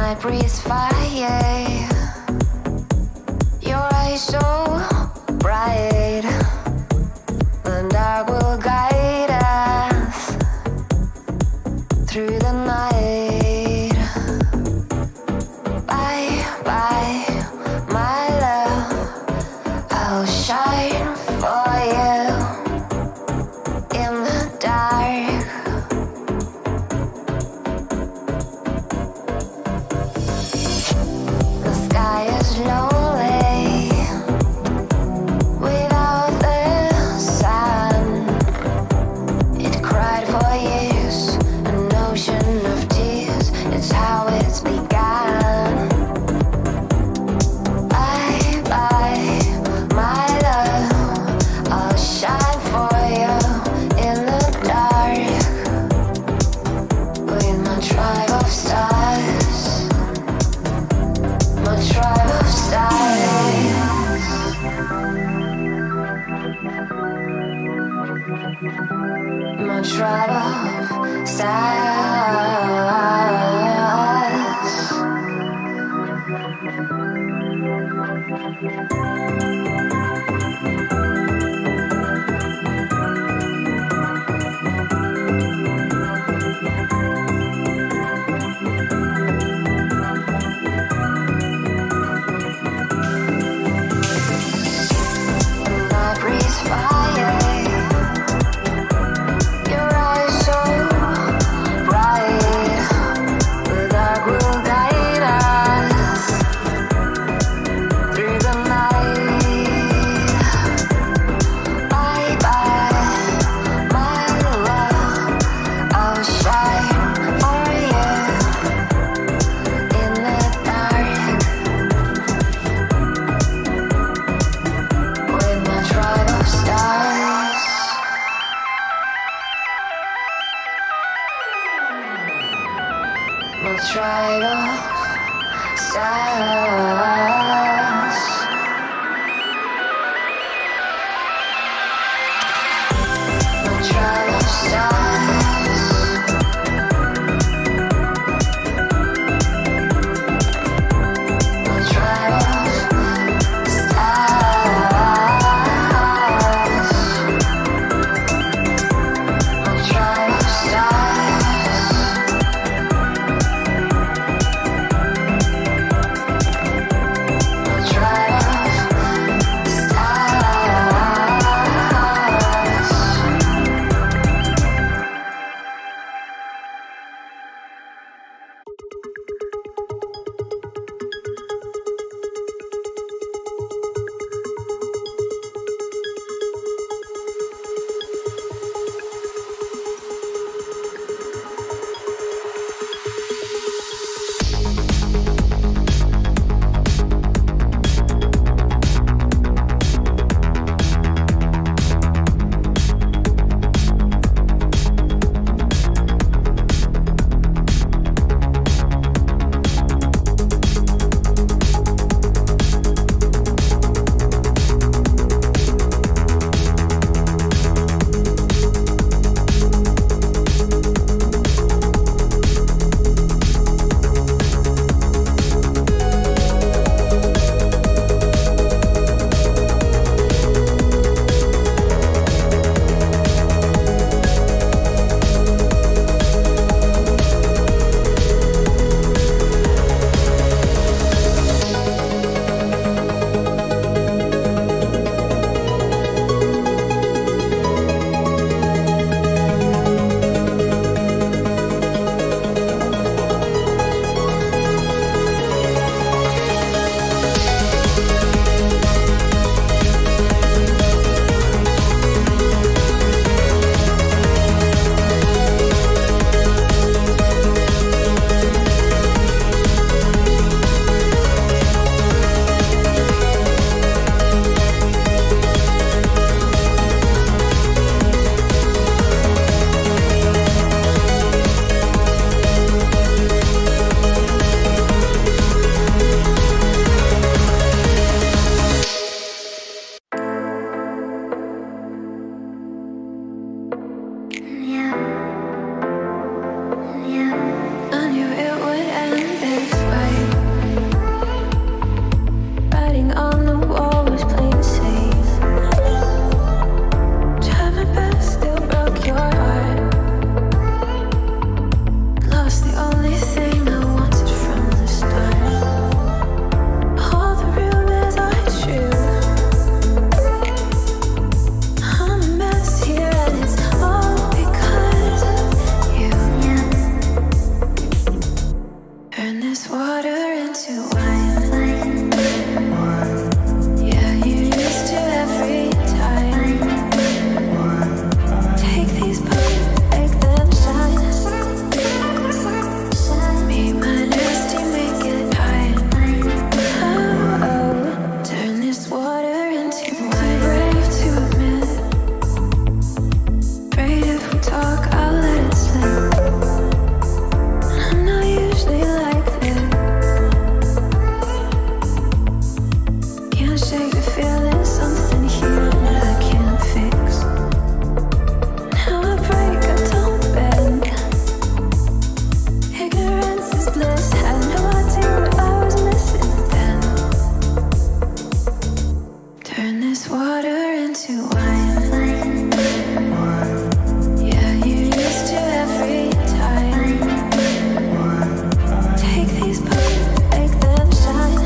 night breathes fire. Your eyes so bright. The dark will guide us through the night. Bye, bye, my love. I'll shine for you in the dark. The sky is lonely without the sun. It cried for years, an ocean of tears. It's how it's begun. Bye, bye, my love. I'll shine for you in the dark with my tribe of stars. My tribe of stars. My tribe of night breathes fire. Your eyes so bright. The dark will guide us through the night. Bye bye, my love. I'll shine for you in the dark with my tribe of stars. My tribe of stars. My tribe of stars. My tribe of stars. My tribe of stars. into wine. Yeah, you used to every time. Take these books, make them shine.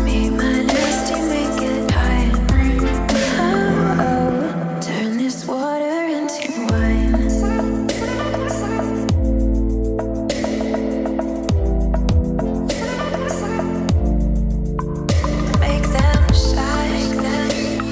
Be my nasty, make it high. Oh, oh, turn this water into wine. Make them shine.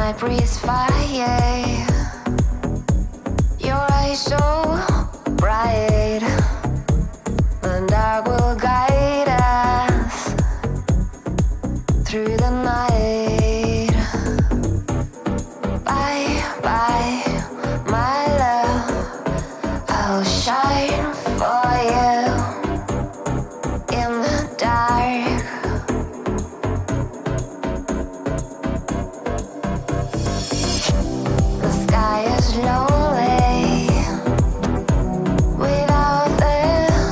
night breathes fire. Your eyes so bright, the dark will guide us through the night. Bye bye, my love, I'll shine for you in the dark. The sky is lonely without the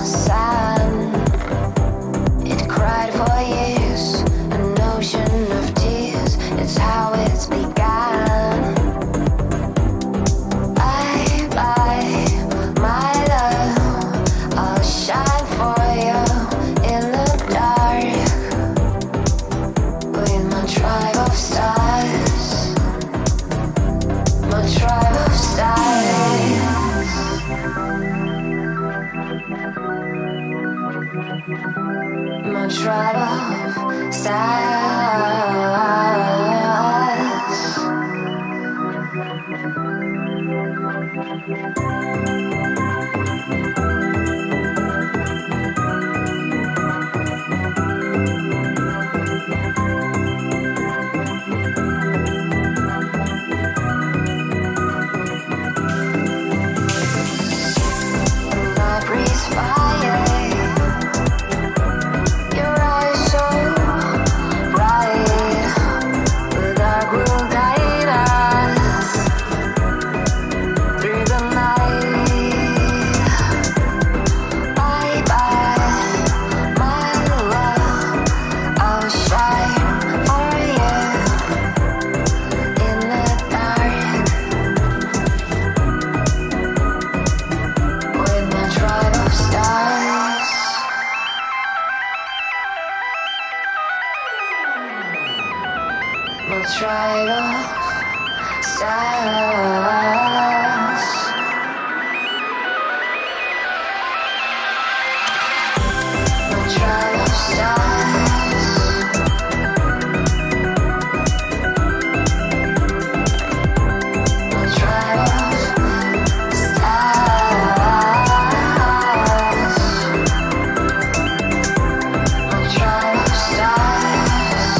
sun. It cried for years, an ocean of tears. It's how it's begun. Bye bye, my love, I'll shine for you in the dark with my tribe of stars. My tribe of stars. My tribe of stars. And I breathe fire. Your eyes so bright, the dark will guide us through the night. Bye bye, my love, I'll shine for you in the dark with my tribe of stars. My tribe of stars. My tribe of stars. My tribe of stars. My tribe of stars.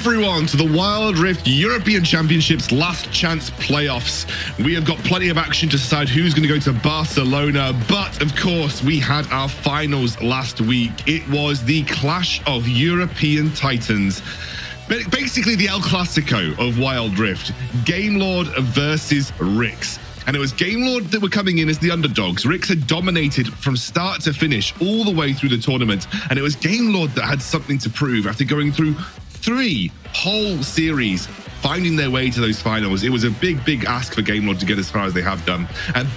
everyone to the Wild Rift European Championships Last Chance Playoffs. We have got plenty of action to decide who's going to go to Barcelona, but of course we had our finals last week. It was the clash of European titans. Basically the El Clasico of Wild Rift. Gamelord versus WREC. And it was Gamelord that were coming in as the underdogs. WREC had dominated from start to finish all the way through the tournament. And it was Gamelord that had something to prove after going through 3 whole series, finding their way to those finals. It was a big ask for Gamelord to get as far as they have done.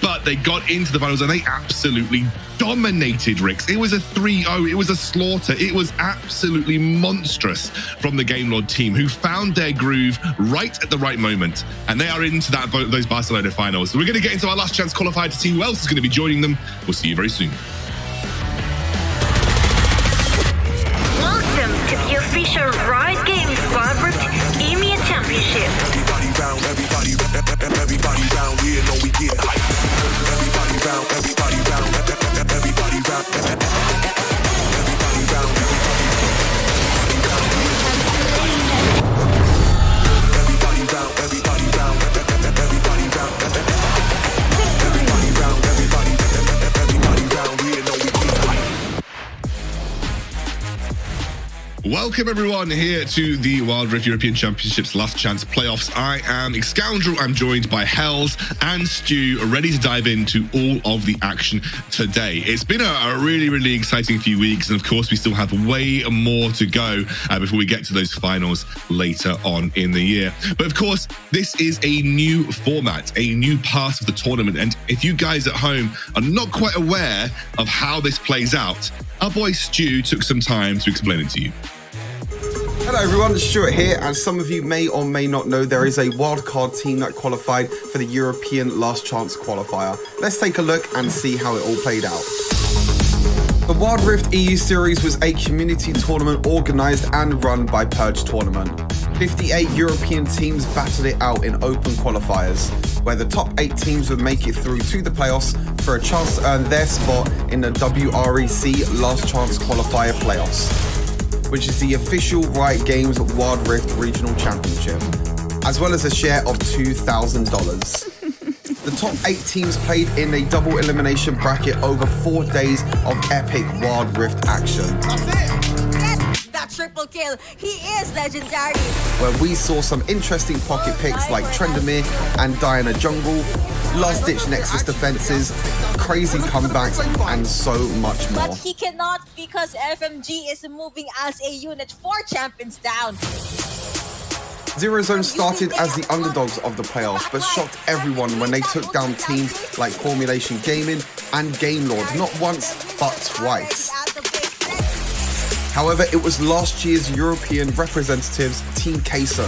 But they got into the finals and they absolutely dominated WREC. It was a 3-0. It was a slaughter. It was absolutely monstrous from the Gamelord team, who found their groove right at the right moment. And they are into those Barcelona finals. So we're going to get into our last chance qualifier to see who else is going to be joining them. We'll see you very soon. Welcome to the official WREC Games Wild Rift EMEA Championship. Everybody round, everybody round here, know we get hype. Everybody round, everybody round, everybody round, everybody Welcome everyone here to the Wild Rift European Championships Last Chance Playoffs. I am Scoundrel. I'm joined by Hells and Stu, ready to dive into all of the action today. It's been a really exciting few weeks, and of course we still have way more to go before we get to those finals later on in the year. But of course, this is a new format, a new part of the tournament, and if you guys at home are not quite aware of how this plays out, our boy Stu took some time to explain it to you. Hello everyone, Stuart here. As some of you may or may not know, there is a wildcard team that qualified for the European Last Chance qualifier. Let's take a look and see how it all played out. The Wild Rift EU Series was a community tournament organised and run by Purge Tournament. 58 European teams battled it out in open qualifiers, where the top 8 teams would make it through to the playoffs for a chance to earn their spot in the WREC Last Chance Qualifier playoffs, which is the official Riot Games Wild Rift Regional Championship, as well as a share of $2,000. The top 8 teams played in a double elimination bracket over 4 days of epic Wild Rift action. That triple kill, he is legendary. Where we saw some interesting pocket picks like Trendamere and Diana Jungle, last-ditch Nexus defenses, crazy comebacks, and so much more. But he cannot because FMG is moving as a unit 4 champions down. Zero Zone started as the underdogs of the playoffs, but shocked everyone when they took down teams like Formulation Gaming and Gamelord, not once, but twice. However, it was last year's European representatives, Team Queso,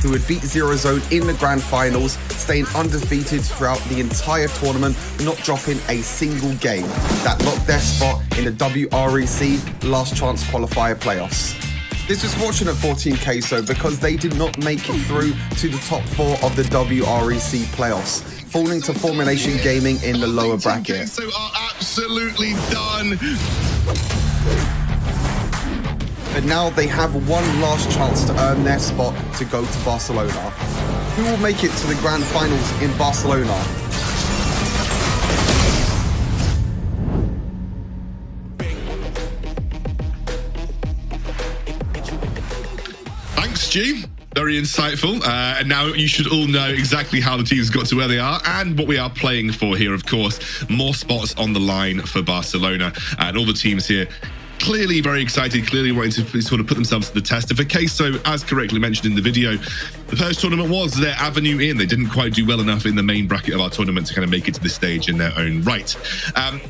who would beat Zero Zone in the grand finals, staying undefeated throughout the entire tournament, not dropping a single game, that locked their spot in the WREC Last Chance Qualifier playoffs. This was fortunate for Team Queso because they did not make it through to the top 4 of the WREC playoffs, falling to Formulation Gaming in the lower bracket. So are absolutely done. But now they have one last chance to earn their spot to go to Barcelona. Who will make it to the grand finals in Barcelona? Thanks, Stu. Very insightful. And now you should all know exactly how the teams got to where they are and what we are playing for here, of course. More spots on the line for Barcelona, and all the teams here clearly very excited, clearly wanting to sort of put themselves to the test. And for Queso, as correctly mentioned in the video, the Purge tournament was their avenue in. They didn't quite do well enough in the main bracket of our tournament to kind of make it to this stage in their own right.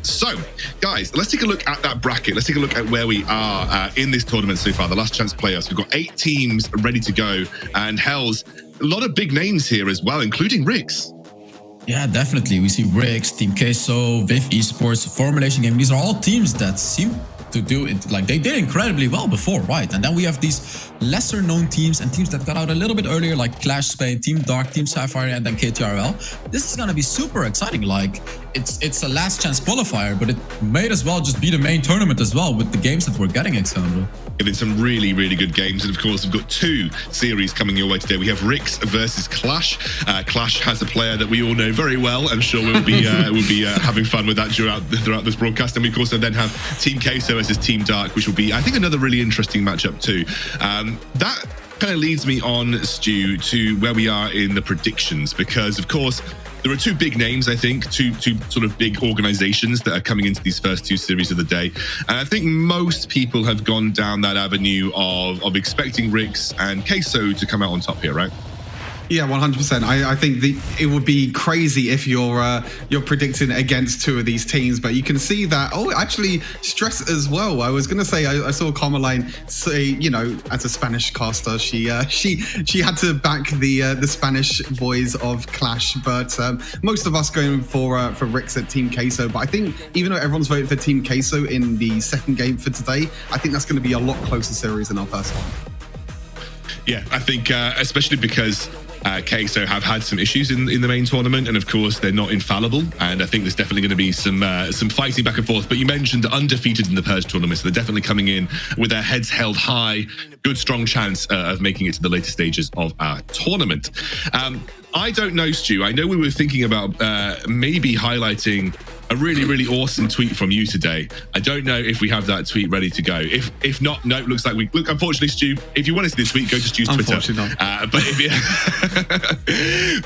So, guys, let's take a look at that bracket. Let's take a look at where we are in this tournament so far, the Last Chance playoffs. We've got 8 teams ready to go. And Hells, a lot of big names here as well, including WREC. Yeah, definitely. We see WREC, Team Queso, Viv Esports, Formulation Gaming. These are all teams that seem to do it, like they did incredibly well before, right? And then we have these lesser known teams and teams that got out a little bit earlier, like Clash Spain, Team Dark, Team Sapphire, and then KTRL. This is gonna be super exciting. Like, it's a last chance qualifier, but it might as well just be the main tournament as well with the games that we're getting, Alexandro. It is some really, really good games. And of course, we've got 2 series coming your way today. We have WREC versus Clash. Clash has a player that we all know very well. I'm sure we'll be having fun with that throughout this broadcast. And we also then have Team Queso versus Team Dark, which will be, I think, another really interesting matchup too. That kind of leads me on, Stu, to where we are in the predictions, because of course, there are 2 big names, I think, two sort of big organizations that are coming into these first 2 series of the day. And I think most people have gone down that avenue of expecting WREC and Queso to come out on top here, right? Yeah, 100%. I think it would be crazy if you're predicting against 2 of these teams, but you can see that. Oh, actually, Stress as well. I was gonna say I saw Carmeline say, you know, as a Spanish caster, she had to back the Spanish boys of Clash, but most of us going for WREC at Team Queso. But I think even though everyone's voted for Team Queso in the second game for today, I think that's going to be a lot closer series than our first one. Yeah, I think especially because Queso have had some issues in the main tournament, and of course they're not infallible, and I think there's definitely going to be some fighting back and forth. But you mentioned undefeated in the Purge tournament, so they're definitely coming in with their heads held high. Good strong chance of making it to the later stages of our tournament. I don't know, Stu. I know we were thinking about maybe highlighting a really, really awesome tweet from you today. I don't know if we have that tweet ready to go. If not, no, looks like we look. Unfortunately, Stu, if you want to see this tweet, go to Stu's Twitter. Unfortunately not.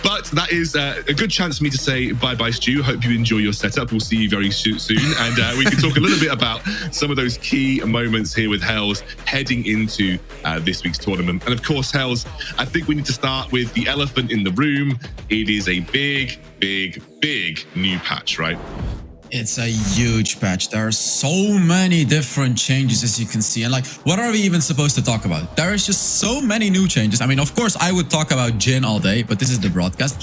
But that is a good chance for me to say bye-bye, Stu. Hope you enjoy your setup. We'll see you very soon, and we can talk a little bit about some of those key moments here with Hells heading into this week's tournament. And of course, Hells, I think we need to start with the elephant in the room. It is a big, big, big new patch, right? It's a huge patch. There are so many different changes, as you can see. And like, what are we even supposed to talk about? There is just so many new changes. I mean, of course, I would talk about Jhin all day, but this is the broadcast.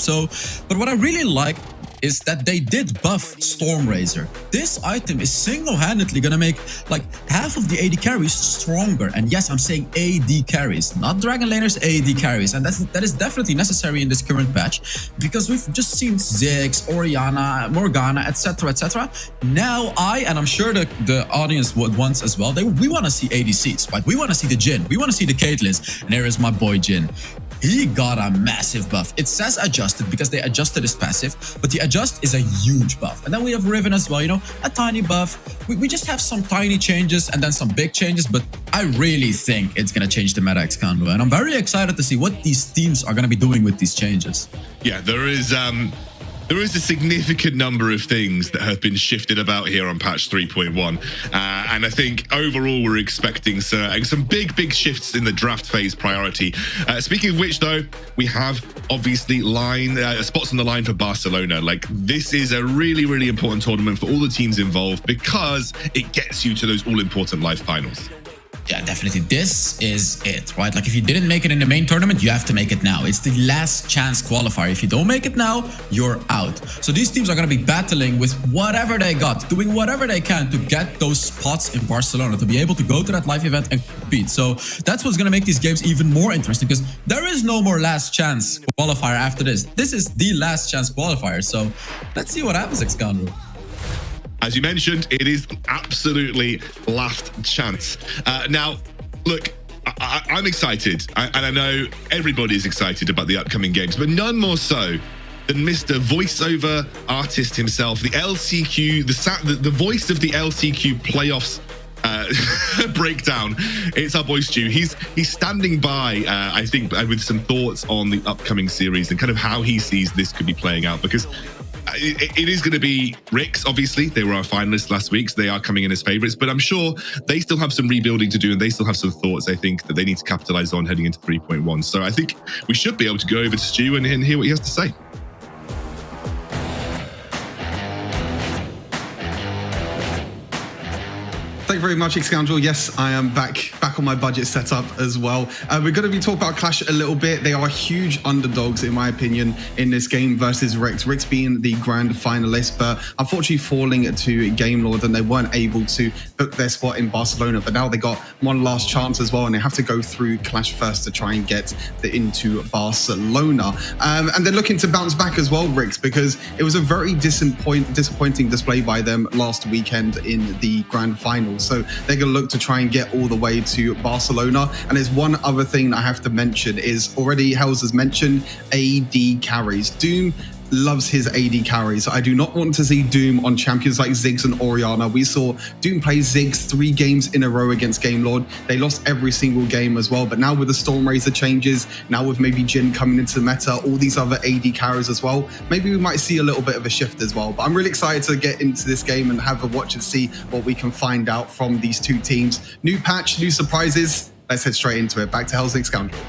But what I really like is that they did buff Stormrazor. This item is single-handedly gonna make like half of the AD carries stronger. And yes, I'm saying AD carries, not Dragon Laners, AD carries. And that is definitely necessary in this current patch, because we've just seen Ziggs, Orianna, Morgana, etc., etc. Now and I'm sure the audience wants as well, we want to see ADCs, right? We want to see the Jhin, we want to see the Caitlyn's, and here is my boy Jhin. He got a massive buff. It says adjusted because they adjusted his passive, but the adjust is a huge buff. And then we have Riven as well, you know, a tiny buff. We just have some tiny changes and then some big changes, but I really think it's going to change the meta, Xcando. And I'm very excited to see what these teams are going to be doing with these changes. Yeah, there is a significant number of things that have been shifted about here on patch 3.1. And I think overall we're expecting some big shifts in the draft phase priority. Speaking of which, though, we have obviously spots on the line for Barcelona. Like, this is a really, really important tournament for all the teams involved because it gets you to those all-important live finals. Yeah, definitely. This is it, right? Like, if you didn't make it in the main tournament, you have to make it now. It's the last chance qualifier. If you don't make it now, you're out. So these teams are going to be battling with whatever they got, doing whatever they can to get those spots in Barcelona, to be able to go to that live event and compete. So that's what's going to make these games even more interesting, because there is no more last chance qualifier after this. This is the last chance qualifier. So let's see what happens, Xcando. As you mentioned, it is absolutely last chance. Now, look, I'm excited, and I know everybody's excited about the upcoming games, but none more so than Mr. Voiceover Artist himself, the LCQ, the voice of the LCQ playoffs breakdown. It's our boy Stu. He's standing by, I think, with some thoughts on the upcoming series and kind of how he sees this could be playing out, because it is going to be WREC, obviously. They were our finalists last week, so they are coming in as favorites, but I'm sure they still have some rebuilding to do, and they still have some thoughts, I think, that they need to capitalize on heading into 3.1. So I think we should be able to go over to Stu and hear what he has to say. Thank you very much, Scoundrel. Yes, I am back on my budget setup as well. We're going to be talking about Clash a little bit. They are huge underdogs, in my opinion, in this game versus WREC. WREC being the grand finalist, but unfortunately falling to Game Lord, and they weren't able to book their spot in Barcelona. But now they got one last chance as well, and they have to go through Clash first to try and get into Barcelona. And they're looking to bounce back as well, WREC, because it was a very disappointing display by them last weekend in the grand final. So they're going to look to try and get all the way to Barcelona. And there's one other thing that I have to mention is already Hells has mentioned AD carries. Doom loves his AD carries. I do not want to see Doom on champions like Ziggs and Orianna. We saw Doom play Ziggs 3 games in a row against Game Lord. They lost every single game as well. But now with the Stormrazor changes, now with maybe Jhin coming into the meta, all these other AD carries as well, maybe we might see a little bit of a shift as well. But I'm really excited to get into this game and have a watch and see what we can find out from these two teams. New patch, new surprises. Let's head straight into it. Back to Hell's Scoundrel.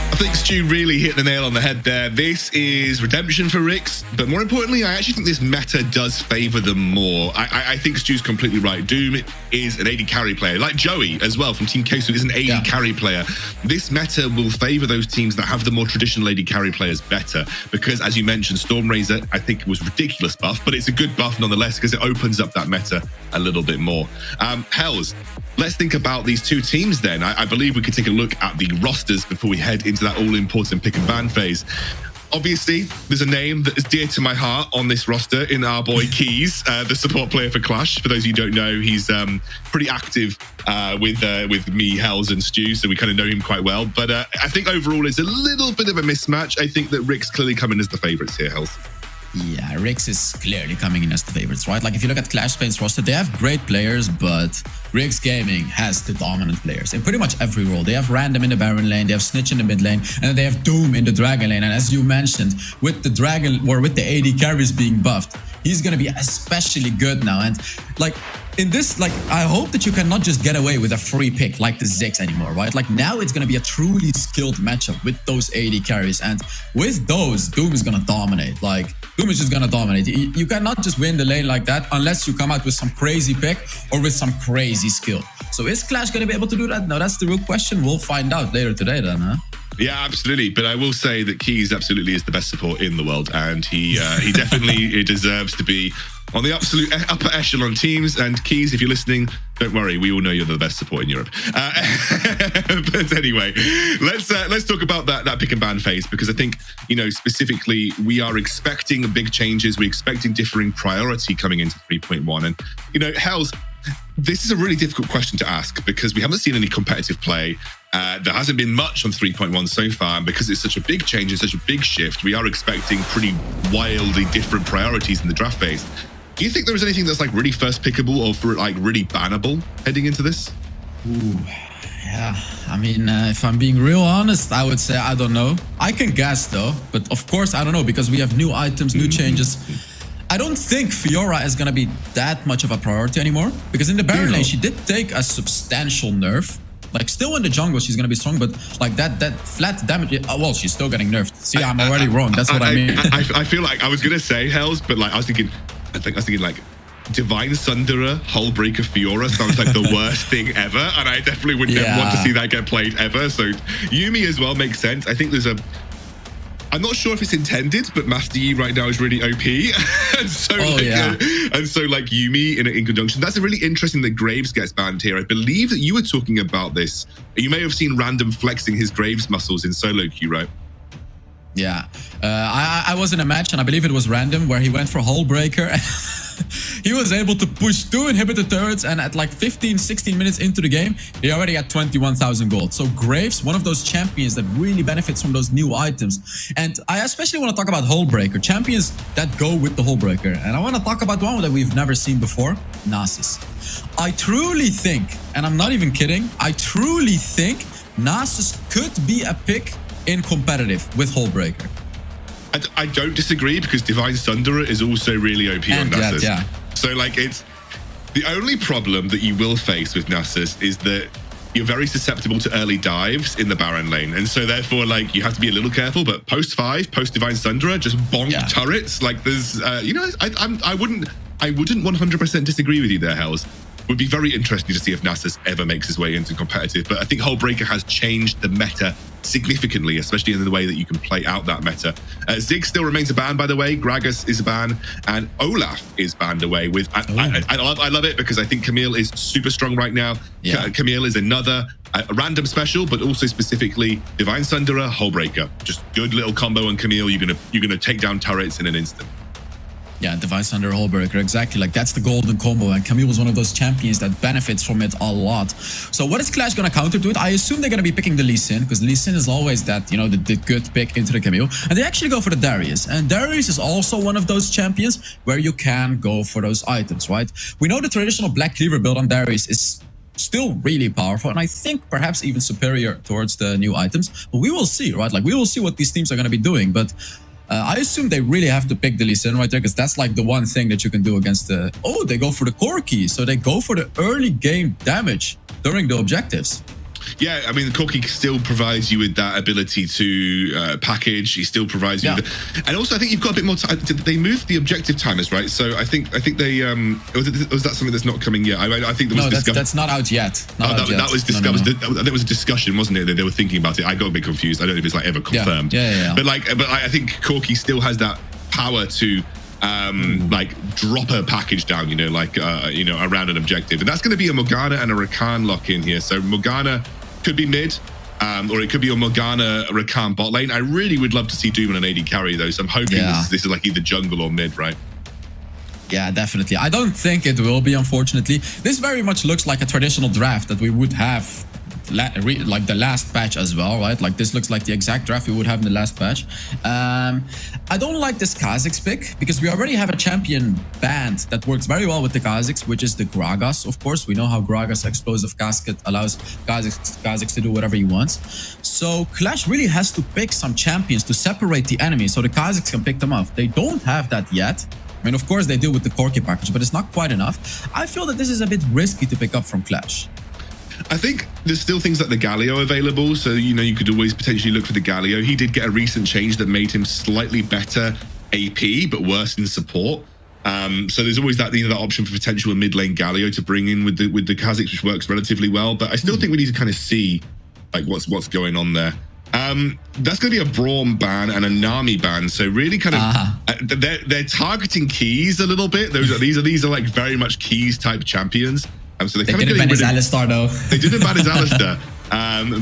I think Stu really hit the nail on the head there. This is redemption for Rix, but more importantly, I actually think this meta does favor them more. I think Stu's completely right. Doom is an AD carry player, like Joey as well from Team Queso is an AD carry player. This meta will favor those teams that have the more traditional AD carry players better, because as you mentioned, Stormrazor, I think was ridiculous buff, but it's a good buff nonetheless because it opens up that meta a little bit more. Hells, let's think about these two teams then. I believe we could take a look at the rosters before we head into that all-important pick and ban phase. Obviously, there's a name that is dear to my heart on this roster in our boy Keys, the support player for Clash. For those of you who don't know, he's pretty active with me, Hells, and Stu, so we kind of know him quite well. But I think overall it's a little bit of a mismatch. I think that Rick's clearly coming as the favourites here, Hells. Yeah, Rix is clearly coming in as the favorites, right? Like if you look at Clash Spain's roster, they have great players, but Rix Gaming has the dominant players in pretty much every role. They have Random in the Baron lane, they have Snitch in the mid lane, and then they have Doom in the Dragon lane. And as you mentioned, with the Dragon or with the AD carries being buffed, he's gonna be especially good now. And like in this, like I hope that you cannot just get away with a free pick like the Ziggs anymore, right? Like now it's gonna be a truly skilled matchup with those AD carries, and with those, Doom is gonna dominate. Like Doom is just gonna dominate. You cannot just win the lane like that unless you come out with some crazy pick or with some crazy skill. So is Clash gonna be able to do that? No, that's the real question. We'll find out later today then, huh? Yeah, absolutely. But I will say that Keys absolutely is the best support in the world, and he definitely deserves to be on the absolute upper echelon teams. And Keys, if you're listening, don't worry, we all know you're the best support in Europe. But anyway, let's talk about that pick and ban phase, because I think, you know, specifically we are expecting big changes. We're expecting differing priority coming into 3.1, and you know, Hells, this is a really difficult question to ask because we haven't seen any competitive play. There hasn't been much on 3.1 so far, and because it's such a big change and such a big shift, we are expecting pretty wildly different priorities in the draft phase. Do you think there is anything that's like really first pickable or for like really bannable heading into this? Ooh, yeah. I mean, if I'm being real honest, I would say I don't know. I can guess though, but of course I don't know because we have new items, new changes. I don't think Fiora is going to be that much of a priority anymore, because in the Baron lane, she did take a substantial nerf. Like, still in the jungle, she's going to be strong, but like that flat damage, well, she's still getting nerfed. See, I'm already wrong. That's what I mean. I feel like I was going to say Hells, but like I was thinking like Divine Sunderer, Hullbreaker Fiora sounds like the worst thing ever, and I definitely would never want to see that get played ever. So Yuumi as well makes sense. I think there's I'm not sure if it's intended, but Master Yi right now is really OP. And so, like Yuumi in conjunction. That's a really interesting that Graves gets banned here. I believe that you were talking about this. You may have seen Random flexing his Graves muscles in solo queue, right? Yeah. I was in a match, and I believe it was Random, where he went for Hullbreaker. He was able to push 2 inhibitor turrets, and at like 15-16 minutes into the game, he already had 21,000 gold. So Graves, one of those champions that really benefits from those new items. And I especially want to talk about Hullbreaker, champions that go with the Hullbreaker. And I want to talk about one that we've never seen before, Nasus. I truly think, and I'm not even kidding, I truly think Nasus could be a pick in competitive with Hullbreaker. I don't disagree, because Divine Sunderer is also really OP on Nasus. Yeah. So like, it's the only problem that you will face with Nasus is that you're very susceptible to early dives in the Baron lane, and so therefore like you have to be a little careful. But post 5, post Divine Sunderer, just bonk turrets. Like there's I I wouldn't 100% disagree with you there, Hells. Would be very interesting to see if Nasus ever makes his way into competitive, but I think Hullbreaker has changed the meta significantly, especially in the way that you can play out that meta. Zig still remains a ban, by the way. Gragas is a ban, and Olaf is banned away. With I love it because I think Camille is super strong right now. Yeah. Camille is another random special, but also specifically Divine Sunderer, Hullbreaker. Just good little combo on Camille. You're gonna take down turrets in an instant. Yeah, Device under Hullbreaker, exactly. Like, that's the golden combo, and Camille was one of those champions that benefits from it a lot. So what is Clash gonna counter to it? I assume they're gonna be picking the Lee Sin, because Lee Sin is always that, you know, the good pick into the Camille. And they actually go for the Darius. And Darius is also one of those champions where you can go for those items, right? We know the traditional Black Cleaver build on Darius is still really powerful, and I think perhaps even superior towards the new items. But we will see, right? Like, we will see what these teams are gonna be doing, but I assume they really have to pick the Lee Sin right there, because that's like the one thing that you can do against the... Oh, they go for the core key. So they go for the early game damage during the objectives. Yeah, I mean, Corki still provides you with that ability to package. He still provides you with and also I think you've got a bit more time. They moved the objective timers, right? So I think they was that something that's not coming yet? I think there was that's not out yet. That was discovered. There was a discussion, wasn't it? That they were thinking about it. I got a bit confused. I don't know if it's like ever confirmed. Yeah. But I think Corki still has that power to like drop a package down, you know, like around an objective, and that's going to be a Morgana and a Rakan lock in here. So Morgana could be mid, or it could be a Morgana Rakan bot lane. I really would love to see Doom and an AD carry though, so I'm hoping this is like either jungle or mid, right? Yeah, definitely. I don't think it will be, unfortunately. This very much looks like a traditional draft that we would have like the last patch as well, right? Like, this looks like the exact draft we would have in the last patch. I don't like this Kha'Zix pick, because we already have a champion band that works very well with the Kha'Zix, which is the Gragas, of course. We know how Gragas Explosive Casket allows Kha'Zix to do whatever he wants. So Clash really has to pick some champions to separate the enemy so the Kha'Zix can pick them off. They don't have that yet. I mean, of course, they deal with the Corki package, but it's not quite enough. I feel that this is a bit risky to pick up from Clash. I think there's still things like the Galio available, so you could always potentially look for the Galio. He did get a recent change that made him slightly better AP but worse in support. So there's always that option for potential mid lane Galio to bring in with the Kha'Zix, which works relatively well. But I still think we need to kind of see like what's going on there. That's going to be a Braum ban and a Nami ban. So really kind of they're targeting keys a little bit. These are like very much keys type champions. So they didn't ban his Alistar though. They didn't ban his Alistar.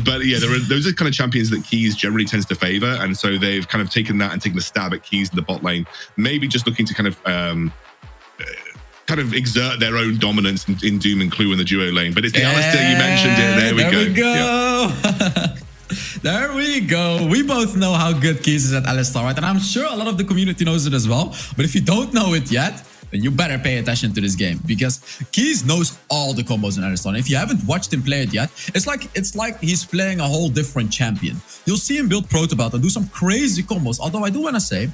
But yeah, those are kind of champions that Keys generally tends to favor. And so they've kind of taken that and taken a stab at Keys in the bot lane. Maybe just looking to kind of exert their own dominance in Doom and Clue in the duo lane. But it's the Alistar, you mentioned it. There we go. Yeah. There we go. We both know how good Keys is at Alistar, right? And I'm sure a lot of the community knows it as well. But if you don't know it yet, then you better pay attention to this game, because Keys knows all the combos in Alistar. And if you haven't watched him play it yet, it's like he's playing a whole different champion. You'll see him build Protobelt and do some crazy combos. Although I do want to say,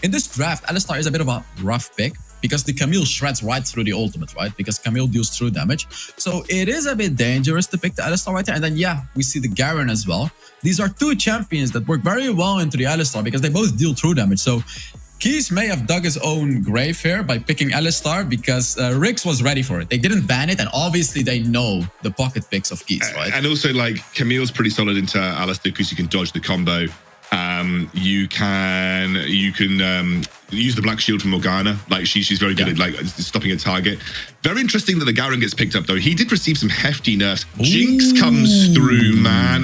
in this draft, Alistar is a bit of a rough pick, because the Camille shreds right through the ultimate, right? Because Camille deals true damage. So it is a bit dangerous to pick the Alistar right there. And then, yeah, we see the Garen as well. These are two champions that work very well into the Alistar, because they both deal true damage. So Keys may have dug his own grave here by picking Alistar, because Rix was ready for it. They didn't ban it, and obviously they know the pocket picks of Keys, right? And also, like, Camille's pretty solid into Alistar because you can dodge the combo. You can use the Black Shield from Morgana. Like, she's very good at like stopping a target. Very interesting that the Garen gets picked up though. He did receive some hefty nerfs. Jinx comes through, man.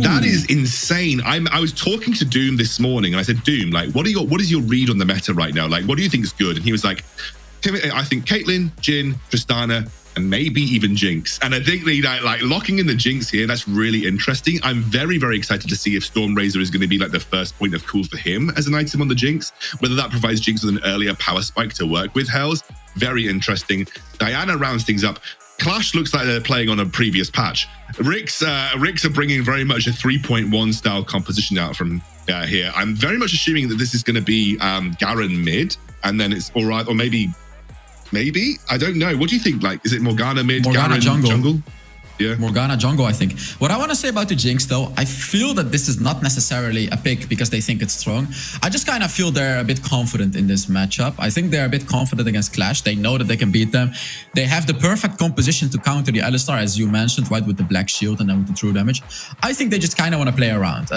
That is insane. I was talking to Doom this morning and I said, Doom, like, what is your read on the meta right now? Like, what do you think is good? And he was like, I think Caitlyn, Jhin, Tristana, and maybe even Jinx. And I think like locking in the Jinx here, that's really interesting. I'm very, very excited to see if Stormrazor is going to be like the first point of call for him as an item on the Jinx, whether that provides Jinx with an earlier power spike to work with. Hells, very interesting. Diana rounds things up. Clash looks like they're playing on a previous patch. Ricks are bringing very much a 3.1 style composition out from here. I'm very much assuming that this is going to be Garen mid, and then it's all right, or maybe I don't know. What do you think? Like, is it Morgana mid, Morgana Garen jungle? Yeah. Morgana jungle, I think. What I want to say about the Jinx, though, I feel that this is not necessarily a pick because they think it's strong. I just kind of feel they're a bit confident in this matchup. I think they're a bit confident against Clash. They know that they can beat them. They have the perfect composition to counter the Alistar, as you mentioned, right, with the black shield and then with the true damage. I think they just kind of want to play around.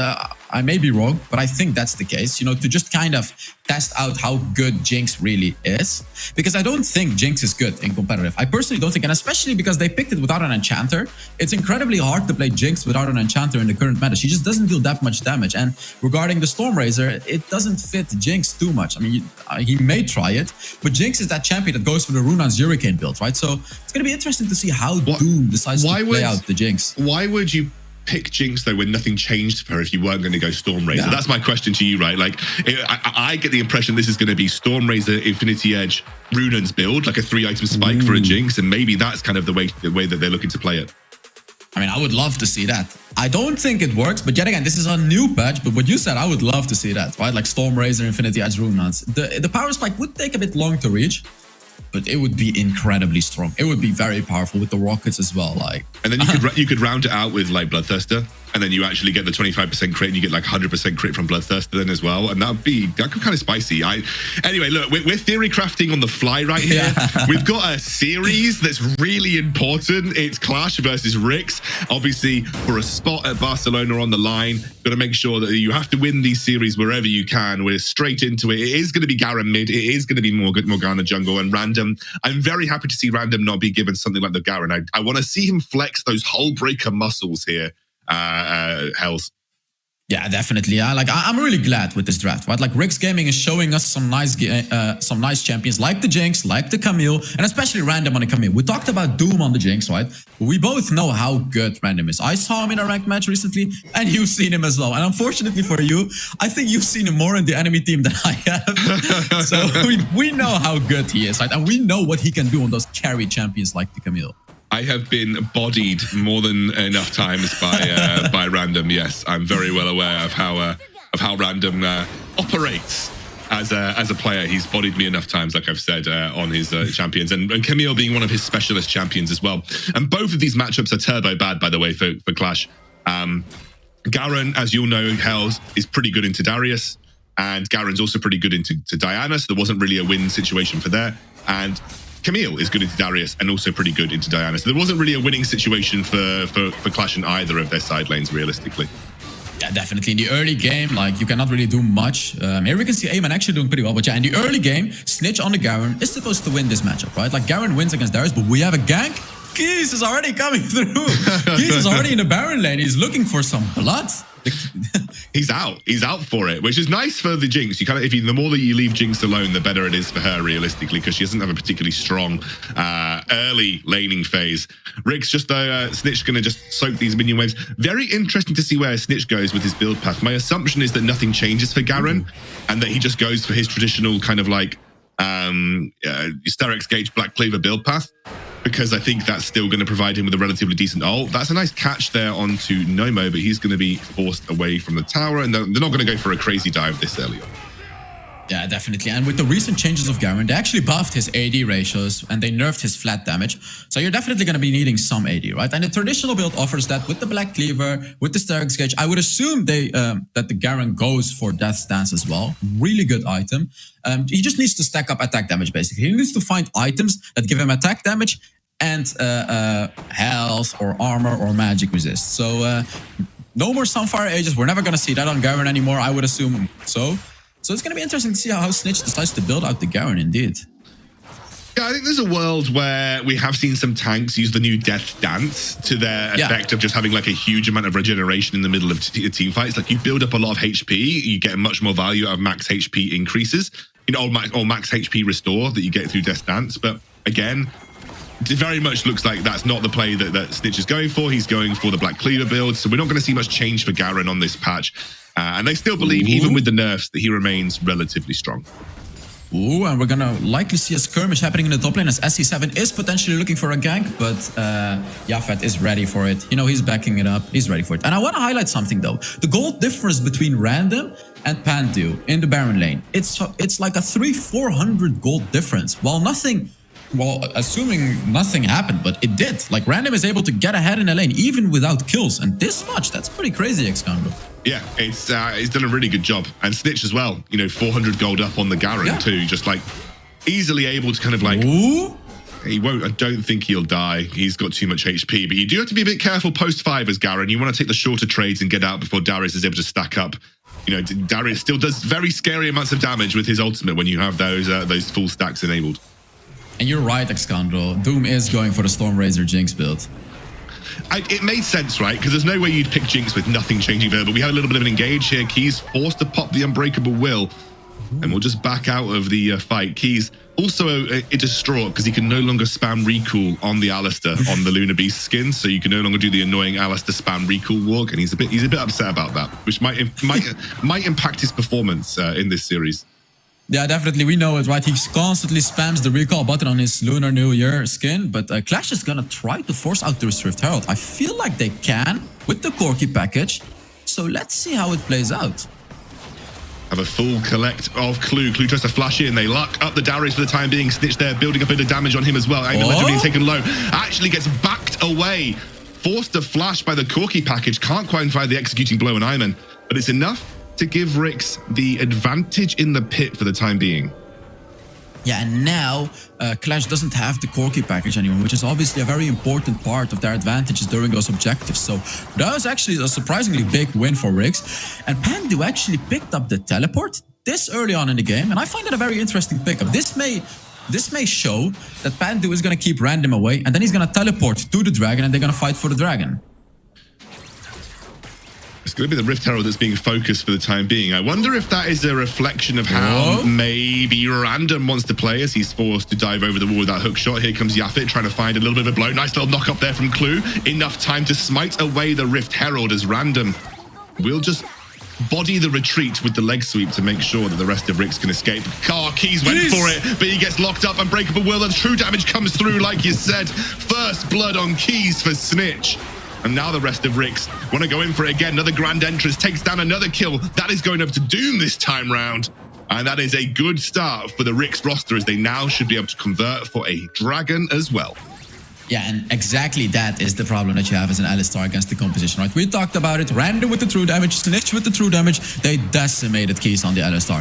I may be wrong, but I think that's the case, you know, to just kind of test out how good Jinx really is. Because I don't think Jinx is good in competitive. I personally don't think, and especially because they picked it without an enchanter. It's incredibly hard to play Jinx without an enchanter in the current meta. She just doesn't deal that much damage. And regarding the Stormraiser, it doesn't fit Jinx too much. I mean, he may try it, but Jinx is that champion that goes for the Runan's Hurricane build, right? So it's going to be interesting to see how Doom decides to play out the Jinx. Why would you pick Jinx though when nothing changed for her if you weren't going to go Stormraiser? Yeah. That's my question to you, right? Like, I get the impression this is going to be Stormraiser, Infinity Edge, Runan's build, like a 3-item spike for a Jinx, and maybe that's kind of the way that they're looking to play it. I mean, I would love to see that. I don't think it works, but yet again, this is a new patch. But what you said, I would love to see that, right? Like Stormraiser, Infinity Edge, Runans. The power spike would take a bit long to reach, but it would be incredibly strong. It would be very powerful with the rockets as well. Like, and then you could round it out with like Bloodthirster, and then you actually get the 25% crit, and you get like 100% crit from Bloodthirster then as well, and that could kind of spicy. Anyway, look, we're theory crafting on the fly right here. Yeah. We've got a series that's really important. It's Clash versus WREC. Obviously, for a spot at Barcelona on the line, got to make sure that you have to win these series wherever you can. We're straight into it. It is going to be Garen mid. It is going to be Morgana jungle and Random. I'm very happy to see Random not be given something like the Garen. I want to see him flex those hull breaker muscles here. Hells. Yeah, definitely. Yeah, like I'm really glad with this draft, right? Like WREC Gaming is showing us some nice champions like the Jinx, like the Camille, and especially Random on the Camille. We talked about Doom on the Jinx, right? We both know how good Random is. I saw him in a ranked match recently, and you've seen him as well. And unfortunately for you, I think you've seen him more in the enemy team than I have. So we know how good he is, right? And we know what he can do on those carry champions like the Camille. I have been bodied more than enough times by Random. Yes, I'm very well aware of how Random operates as a player. He's bodied me enough times, like I've said, on his champions, and Camille being one of his specialist champions as well. And both of these matchups are turbo bad, by the way, for Clash. Garen, as you'll know, Hells is pretty good into Darius, and Garen's also pretty good into Diana. So there wasn't really a win situation for there, and Camille is good into Darius and also pretty good into Diana. So there wasn't really a winning situation for Clash in either of their side lanes, realistically. Yeah, definitely. In the early game, like, you cannot really do much. Here we can see Eamon actually doing pretty well. But yeah, in the early game, Snitch on the Garen is supposed to win this matchup, right? Like, Garen wins against Darius, but we have a gank. Keys is already coming through. Keys is already in the Baron lane. He's looking for some blood. He's out for it, which is nice for the Jinx. You kind of, the more that you leave Jinx alone, the better it is for her, realistically, because she doesn't have a particularly strong early laning phase. Rick's just Snitch going to just soak these minion waves. Very interesting to see where Snitch goes with his build path. My assumption is that nothing changes for Garen, and that he just goes for his traditional kind of like Sterex Gauge Black Cleaver build path, because I think that's still going to provide him with a relatively decent ult. That's a nice catch there onto Nomo, but he's going to be forced away from the tower, and they're not going to go for a crazy dive this early on. Yeah, definitely. And with the recent changes of Garen, they actually buffed his AD ratios and they nerfed his flat damage. So you're definitely going to be needing some AD, right? And the traditional build offers that with the Black Cleaver, with the Sterex Gauge. I would assume that the Garen goes for Death Stance as well. Really good item. He just needs to stack up attack damage, basically. He needs to find items that give him attack damage and health or armor or magic resist. So no more Sunfire Ages. We're never going to see that on Garen anymore, I would assume so. So it's going to be interesting to see how Snitch decides to build out the Garen, indeed. Yeah, I think there's a world where we have seen some tanks use the new Death Dance to their effect of just having like a huge amount of regeneration in the middle of team fights. Like, you build up a lot of HP, you get much more value out of max HP increases, or max HP restore that you get through Death Dance. But again, it very much looks like that's not the play that Snitch is going for. He's going for the Black Cleaver build, so we're not going to see much change for Garen on this patch. And they still believe, even with the nerfs, that he remains relatively strong. Ooh, and we're going to likely see a skirmish happening in the top lane as SC7 is potentially looking for a gank, but Yafet is ready for it. You know, he's backing it up. He's ready for it. And I want to highlight something, though. The gold difference between Random and Panthew in the Baron lane, it's like a 300-400 gold difference. While nothing well, assuming nothing happened, but it did. Like, Random is able to get ahead in a lane, even without kills. And this much, that's pretty crazy, Excando. Yeah, it's done a really good job. And Snitch as well, 400 gold up on the Garen too. Just like easily able to kind of like... Ooh. He won't, I don't think he'll die. He's got too much HP, but you do have to be a bit careful post-5 as Garen. You want to take the shorter trades and get out before Darius is able to stack up. Darius still does very scary amounts of damage with his ultimate when you have those full stacks enabled. And you're right, Excandro. Doom is going for the Stormrazor Jinx build. It made sense, right? Because there's no way you'd pick Jinx with nothing changing there, but we have a little bit of an engage here. Keys forced to pop the Unbreakable Will, and we'll just back out of the fight. Keys also distraught because he can no longer spam recall on the Alistair on the Lunar Beast skin, so you can no longer do the annoying Alistair spam recall walk, and he's a bit upset about that, which might impact his performance in this series. Yeah, definitely. We know it, right? He constantly spams the recall button on his Lunar New Year skin, but Clash is gonna try to force out the Rift Herald. I feel like they can with the Corki package, so let's see how it plays out. Have a full collect of Clue. Clue tries to flash in. They luck up the Darius for the time being. Snitch there, building a bit of damage on him as well. Aiming being taken low. Actually gets backed away. Forced to flash by the Corki package. Can't quite find the executing blow on Iman, but it's enough to give Rix the advantage in the pit for the time being. Yeah, and now Clash doesn't have the Corki package anymore, which is obviously a very important part of their advantages during those objectives. So that was actually a surprisingly big win for Rix. And Pandu actually picked up the teleport this early on in the game, and I find it a very interesting pickup. This may show that Pandu is going to keep Random away, and then he's going to teleport to the dragon, and they're going to fight for the dragon. It's going to be the Rift Herald that's being focused for the time being. I wonder if that is a reflection of how maybe Random wants to play as he's forced to dive over the wall with that hook shot. Here comes Yafit trying to find a little bit of a blow. Nice little knock up there from Clue. Enough time to smite away the Rift Herald as Random will just body the retreat with the leg sweep to make sure that the rest of Rix can escape. Keys went for it, but he gets locked up. Unbreakable Will, and true damage comes through like you said. First blood on Keys for Snitch. And now the rest of Rix want to go in for it again. Another grand entrance takes down another kill. That is going up to Doom this time round. And that is a good start for the Rix roster, as they now should be able to convert for a dragon as well. Yeah, and exactly that is the problem that you have as an Alistar against the composition, right? We talked about it. Random with the true damage, Snitch with the true damage. They decimated Keys on the Alistar.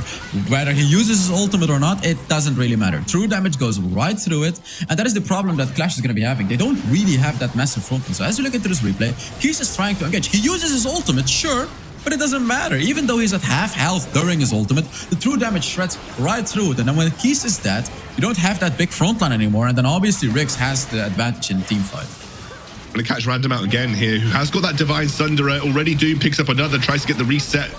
Whether he uses his ultimate or not, it doesn't really matter. True damage goes right through it. And that is the problem that Clash is going to be having. They don't really have that massive front line. So as you look into this replay, Keys is trying to engage. He uses his ultimate, sure, but it doesn't matter. Even though he's at half health during his ultimate, the true damage shreds right through it. And then when Keys is dead, you don't have that big front line anymore. And then obviously Rix has the advantage in the team fight. I'm going to catch Random out again here, who has got that Divine Sunderer already. Doom picks up another, tries to get the reset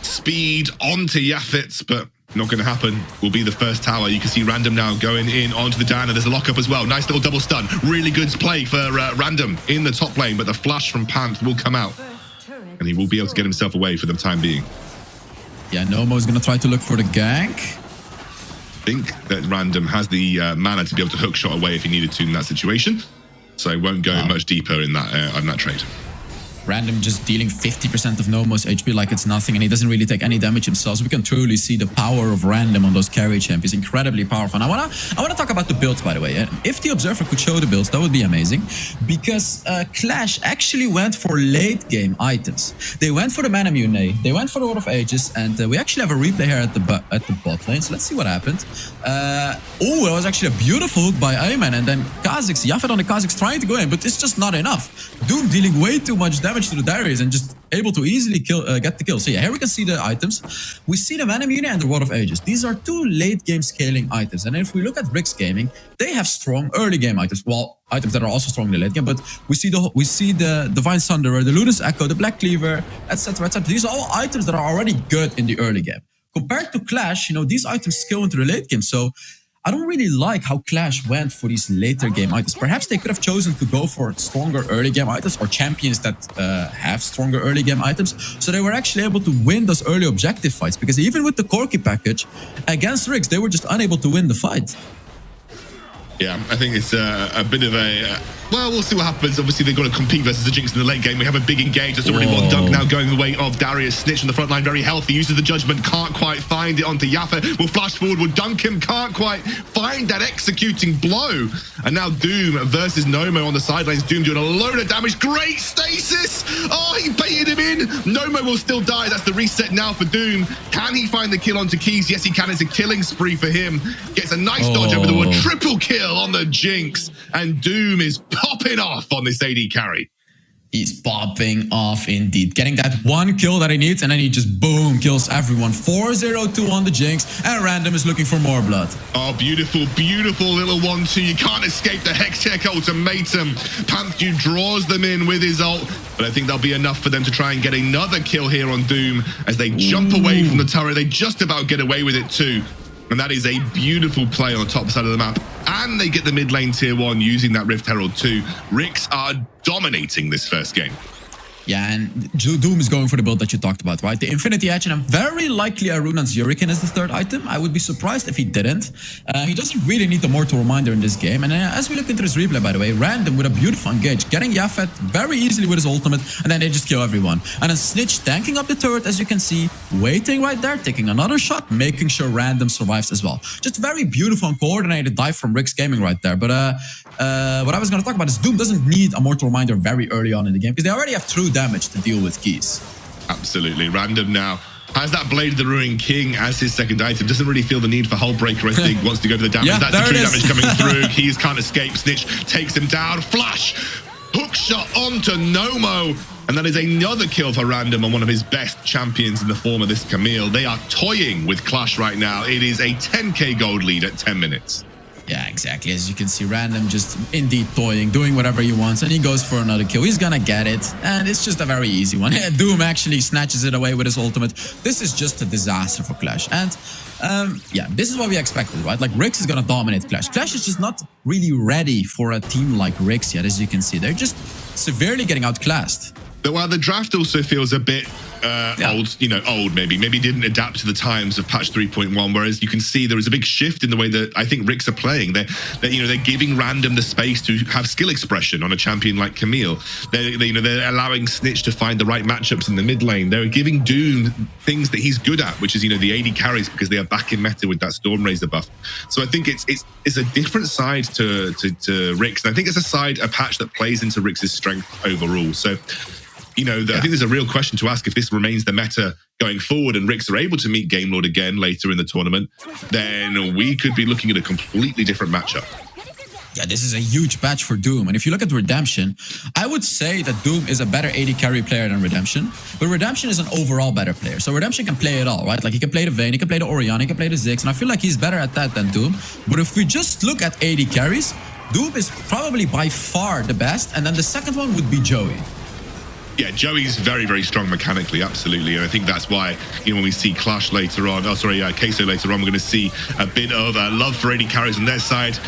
speed onto Yafits, but not going to happen. Will be the first tower. You can see Random now going in onto the Diana. There's a lockup as well. Nice little double stun. Really good play for Random in the top lane, but the flash from Panth will come out. And he will be able to get himself away for the time being. Yeah, Nomo's going to try to look for the gank. I think that Random has the mana to be able to hook shot away if he needed to in that situation. So I won't go much deeper in that trade. Random just dealing 50% of Nomo's HP like it's nothing, and he doesn't really take any damage himself. So we can truly see the power of Random on those carry champions. Incredibly powerful. And I wanna talk about the builds, by the way. If the Observer could show the builds, that would be amazing. Because Clash actually went for late game items. They went for the Mana Mune, they went for the World of Ages, and we actually have a replay here at the bot lane. So let's see what happened. It was actually a beautiful hook by Ayman, and then Kha'Zix, Yafet on the Kha'Zix trying to go in, but it's just not enough. Doom dealing way too much damage to the Darius and just able to easily get the kill. So yeah, here we can see the items. We see the Mana Mune and the World of Ages. These are two late game scaling items. And if we look at Rix Gaming, they have strong early game items. Well, items that are also strong in the late game, but we see the Divine Sunderer, the Ludus Echo, the Black Cleaver, etc., etc. These are all items that are already good in the early game. Compared to Clash, these items scale into the late game. So I don't really like how Clash went for these later game items. Perhaps they could have chosen to go for stronger early game items or champions that have stronger early game items. So they were actually able to win those early objective fights, because even with the Corki package against Rix, they were just unable to win the fight. Yeah, I think it's a bit of Well, we'll see what happens. Obviously, they've got to compete versus the Jinx in the late game. We have a big engage. There's already one dunk now going the way of Darius. Snitch on the front line, very healthy. Uses the judgment, can't quite find it onto Yaffa. Will flash forward, will dunk him, can't quite find that executing blow. And now Doom versus Nomo on the sidelines. Doom doing a load of damage. Great stasis. Oh, he baited him in. Nomo will still die. That's the reset now for Doom. Can he find the kill onto Keys? Yes, he can. It's a killing spree for him. Gets a nice dodge over the wall. Triple kill on the Jinx. And Doom is popping off on this AD carry. He's popping off indeed. Getting that one kill that he needs, and then he just boom, kills everyone. 4-0-2 on the Jinx, and Random is looking for more blood. Oh, beautiful, beautiful little 1-2. You can't escape the Hextech ultimatum. Panthew draws them in with his ult, but I think that'll be enough for them to try and get another kill here on Doom as they jump away from the turret. They just about get away with it too. And that is a beautiful play on the top side of the map. And they get the mid lane tier 1 using that Rift Herald too. REC are dominating this first game. Yeah, and Doom is going for the build that you talked about, right? The Infinity Edge, and very likely a Runan's Hurricane is the third item. I would be surprised if he didn't. He doesn't really need the Mortal Reminder in this game. And as we look into this replay, by the way, Random with a beautiful engage, getting Yafet very easily with his ultimate, and then they just kill everyone. And then Snitch tanking up the turret, as you can see, waiting right there, taking another shot, making sure Random survives as well. Just very beautiful and coordinated dive from REC Gaming right there. But what I was going to talk about is Doom doesn't need a Mortal Reminder very early on in the game, because they already have true damage to deal with Keys. Absolutely. Random now has that Blade of the Ruined King as his second item. Doesn't really feel the need for Hull Breaker, I think. Wants to go to the damage. Yeah, that's the true damage coming through. Keys can't escape. Snitch takes him down. Flash! Hook shot onto Nomo. And that is another kill for Random on one of his best champions in the form of this Camille. They are toying with Clash right now. It is a 10k gold lead at 10 minutes. Yeah, exactly. As you can see, Random just indeed toying, doing whatever he wants, and he goes for another kill. He's gonna get it, and it's just a very easy one. Doom actually snatches it away with his ultimate. This is just a disaster for Clash. And yeah, this is what we expected, right? Like, REC is gonna dominate Clash. Clash is just not really ready for a team like REC yet, as you can see. They're just severely getting outclassed. Well, the draft also feels a bit old, maybe didn't adapt to the times of patch 3.1, whereas you can see there is a big shift in the way that I think REC are playing. They're giving Random the space to have skill expression on a champion like Camille. They're allowing Snitch to find the right matchups in the mid lane. They're giving Doom things that he's good at, which is the AD carries, because they are back in meta with that Stormrazor buff. So I think it's a different side to REC, and I think it's a patch that plays into REC's strength overall. So I think there's a real question to ask if this remains the meta going forward and REC are able to meet Game Lord again later in the tournament, then we could be looking at a completely different matchup. Yeah, this is a huge patch for Doom. And if you look at Redemption, I would say that Doom is a better AD carry player than Redemption. But Redemption is an overall better player. So Redemption can play it all, right? Like, he can play the Vayne, he can play the Orion, he can play the Ziggs. And I feel like he's better at that than Doom. But if we just look at AD carries, Doom is probably by far the best. And then the second one would be Joey. Yeah, Joey's very, very strong mechanically, absolutely. And I think that's why, when we see Clash later on, Queso later on, we're going to see a bit of love for AD carries on their side.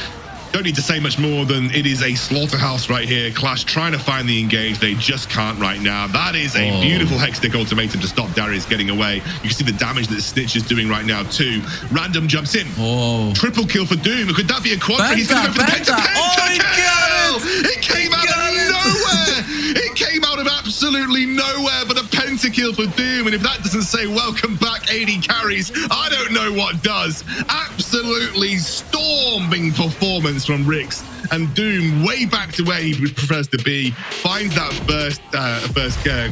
Don't need to say much more than it is a slaughterhouse right here. Clash trying to find the engage. They just can't right now. That is a beautiful Hextech ultimatum to stop Darius getting away. You can see the damage that Snitch is doing right now too. Random jumps in. Triple kill for Doom. Could that be a quad? He's going to go for the penta. It came out of nowhere. It came out of absolutely nowhere, but a pentakill for Doom. And if that doesn't say welcome back AD carries, I don't know what does. Absolutely storming performance from REC, and Doom way back to where he prefers to be, finds that first I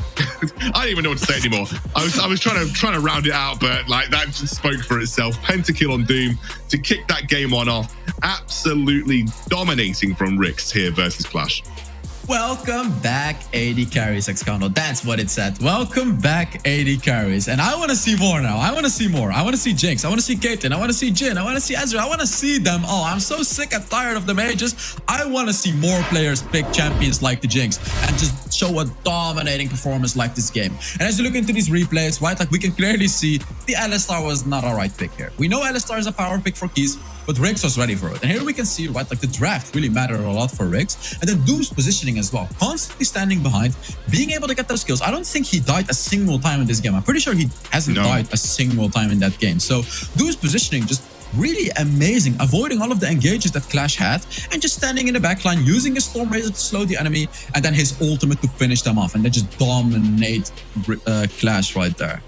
don't even know what to say anymore. I was trying to round it out, but like, that just spoke for itself. Pentakill on Doom to kick that game one off. Absolutely dominating from REC here versus Clash. Welcome back, AD carries, Xcondo. That's what it said. Welcome back, AD carries. And I want to see more now. I want to see more. I want to see Jinx. I want to see Caitlyn. I want to see Jhin. I want to see Ezreal. I want to see them all. I'm so sick and tired of the mages. I want to see more players pick champions like the Jinx and just show a dominating performance like this game. And as you look into these replays, right, like, we can clearly see the Alistar was not a right pick here. We know Alistar is a power pick for Keys, but REC was ready for it. And here we can see, right, like, the draft really mattered a lot for REC. And then Doom's positioning as well. Constantly standing behind, being able to get those kills. I don't think he died a single time in this game. I'm pretty sure he hasn't died a single time in that game. So Doom's positioning just really amazing, avoiding all of the engages that Clash had and just standing in the backline, using his Storm Razor to slow the enemy, and then his ultimate to finish them off, and then just dominate Clash right there.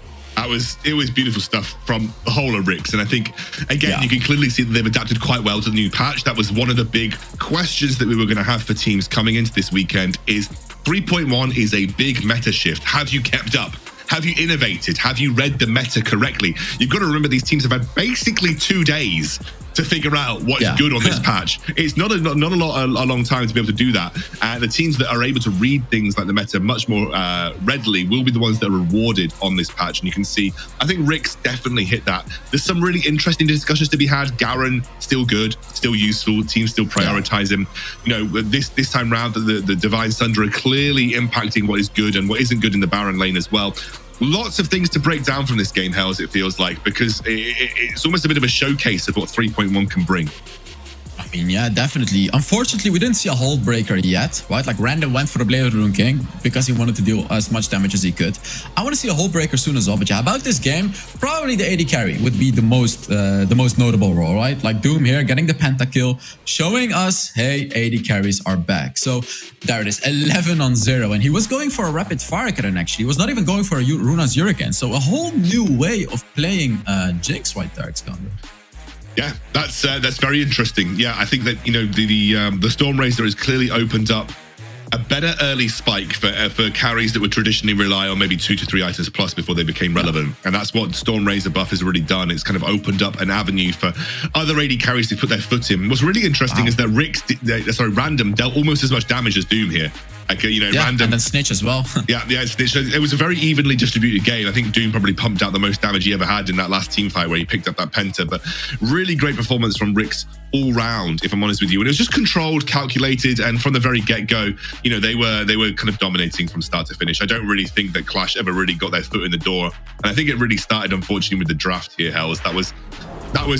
It was beautiful stuff from the whole of WREC. And I think, again, you can clearly see that they've adapted quite well to the new patch. That was one of the big questions that we were going to have for teams coming into this weekend is 3.1 is a big meta shift. Have you kept up? Have you innovated? Have you read the meta correctly? You've got to remember these teams have had basically 2 days to figure out what's good on this patch. It's not a long time to be able to do that. The teams that are able to read things like the meta much more readily will be the ones that are rewarded on this patch. And you can see, I think REC's definitely hit that. There's some really interesting discussions to be had. Garen, still good, still useful. Teams still prioritize him. You know, this time round, the Divine Sunder are clearly impacting what is good and what isn't good in the Baron lane as well. Lots of things to break down from this game, Hells, it feels like, because it's almost a bit of a showcase of what 3.1 can bring. I mean, yeah, definitely. Unfortunately, we didn't see a hold breaker yet, right? Like Random went for the Blade of the Rune King because he wanted to deal as much damage as he could. I want to see a hold breaker soon as well. But yeah, about this game, probably the AD carry would be the most notable role, right? Like Doom here getting the pentakill, showing us, hey, AD carries are back. So there it is, 11-0, and he was going for a rapid fire cannon. Actually, he was not even going for a Runa's Hurricane. So a whole new way of playing Jinx right there, Xander. Yeah, that's very interesting. Yeah, I think that, you know, the Storm Razor has clearly opened up a better early spike for carries that would traditionally rely on maybe 2 to 3 items plus before they became relevant. And that's what Storm Razor buff has already done. It's kind of opened up an avenue for other AD carries to put their foot in. What's really interesting is that Random dealt almost as much damage as Doom here. Like, you know, Random, and then Snitch as well. yeah, Snitch. It was a very evenly distributed game. I think Doom probably pumped out the most damage he ever had in that last team fight where he picked up that penta. But really great performance from REC's all round, if I'm honest with you. And it was just controlled, calculated, and from the very get-go, you know, they were kind of dominating from start to finish. I don't really think that Clash ever really got their foot in the door. And I think it really started, unfortunately, with the draft here, Hells. That was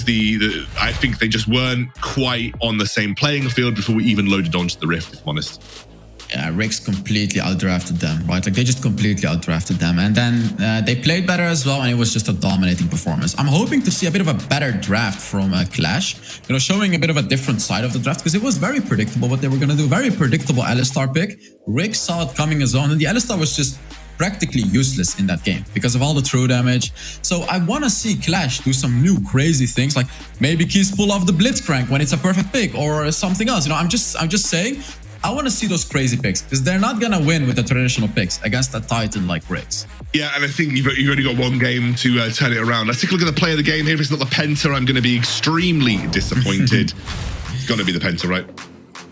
the I think they just weren't quite on the same playing field before we even loaded onto the Rift, if I'm honest. Yeah, REC's completely outdrafted them, right? Like they just completely outdrafted them. And then they played better as well, and it was just a dominating performance. I'm hoping to see a bit of a better draft from Clash, you know, showing a bit of a different side of the draft, because it was very predictable what they were going to do. Very predictable Alistar pick. REC saw it coming as well, and the Alistar was just practically useless in that game because of all the true damage. So I want to see Clash do some new crazy things, like maybe Keys pull off the Blitzcrank when it's a perfect pick or something else. You know, I'm just saying, I want to see those crazy picks, because they're not going to win with the traditional picks against a Titan like REC. Yeah, and I think you've only got one game to turn it around. Let's take a look at the play of the game here. If it's not the Penta, I'm going to be extremely disappointed. It's going to be the Penta, right?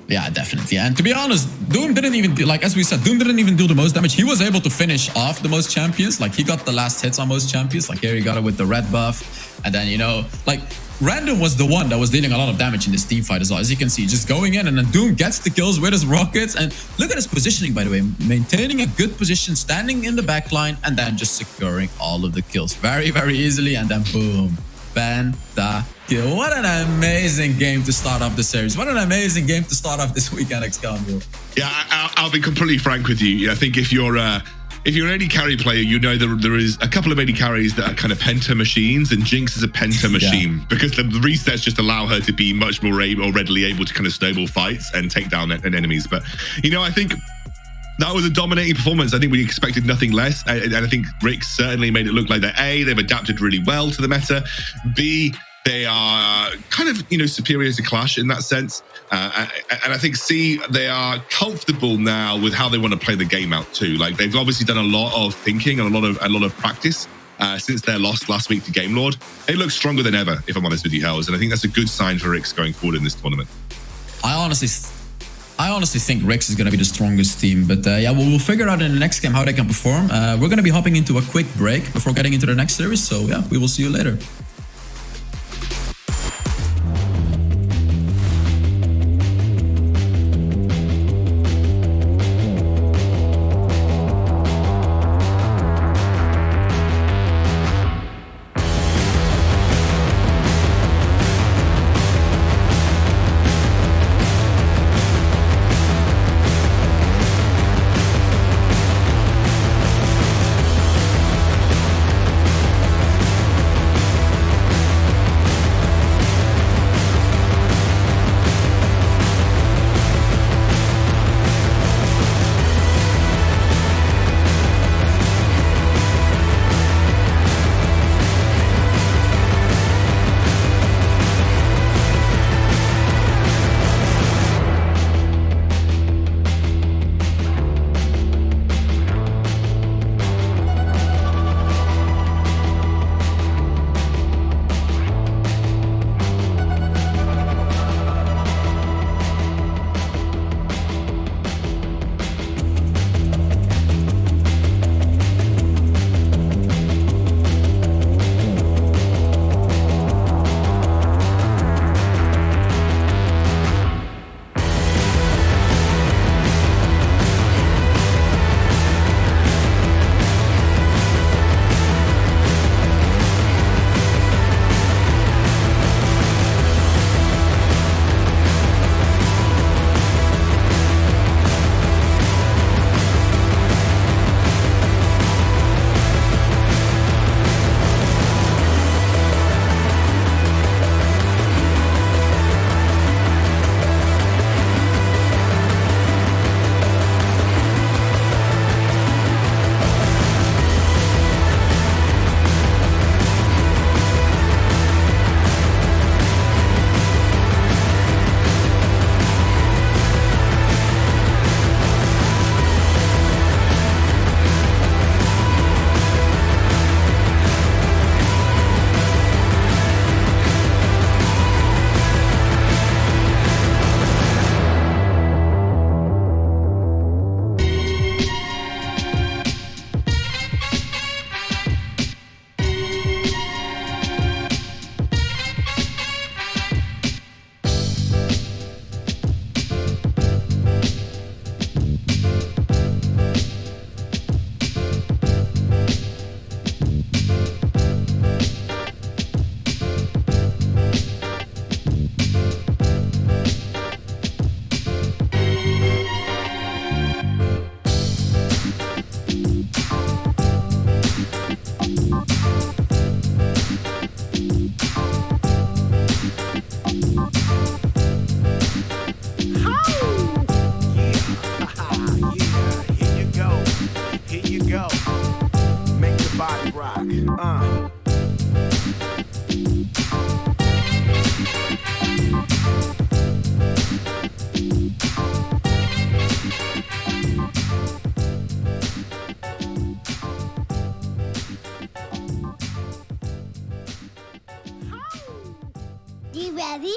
Yeah, definitely. And to be honest, Doom didn't even, like as we said, Doom didn't even do the most damage. He was able to finish off the most champions. Like he got the last hits on most champions. Like here he got it with the red buff. And then, you know, like Random was the one that was dealing a lot of damage in this team fight as well. As you can see, just going in, and then Doom gets the kills with his rockets. And look at his positioning, by the way, maintaining a good position, standing in the back line, and then just securing all of the kills very, very easily. And then boom, penta-kill. What an amazing game to start off the series. What an amazing game to start off this weekend, Xcambio. Yeah, I'll be completely frank with you. I think if you're an AD carry player, you know there is a couple of AD carries that are kind of penta machines, and Jinx is a penta machine because the resets just allow her to be much more readily able to kind of snowball fights and take down enemies. But, you know, I think that was a dominating performance. I think we expected nothing less. And I think REC certainly made it look like that A, they've adapted really well to the meta. B, they are kind of, you know, superior to Clash in that sense. And I think C, they are comfortable now with how they want to play the game out too. Like they've obviously done a lot of thinking and a lot of practice since their loss last week to Game Lord. They look stronger than ever, if I'm honest with you, Hells. And I think that's a good sign for REC going forward in this tournament. I honestly think REC is going to be the strongest team. But yeah, we'll figure out in the next game how they can perform. We're going to be hopping into a quick break before getting into the next series. So yeah, we will see you later. WREC. You ready?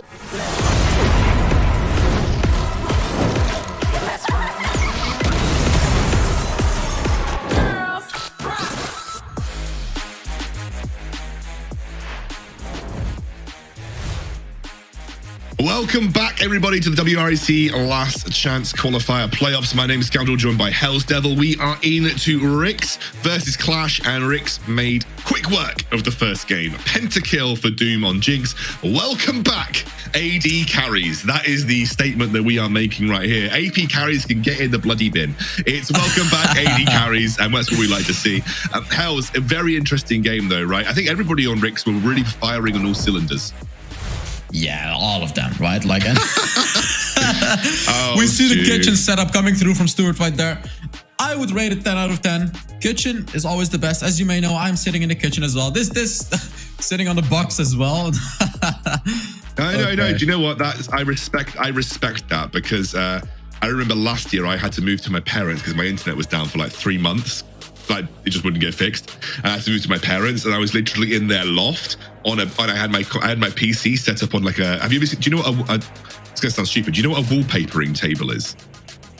Welcome back, everybody, to the WREC Last Chance Qualifier Playoffs. My name is Scoundrel, joined by Hell's Devil. We are into WREC versus Clash, and WREC made quick work of the first game. Pentakill for Doom on Jinx. Welcome back, AD carries. That is the statement that we are making right here. AP carries can get in the bloody bin. It's welcome back, AD carries, and that's what we like to see. Hells, a very interesting game, though, right? I think everybody on WREC were really firing on all cylinders. Yeah, all of them, right? Like, and Oh, we see the dude. kitchen setup coming through from Stuart right there. I would rate it 10 out of 10. Kitchen is always the best. As you may know, I'm sitting in the kitchen as well. This sitting on the box as well. No. Do you know what? I respect that, because I remember last year I had to move to my parents because my internet was down for like 3 months. Like, it just wouldn't get fixed. And I had to move to my parents, and I was literally in their loft and I had my PC set up on like a. Have you ever seen? Do you know what? It's gonna sound stupid. Do you know what a wallpapering table is?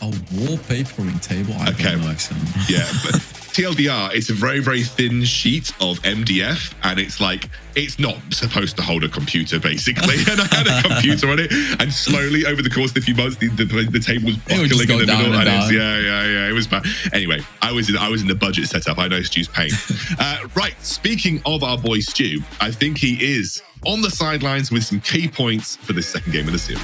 A wallpapering table? I Okay. don't know, actually. Yeah, but TLDR, it's a very, very thin sheet of MDF, and it's like, it's not supposed to hold a computer, basically. And I had a computer on it, and slowly over the course of a few months, the table was It would just buckling in go the down middle. and down. Yeah, it was bad. Anyway, I was in the budget setup. I know Stu's pain. Right, speaking of our boy Stu, I think he is on the sidelines with some key points for this second game of the series.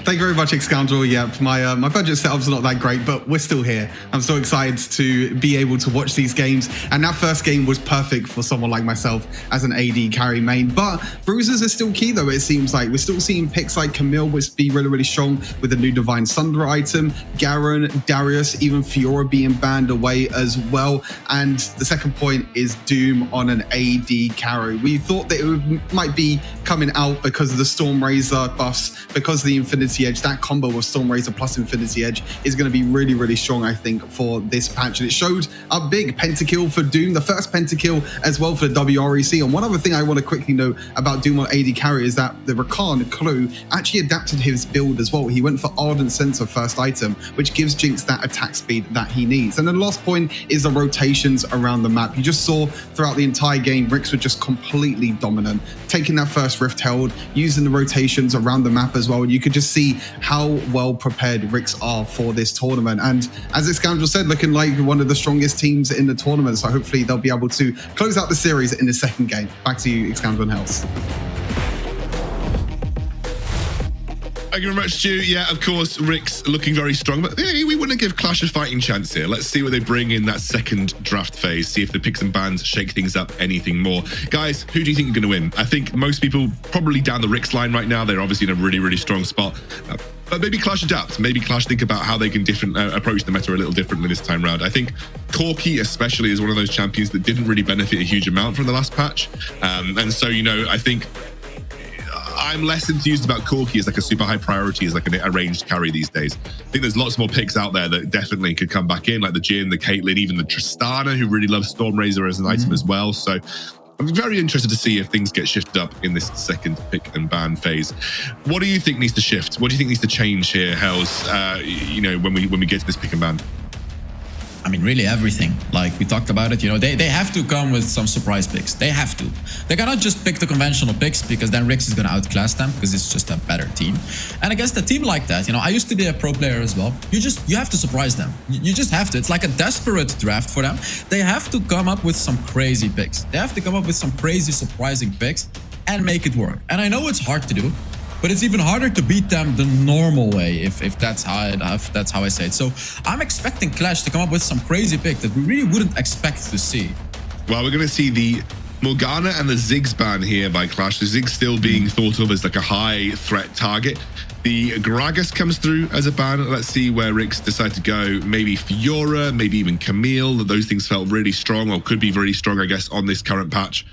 Thank you very much, Scoundrel. Yeah, my budget setup's not that great, but we're still here. I'm so excited to be able to watch these games. And that first game was perfect for someone like myself as an AD carry main. But bruisers are still key, though, it seems like. We're still seeing picks like Camille, which be really, really strong with the new Divine Sunder item. Garen, Darius, even Fiora being banned away as well. And the second point is Doom on an AD carry. We thought that it might be coming out because of the Stormrazor buffs, because of the Infinity Edge. That combo of Stormrazor plus Infinity Edge is going to be really, really strong, I think, for this patch. And it showed a big pentakill for Doom, the first pentakill as well for the WREC. And one other thing I want to quickly note about Doom on AD carry is that the Rakan Clue actually adapted his build as well. He went for Ardent Sensor first item, which gives Jinx that attack speed that he needs. And the last point is the rotations around the map. You just saw throughout the entire game, WREC were just completely dominant, taking that first Rift Herald, using the rotations around the map as well. And you could just see how well prepared WREC are for this tournament. And as Scoundrel said, looking like one of the strongest teams in the tournament. So hopefully they'll be able to close out the series in the second game. Back to you, Scoundrel and Hells. Thank you very much, Stu. Yeah, of course, Rick's looking very strong, but we wouldn't give Clash a fighting chance here. Let's see what they bring in that second draft phase, see if the picks and bans shake things up anything more. Guys, who do you think are going to win? I think most people probably down the Rick's line right now. They're obviously in a really, really strong spot. But maybe Clash adapt. Maybe Clash think about how they can approach the meta a little differently this time round. I think Corki especially is one of those champions that didn't really benefit a huge amount from the last patch. And so, I think I'm less enthused about Corki as like a super high priority as like an arranged carry these days. I think there's lots more picks out there that definitely could come back in, like the Jhin, the Caitlyn, even the Tristana, who really loves Stormrazor as an item as well. So I'm very interested to see if things get shifted up in this second pick and ban phase. What do you think needs to shift? What do you think needs to change here, Hells, when we get to this pick and ban? I mean, really everything. Like we talked about it, they have to come with some surprise picks. They have to. They cannot just pick the conventional picks because then WREC is going to outclass them because it's just a better team. And against a team like that, I used to be a pro player as well. You have to surprise them. You just have to. It's like a desperate draft for them. They have to come up with some crazy picks. They have to come up with some crazy surprising picks and make it work. And I know it's hard to do, but it's even harder to beat them the normal way, if that's how I say it. So I'm expecting Clash to come up with some crazy pick that we really wouldn't expect to see. Well, we're going to see the Morgana and the Ziggs ban here by Clash. The Ziggs still being thought of as like a high threat target. The Gragas comes through as a ban. Let's see where Ricks decide to go. Maybe Fiora, maybe even Camille. Those things felt really strong, or could be really strong, I guess, on this current patch.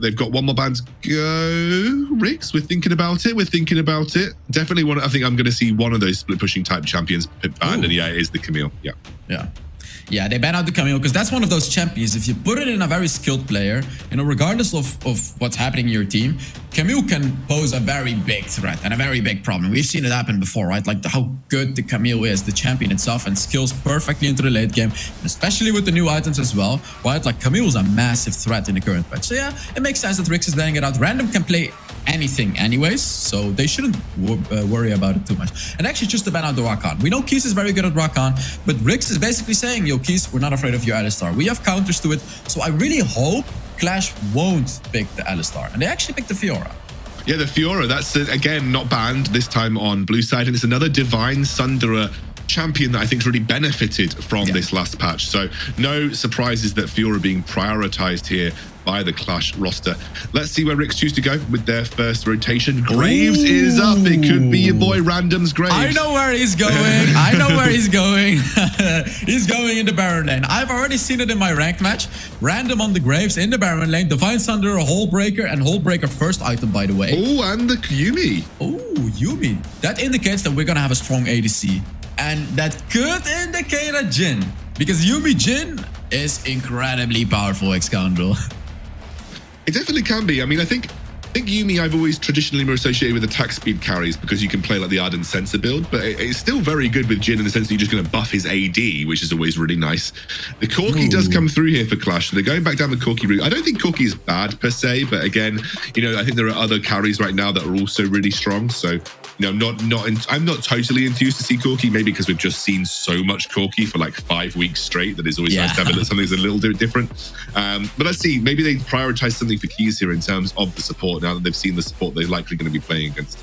They've got one more ban to go. Ricks, we're thinking about it. Definitely one. I think I'm going to see one of those split pushing type champions banned, and yeah, it is the Camille. Yeah, they ban out the Camille because that's one of those champions. If you put it in a very skilled player, regardless of what's happening in your team, Camille can pose a very big threat and a very big problem. We've seen it happen before, right? Like how good the Camille is, the champion itself, and skills perfectly into the late game, especially with the new items as well, right? Like Camille is a massive threat in the current patch. So yeah, it makes sense that Rix is banning it out. Random can play anything anyways, so they shouldn't worry about it too much. And actually, just to ban out the Rakan. We know Keys is very good at Rakan, but Rix is basically saying, yo, Keys, we're not afraid of your Alistar. We have counters to it, so I really hope Clash won't pick the Alistar. And they actually picked the Fiora. Yeah, the Fiora, that's, again, not banned, this time on blue side, and it's another Divine Sunderer champion that I think's really benefited from this last patch. So no surprises that Fiora being prioritized here by the Clash roster. Let's see where Ricks choose to go with their first rotation. Graves is up. It could be your boy Random's Graves. I know where he's going. He's going in the Baron lane. I've already seen it in my ranked match. Random on the Graves in the Baron lane. Divine Thunder, Hullbreaker, and Hullbreaker first item, by the way. Oh, and the Yumi. Oh, Yumi. That indicates that we're going to have a strong ADC. And that could indicate a Jhin. Because Yumi Jhin is incredibly powerful, ex-scoundrel. It definitely can be. I mean, I think Yumi I've always traditionally more associated with attack speed carries because you can play like the Ardent Sensor build, but it's still very good with Jhin in the sense that you're just going to buff his AD, which is always really nice. The Corki does come through here for Clash. So they're going back down the Corki route. I don't think Corki is bad per se, but again, I think there are other carries right now that are also really strong. So, I'm not totally enthused to see Corki, maybe because we've just seen so much Corki for like 5 weeks straight that it's always nice to have it that something's a little bit different. But let's see, maybe they prioritize something for Keys here in terms of the support now that they've seen the support they're likely going to be playing against.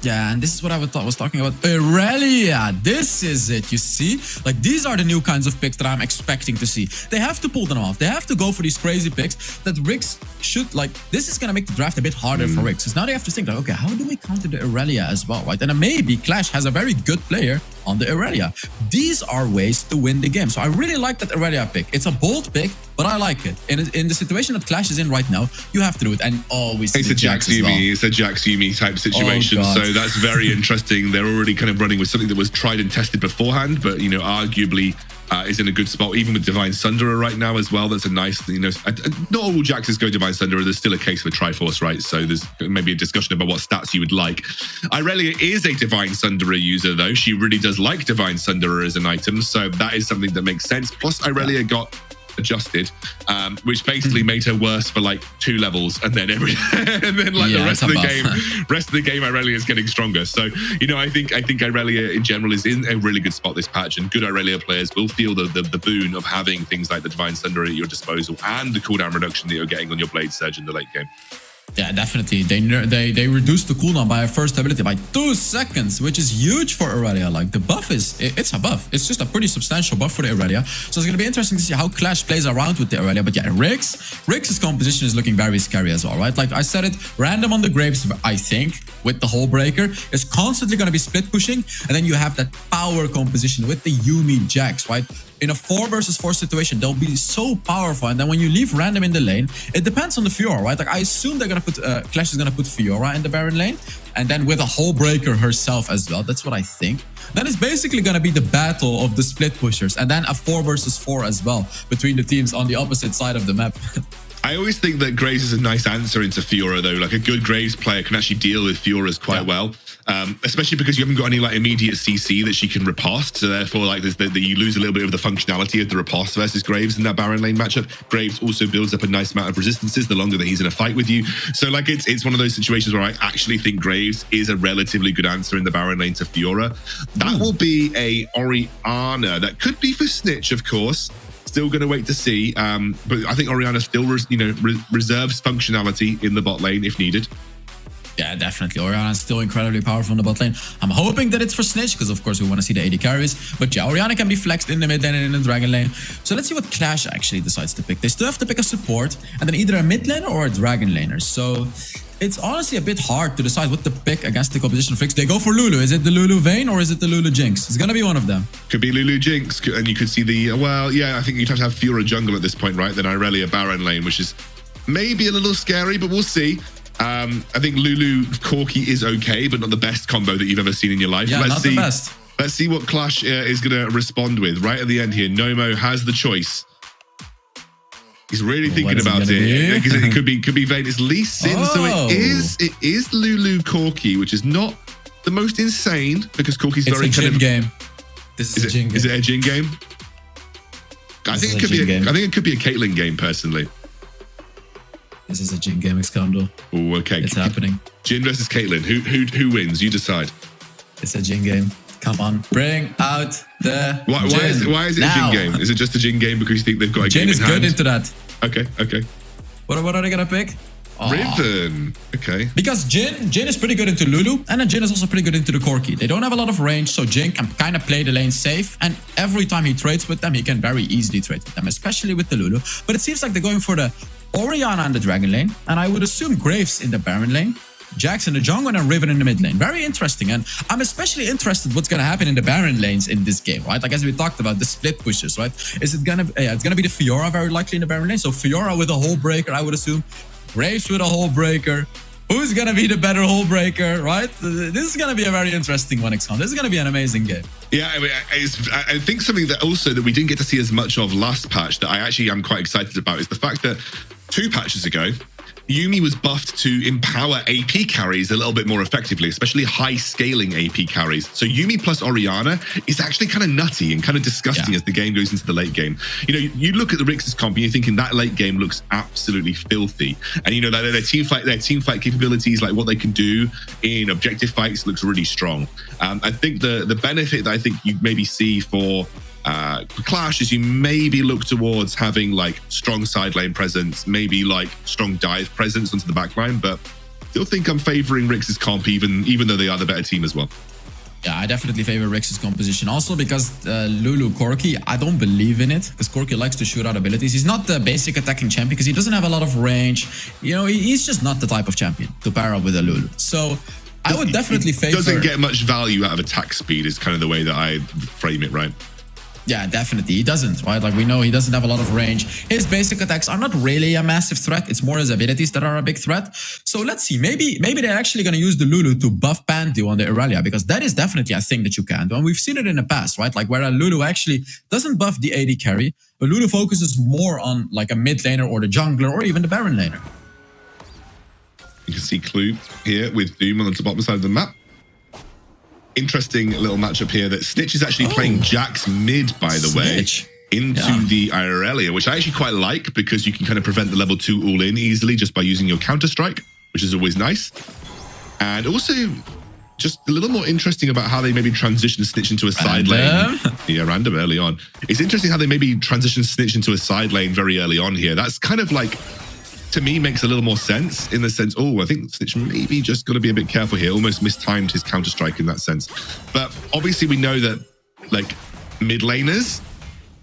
Yeah, and this is what I was talking about. Irelia, this is it, you see? Like, these are the new kinds of picks that I'm expecting to see. They have to pull them off. They have to go for these crazy picks that Ricks should, like, this is going to make the draft a bit harder for Ricks. Because now they have to think, like, okay, how do we counter the Irelia as well, right? And then maybe Clash has a very good player on the Irelia. These are ways to win the game. So I really like that Irelia pick. It's a bold pick, but I like it. In the situation that Clash is in right now, you have to do it. And always it's a Jax Yumi. Well. It's a Jax Yumi type situation. So that's very interesting. They're already kind of running with something that was tried and tested beforehand, but arguably is in a good spot, even with Divine Sunderer right now as well. That's a nice, not all Jaxes go Divine Sunderer. There's still a case for Triforce, right? So there's maybe a discussion about what stats you would like. Irelia is a Divine Sunderer user, though. She really does like Divine Sunderer as an item, so that is something that makes sense. Plus, Irelia got adjusted, which basically made her worse for like 2 levels, and then the rest of the game Irelia is getting stronger. So I think Irelia in general is in a really good spot this patch, and good Irelia players will feel the boon of having things like the Divine Thunder at your disposal and the cooldown reduction that you're getting on your Blade Surge in the late game. Yeah, definitely. They reduced the cooldown by a first ability by 2 seconds, which is huge for Irelia. Like, the buff it's a buff. It's just a pretty substantial buff for the Irelia. So it's going to be interesting to see how Clash plays around with the Irelia. But yeah, Rix's composition is looking very scary as well, right? Like I said, random on the Graves, I think, with the Hullbreaker, is constantly going to be split pushing. And then you have that power composition with the Yumi Jax, right? In a 4 versus 4 situation, they'll be so powerful. And then when you leave random in the lane, it depends on the Fiora, right? Like, I assume they're going to put, Clash is going to put Fiora in the Baron lane. And then with a Hullbreaker herself as well. That's what I think. Then it's basically going to be the battle of the split pushers. And then a 4 versus 4 as well between the teams on the opposite side of the map. I always think that Graves is a nice answer into Fiora, though. Like, a good Graves player can actually deal with Fioras quite well, especially because you haven't got any like immediate CC that she can riposte. So therefore, like, you lose a little bit of the functionality of the riposte versus Graves in that Baron lane matchup. Graves also builds up a nice amount of resistances the longer that he's in a fight with you. So like, it's one of those situations where I actually think Graves is a relatively good answer in the Baron lane to Fiora. That will be a Orianna. That could be for Snitch, of course. Still going to wait to see, but I think Orianna still reserves functionality in the bot lane if needed. Yeah, definitely. Orianna is still incredibly powerful in the bot lane. I'm hoping that it's for Snitch, because of course we want to see the AD carries. But yeah, Orianna can be flexed in the mid lane and in the dragon lane. So let's see what Clash actually decides to pick. They still have to pick a support, and then either a mid laner or a dragon laner. So it's honestly a bit hard to decide what to pick against the composition of Rix. They go for Lulu. Is it the Lulu Vayne or is it the Lulu Jinx? It's going to be one of them. Could be Lulu Jinx, and you could see the, well, yeah, I think you'd have to have Fiora jungle at this point, right? Then Irelia Baron lane, which is maybe a little scary, but we'll see. I think Lulu Corki is okay, but not the best combo that you've ever seen in your life. Yeah, not the best. Let's see what Clash is going to respond with. Right at the end here, Nomo has the choice. He's really thinking about it. Because it could be Vayne. It's Lee Sin, so it is Lulu Corki, which is not the most insane because Corki's it's very a kind Jhin of game. This is a Jhin game. Is it a Jhin game? I think it could be a Caitlyn game personally. This is a Jhin game, Excalibur. Oh, okay. It's happening. Jhin versus Caitlyn. Who wins? You decide. It's a Jhin game. Come on, bring out the why is it now. a Jhin game? Is it just a Jhin game because you think they've got a game in hand? Jhin is good into that. Okay. What are they gonna pick? Riven. Okay. Because Jhin is pretty good into Lulu, and then Jhin is also pretty good into the Corki. They don't have a lot of range, so Jhin can kind of play the lane safe, and every time he trades with them, he can very easily trade with them, especially with the Lulu. But it seems like they're going for the Orianna in the dragon lane, and I would assume Graves in the Baron lane, Jax in the jungle, and Riven in the mid lane. Very interesting, and I'm especially interested what's gonna happen in the Baron lanes in this game, right? Like as we talked about, the split pushes, right? Is it gonna? Yeah, it's gonna be the Fiora very likely in the Baron lane. So Fiora with a hole breaker, I would assume. Graves with a hole breaker. Who's gonna be the better hole breaker, right? This is gonna be a very interesting one, XCOM. This is gonna be an amazing game. Yeah, I mean, I think something that also that we didn't get to see as much of last patch that I actually am quite excited about is the fact that 2 patches ago, Yuumi was buffed to empower AP carries a little bit more effectively, especially high scaling AP carries. So Yuumi plus Orianna is actually kind of nutty and kind of disgusting as the game goes into the late game. You know, you look at the Rix's comp and you're thinking that late game looks absolutely filthy. And you know, their team fight capabilities, like what they can do in objective fights, looks really strong. I think the benefit that I think you maybe see for Clash is you maybe look towards having like strong side lane presence, maybe like strong dive presence onto the back line, but still think I'm favoring Rix's comp even though they are the better team as well. Yeah, I definitely favor Rix's composition also because Lulu Corki, I don't believe in it because Corki likes to shoot out abilities. He's not the basic attacking champion because he doesn't have a lot of range. You know, he's just not the type of champion to pair up with a Lulu. So I would definitely favor... Doesn't get much value out of attack speed is kind of the way that I frame it, right? Yeah, definitely. He doesn't, right? Like we know he doesn't have a lot of range. His basic attacks are not really a massive threat. It's more his abilities that are a big threat. So let's see. Maybe they're actually going to use the Lulu to buff Pantheon on the Irelia because that is definitely a thing that you can do. And we've seen it in the past, right? Like where a Lulu actually doesn't buff the AD carry, but Lulu focuses more on like a mid laner or the jungler or even the Baron laner. You can see Clue here with Doom on the bottom side of the map. Interesting little matchup here that Snitch is actually playing Jax mid, by the way, into the Irelia, which I actually quite like because you can kind of prevent the level 2 all-in easily just by using your counter-strike, which is always nice. And also just a little more interesting about how they maybe transition Snitch into a side lane. Yeah, random early on. It's interesting how they maybe transition Snitch into a side lane very early on here. That's kind of like, to me, makes a little more sense in the sense, I think Snitch maybe just got to be a bit careful here. Almost mistimed his counter-strike in that sense. But obviously we know that like mid laners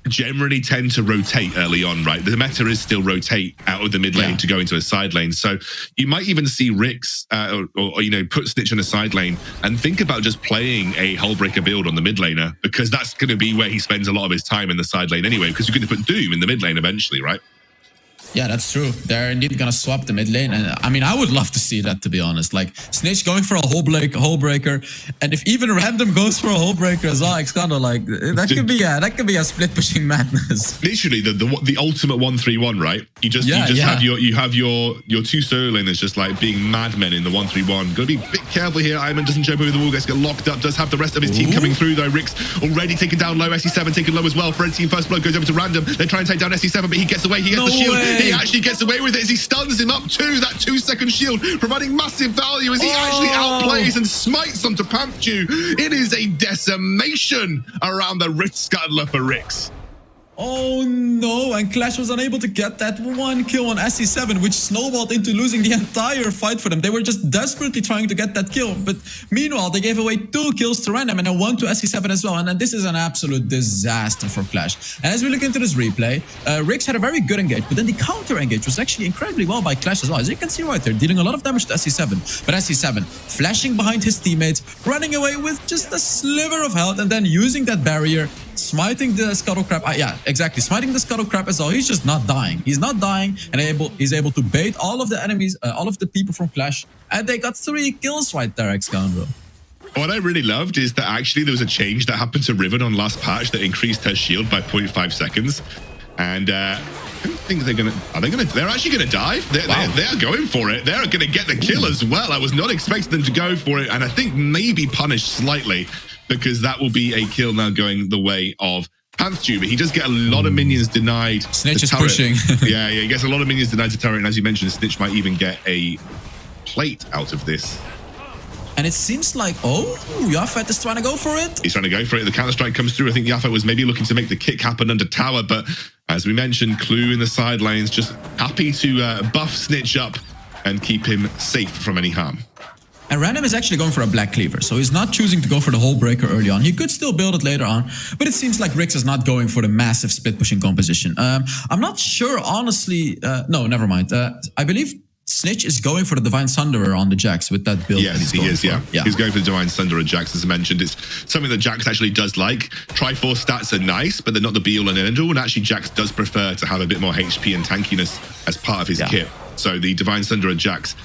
generally tend to rotate early on, right? The meta is still rotate out of the mid lane to go into a side lane. So you might even see Rix or you know, put Snitch in a side lane and think about just playing a Hullbreaker build on the mid laner because that's going to be where he spends a lot of his time in the side lane anyway, because you're going to put Doom in the mid lane eventually, right? Yeah, that's true. They're indeed going to swap the mid lane. And I mean, I would love to see that, to be honest. Like, Snitch going for a hole breaker. And if even Random goes for a hole breaker as well, it's kind of like, that could be a split pushing madness. Literally, the ultimate 1-3-1, right? You have your 2 solo laners just like being madmen in the 1-3-1. Gotta be a bit careful here. Iman doesn't jump over the wall, gets locked up, does have the rest of his team coming through though. Rick's already taken down low, SE7 taken low as well. Red team first blood goes over to Random. They're trying to take down SE7, but he gets away, he gets the shield. He actually gets away with it as he stuns him up to that 2-second shield, providing massive value as he actually outplays and smites onto Panthu. It is a decimation around the Rift Scuttler for Rix. Oh no, and Clash was unable to get that one kill on SC7, which snowballed into losing the entire fight for them. They were just desperately trying to get that kill, but meanwhile, they gave away 2 kills to Random and then 1 to SC7 as well, and then this is an absolute disaster for Clash. And as we look into this replay, WREC had a very good engage, but then the counter engage was actually incredibly well by Clash as well. As you can see right there, dealing a lot of damage to SC7, but SC7 flashing behind his teammates, running away with just a sliver of health, and then using that barrier, smiting the scuttle crab. Yeah, exactly. Smiting the scuttle crab as well. He's just not dying. He's not dying, and he's able to bait all of the enemies, all of the people from Clash, and they got 3 kills right there, Excalibur. What I really loved is that actually there was a change that happened to Riven on last patch that increased her shield by 0.5 seconds, and I don't think they're actually gonna dive. They're going for it. They're gonna get the kill as well. I was not expecting them to go for it, and I think maybe punished slightly, because that will be a kill now going the way of Panthew, but he does get a lot of minions denied. Snitch is pushing. yeah, he gets a lot of minions denied to turret, and as you mentioned, Snitch might even get a plate out of this. And it seems like, Yafet is trying to go for it. He's trying to go for it. The counter-strike comes through. I think Yafet was maybe looking to make the kick happen under tower, but as we mentioned, Clue in the side lanes, just happy to buff Snitch up and keep him safe from any harm. And Random is actually going for a Black Cleaver, so he's not choosing to go for the Hull Breaker early on. He could still build it later on, but it seems like WREC is not going for the massive split pushing composition. I'm not sure, honestly. No, never mind. I believe Snitch is going for the Divine Thunderer on the Jax with that build. Yes, he is, yeah. He's going for the Divine Thunderer Jax, as I mentioned. It's something that Jax actually does like. Triforce stats are nice, but they're not the be-all and end-all, and actually Jax does prefer to have a bit more HP and tankiness as part of his kit. So the Divine Thunderer Jax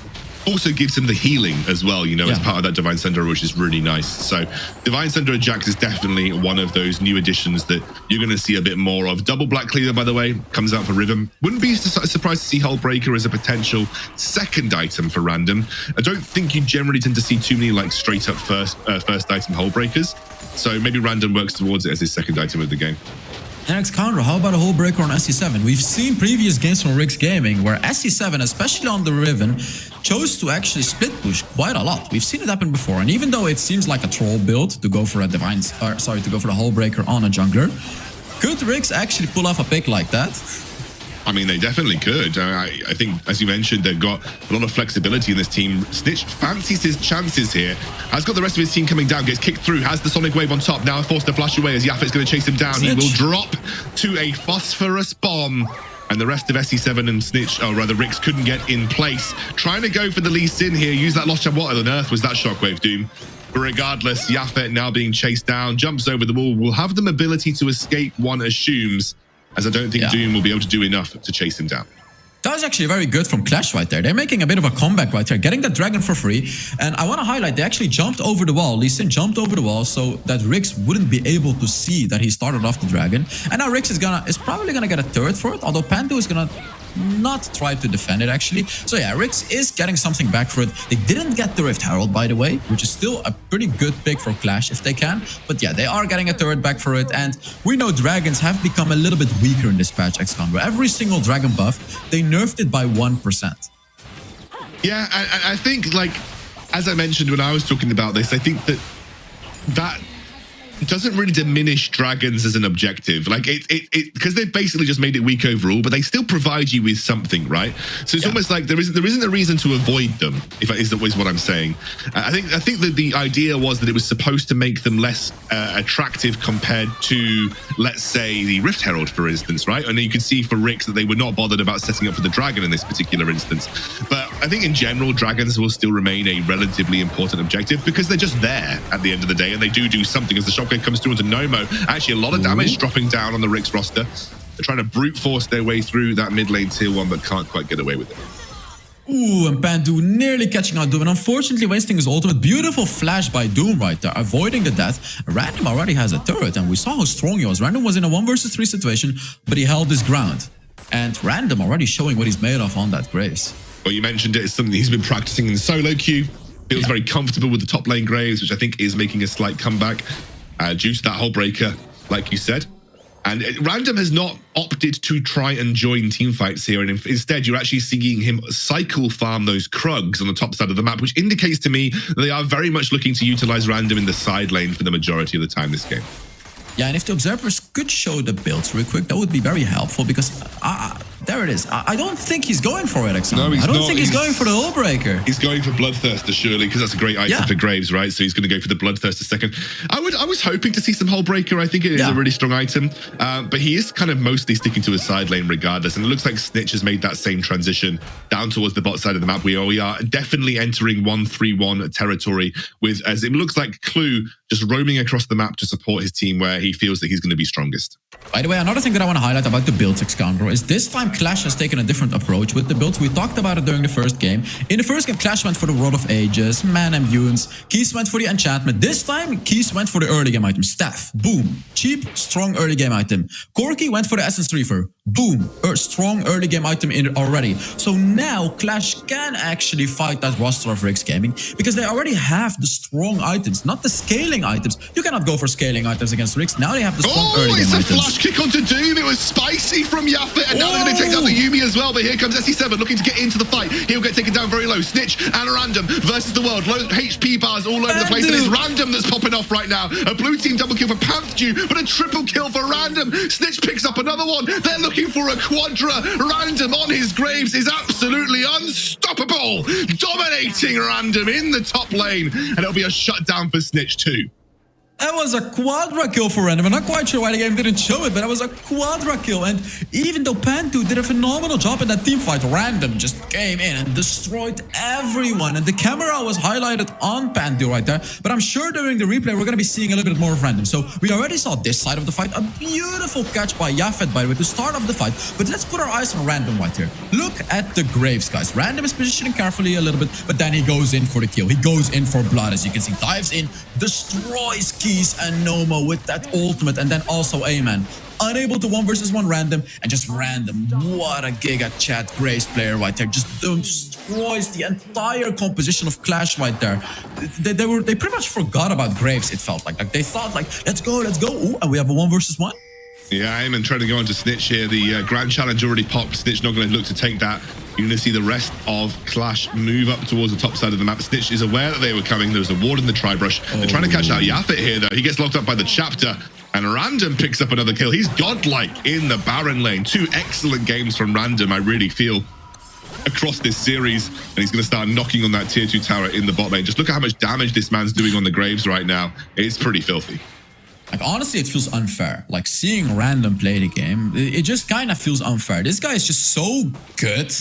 also gives him the healing as well, as part of that Divine Thunderer, which is really nice. So Divine Thunderer Jax is definitely one of those new additions that you're going to see a bit more of. Double Black Cleaver, by the way, comes out for Rhythm. Wouldn't be surprised to see Hullbreaker as a potential second item for Random. I don't think you generally tend to see too many like straight up first item Hullbreakers. So maybe Random works towards it as his second item of the game. Next counter, how about a Hull Breaker on SC7? We've seen previous games from WREC Gaming where SC7, especially on the Riven, chose to actually split push quite a lot. We've seen it happen before, and even though it seems like a troll build to go for a to go for the Hull Breaker on a jungler, could WREC actually pull off a pick like that? I mean, they definitely could. I think, as you mentioned, they've got a lot of flexibility in this team. Snitch fancies his chances here. Has got the rest of his team coming down, gets kicked through, has the Sonic Wave on top, now forced to flash away as Yafet's going to chase him down. Snitch. He will drop to a phosphorus bomb, and the rest of SC7 and Snitch, or rather WREC, couldn't get in place. Trying to go for the Lee Sin here, use that Lost Champ. What on earth was that Shockwave, Doom? But regardless, Yafet now being chased down, jumps over the wall, will have the ability to escape, one assumes, as I don't think Doom will be able to do enough to chase him down. That was actually very good from Clash right there. They're making a bit of a comeback right there, getting the dragon for free. And I want to highlight, they actually jumped over the wall. Lee Sin jumped over the wall so that WREC wouldn't be able to see that he started off the dragon. And now WREC is probably going to get a turret for it, although Pandu is going to not try to defend it actually. So yeah, WREC is getting something back for it. They didn't get the Rift Herald, by the way, which is still a pretty good pick for Clash if they can. But yeah, they are getting a turret back for it. And we know dragons have become a little bit weaker in this patch, XCon, where every single dragon buff, they nerfed it by 1%. Yeah, I think, like, as I mentioned when I was talking about this, I think that doesn't really diminish dragons as an objective. Like it because they've basically just made it weak overall, but they still provide you with something, right? So it's almost like there isn't a reason to avoid them, is what I'm saying. I think that the idea was that it was supposed to make them less attractive compared to, let's say, the Rift Herald, for instance, right? And you can see for WREC that they were not bothered about setting up for the dragon in this particular instance. But I think in general, dragons will still remain a relatively important objective because they're just there at the end of the day, and they do something. As the shotgun comes through onto Nomo, actually a lot of damage dropping down on the WREC roster. They're trying to brute force their way through that mid lane tier 1, but can't quite get away with it. Ooh, and Pandu nearly catching out Doom, and unfortunately wasting his ultimate. Beautiful flash by Doom right there, avoiding the death. Random already has a turret, and we saw how strong he was. Random was in a 1 versus 3 situation, but he held his ground. And Random already showing what he's made of on that Graves. Well, you mentioned it. It's something he's been practicing in solo queue. Feels very comfortable with the top lane Graves, which I think is making a slight comeback due to that Hull Breaker, like you said. And Random has not opted to try and join teamfights here, and instead you're actually seeing him cycle farm those Krugs on the top side of the map, which indicates to me that they are very much looking to utilize Random in the side lane for the majority of the time this game. Yeah, and if the observers could show the builds real quick, that would be very helpful because there it is. I don't think he's going for it, Alexander. No, he's I don't not. think he's going for the hull breaker. He's going for Bloodthirster, surely, because that's a great item for Graves, right? So he's going to go for the Bloodthirster second. I was hoping to see some hull breaker. I think it is a really strong item, but he is kind of mostly sticking to his side lane regardless. And it looks like Snitch has made that same transition down towards the bot side of the map. We are definitely entering 1-3-1 territory with, as it looks like, Clue just roaming across the map to support his team where he feels that he's going to be strongest. By the way, another thing that I want to highlight about the builds, Xcandro, is this time Clash has taken a different approach with the builds. We talked about it during the first game. In the first game, Clash went for the Rod of Ages, Man Imbues. Keys went for the enchantment. This time, Keys went for the early game item. Staff. Boom. Cheap, strong early game item. Corki went for the Essence Reaver. Boom. Strong early game item in already. So now Clash can actually fight that roster of Riggs Gaming because they already have the strong items, not the scaling items. You cannot go for scaling items against Riggs. Now they have the strong early game items. It's a flash kick onto Doom. It was spicy from Yafet, and now they're going to take down the Yuumi as well. But here comes SE7 looking to get into the fight. He'll get taken down very low. Snitch and Random versus the world. Low HP bars all over the place. And it's Random that's popping off right now. A blue team double kill for Panthew, but a triple kill for Random. Snitch picks up another one. They're looking for a quadra. Random on his Graves is absolutely unstoppable. Dominating Random in the top lane. And it'll be a shutdown for Snitch too. That was a quadra kill for Random. I'm not quite sure why the game didn't show it, but that was a quadra kill. And even though Pantu did a phenomenal job in that team fight, Random just came in and destroyed everyone. And the camera was highlighted on Pantu right there. But I'm sure during the replay, we're going to be seeing a little bit more of Random. So we already saw this side of the fight. A beautiful catch by Yafet, by the way, to start off the fight. But let's put our eyes on Random right here. Look at the Graves, guys. Random is positioning carefully a little bit, but then he goes in for the kill. He goes in for blood, as you can see. Dives in, destroys Keys and Nomo with that ultimate, and then also Amen. Unable to 1v1 Random, and just Random. What a Giga Chat Graves player right there. Just destroys the entire composition of Clash right there. They pretty much forgot about Graves, it felt like. They thought like, let's go. Ooh, and we have a 1v1. Yeah, Amen trying to go on to Snitch here. The Grand Challenge already popped. Snitch not going to look to take that. You're going to see the rest of Clash move up towards the top side of the map. Snitch is aware that they were coming. There was a ward in the Tri-Brush. They're trying to catch out Yafet here, though. He gets locked up by the Chapter, and Random picks up another kill. He's godlike in the Baron lane. 2 excellent games from Random, I really feel, across this series. And he's going to start knocking on that tier 2 tower in the bot lane. Just look at how much damage this man's doing on the Graves right now. It's pretty filthy. Like, honestly, it feels unfair. Like, seeing Random play the game, it just kind of feels unfair. This guy is just so good.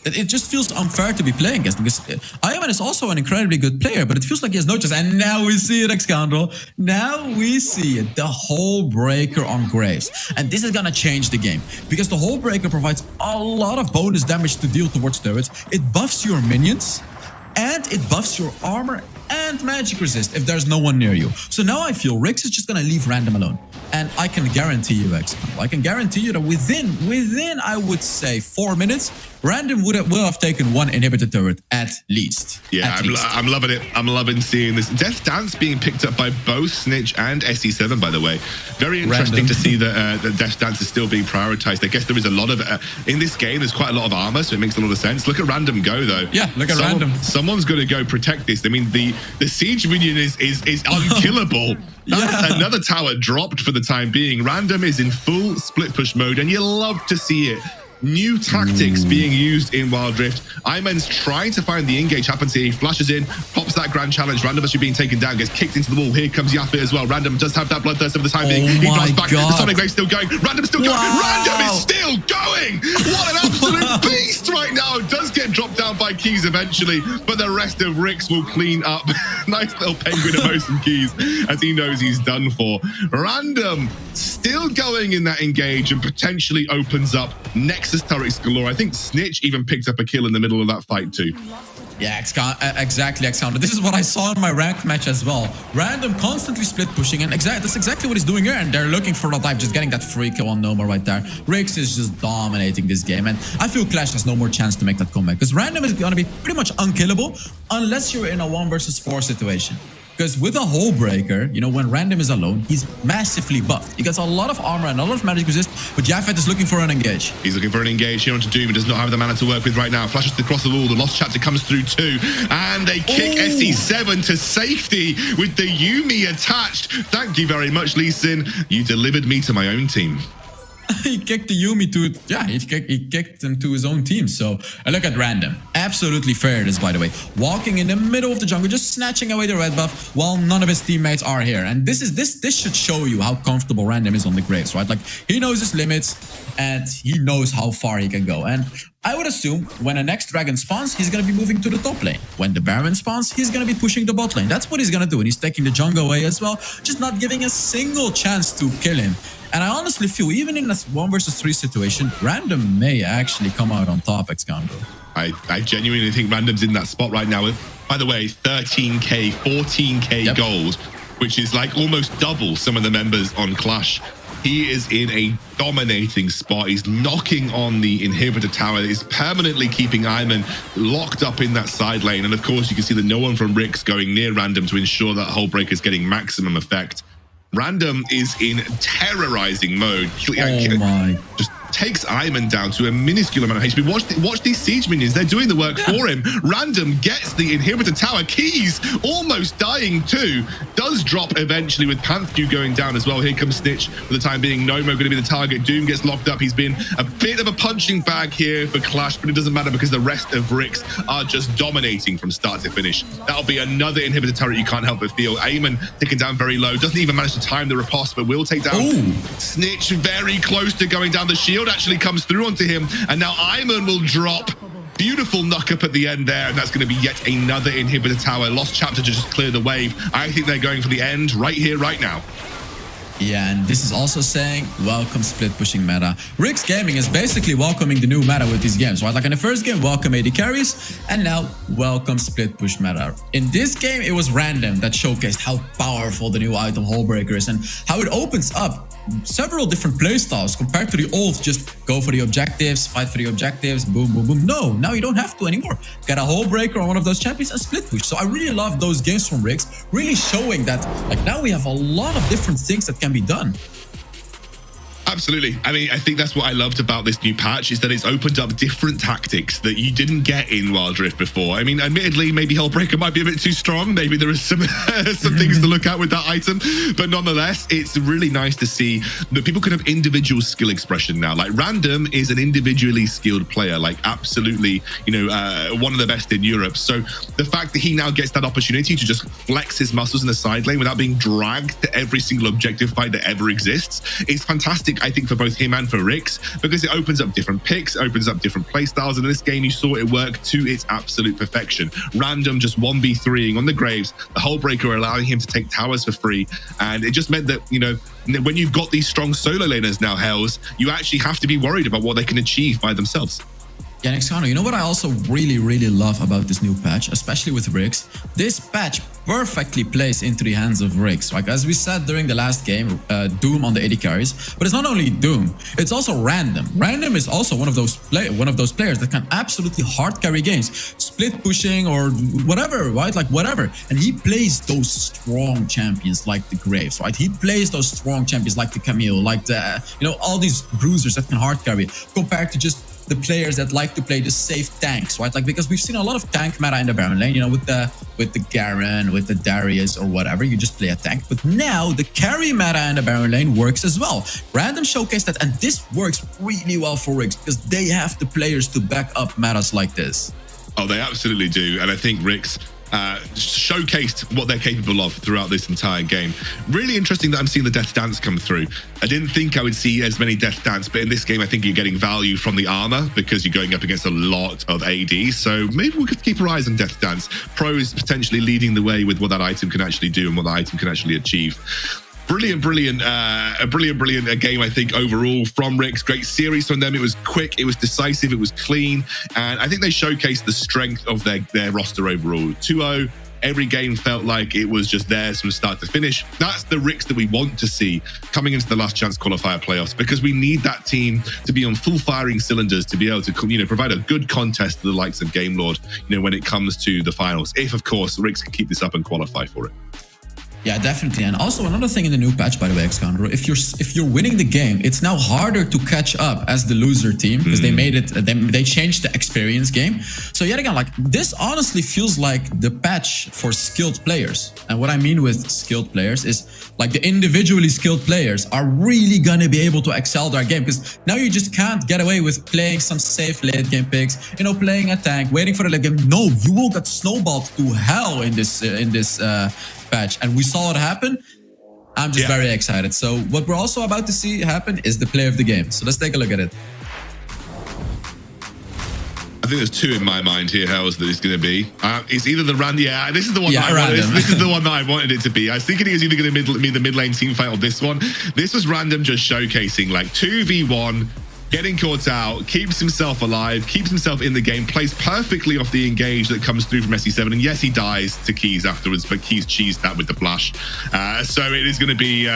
It just feels unfair to be playing against him because Ivan is also an incredibly good player, but it feels like he has no chance. And now we see it, Xcandro. Now we see it. The Hull Breaker on Graves. And this is going to change the game because the Hull Breaker provides a lot of bonus damage to deal towards turrets. It buffs your minions and it buffs your armor and magic resist if there's no one near you. So now I feel Rix is just going to leave Random alone. And I can guarantee you, Xcandro, I can guarantee you that within I would say 4 minutes, Random will have taken 1 inhibitor turret at least. Yeah, I'm loving it. I'm loving seeing this. Death Dance being picked up by both Snitch and SE7, by the way. Very interesting to see that Death Dance is still being prioritized. I guess there is a lot of, in this game, there's quite a lot of armor, so it makes a lot of sense. Look at Random go, though. Yeah, look at Random. Someone's going to go protect this. I mean, the siege minion is unkillable. That's another tower dropped for the time being. Random is in full split push mode, and you love to see it. New tactics being used in Wild Rift. Iman's trying to find the engage. Happens here. He flashes in, pops that Grand Challenge. Random actually being taken down, gets kicked into the wall. Here comes Yafet as well. Random does have that Bloodthirst for the time being. He drops back. The Sonic Grave's still going. Random's still going. Random is still going. What an absolute beast right now. Does get dropped down by Keys eventually, but the rest of Rix will clean up. Nice little penguin emotes from Keys as he knows he's done for. Random still going in that engage and potentially opens up Nexus turrets galore. I think Snitch even picked up a kill in the middle of that fight too. Yeah, exactly, Xcandro. This is what I saw in my ranked match as well. Random constantly split pushing, and that's exactly what he's doing here. And they're looking for the dive, just getting that free kill on Noma right there. Rix is just dominating this game, and I feel Clash has no more chance to make that comeback because Random is going to be pretty much unkillable unless you're in a 1 versus 4 situation. Because with a Hole Breaker, you know, when Random is alone, he's massively buffed. He gets a lot of armor and a lot of magic resist, but Jafet is looking for an engage. He's looking for an engage here onto Doom. He does not have the mana to work with right now. Flashes across the wall. The Lost Chapter comes through too. And they kick SE7 to safety with the Yuumi attached. Thank you very much, Lee Sin. You delivered me to my own team. He kicked the Yuumi to, he kicked him to his own team. So look at Random. Absolutely fair it is, by the way. Walking in the middle of the jungle, just snatching away the red buff while none of his teammates are here. And this should show you how comfortable Random is on the Graves, right? Like, he knows his limits and he knows how far he can go. And I would assume when a next dragon spawns, he's going to be moving to the top lane. When the Baron spawns, he's going to be pushing the bot lane. That's what he's going to do. And he's taking the jungle away as well, just not giving a single chance to kill him. And I honestly feel, even in a 1 versus 3 situation, Random may actually come out on top, Excalibur. I genuinely think Random's in that spot right now with, by the way, 13k, 14k gold, which is like almost double some of the members on Clash. He is in a dominating spot. He's knocking on the inhibitor tower. He's permanently keeping Iman locked up in that side lane. And of course, you can see that no one from WREC's going near Random to ensure that Hole Breaker is getting maximum effect. Random is in terrorizing mode. Oh my. Just takes Iman down to a minuscule amount of HP. Watch these siege minions. They're doing the work for him. Random gets the inhibitor tower. Keys almost dying too. Does drop eventually with Panthew going down as well. Here comes Snitch for the time being. Nomo going to be the target. Doom gets locked up. He's been a bit of a punching bag here for Clash, but it doesn't matter because the rest of WREC's are just dominating from start to finish. That'll be another inhibitor turret you can't help but feel. Eamon taken down very low. Doesn't even manage to time the riposte, but will take down Snitch very close to going down. The shield actually comes through onto him, and now Iman will drop. Beautiful knock up at the end there, and that's going to be yet another inhibitor tower. Lost Chapter to just clear the wave. I think they're going for the end right here, right now. Yeah, and this is also saying, welcome split pushing meta. WREC's Gaming is basically welcoming the new meta with these games, right? Like in the first game, welcome AD carries, and now welcome split push meta. In this game, it was Random that showcased how powerful the new item Hole Breaker is and how it opens up several different playstyles compared to the old just go for the objectives, fight for the objectives, boom, boom, boom. No, now you don't have to anymore. Get a Hole Breaker on one of those champions and split push. So I really love those games from WREC's, really showing that like now we have a lot of different things that can be done. Absolutely. I mean, I think that's what I loved about this new patch is that it's opened up different tactics that you didn't get in Wild Rift before. I mean, admittedly, maybe Hole Breaker might be a bit too strong. Maybe there is some things to look at with that item. But nonetheless, it's really nice to see that people can have individual skill expression now. Like Random is an individually skilled player, like absolutely, you know, one of the best in Europe. So the fact that he now gets that opportunity to just flex his muscles in the side lane without being dragged to every single objective fight that ever exists is fantastic, I think, for both him and for WREC's, because it opens up different picks, opens up different playstyles. And in this game, you saw it work to its absolute perfection. Random just 1v3ing on the Graves, the Hole Breaker allowing him to take towers for free. And it just meant that, you know, when you've got these strong solo laners now, Hells, you actually have to be worried about what they can achieve by themselves. Yeah, Nexano, you know what I also really love about this new patch, especially with WREC's? This patch perfectly plays into the hands of WREC's. Like as we said during the last game, Doom on the AD carries, but it's not only Doom, it's also Random. Random is also one of those players that can absolutely hard carry games, split pushing or whatever, right? Like whatever. And he plays those strong champions like the Graves, right? He plays those strong champions like the Camille, like the, you know, all these bruisers that can hard carry compared to just the players that like to play the safe tanks, right? Like, because we've seen a lot of tank meta in the Baron lane, you know, with the Garen, with the Darius or whatever, you just play a tank. But now the carry meta in the Baron lane works as well. Random showcased that, and this works really well for WREC's because they have the players to back up metas like this. Oh, they absolutely do. And I think WREC's showcased what they're capable of throughout this entire game. Really interesting that I'm seeing the Death Dance come through. I didn't think I would see as many Death Dance, but in this game, I think you're getting value from the armor because you're going up against a lot of AD. So maybe we could keep our eyes on Death Dance. Pros potentially leading the way with what that item can actually do and what that item can actually achieve. Brilliant game, I think, overall from WREC's. Great series from them. It was quick, it was decisive, it was clean, and I think they showcased the strength of their roster overall. 2-0, every game felt like it was just theirs from start to finish. That's the WREC's that we want to see coming into the last chance qualifier playoffs, because we need that team to be on full firing cylinders to be able to, you know, provide a good contest to the likes of Game Lord, you know, when it comes to the finals. If, of course, WREC's can keep this up and qualify for it. Yeah, definitely. And also another thing in the new patch, by the way, Excandro, if you're winning the game, it's now harder to catch up as the loser team because they made it. They changed the experience game. So yet again, like this honestly feels like the patch for skilled players. And what I mean with skilled players is like the individually skilled players are really gonna be able to excel their game because now you just can't get away with playing some safe late game picks. You know, playing a tank, waiting for the late game. No, you will get snowballed to hell in this patch, and we saw it happen. I'm just very excited. So what we're also about to see happen is the play of the game. So let's take a look at it. I think there's two in my mind here, Hells, that it's going to be. It's either the random. Yeah, this is the one. Yeah, that I wanted. random. This is the one that I wanted it to be. I was thinking it was either going to be the mid lane team fight or this one. This was random, just showcasing like 2v1. Getting caught out, keeps himself alive, keeps himself in the game, plays perfectly off the engage that comes through from SE7. And yes, he dies to Keys afterwards, but Keys cheesed that with the flash. So it is going to be...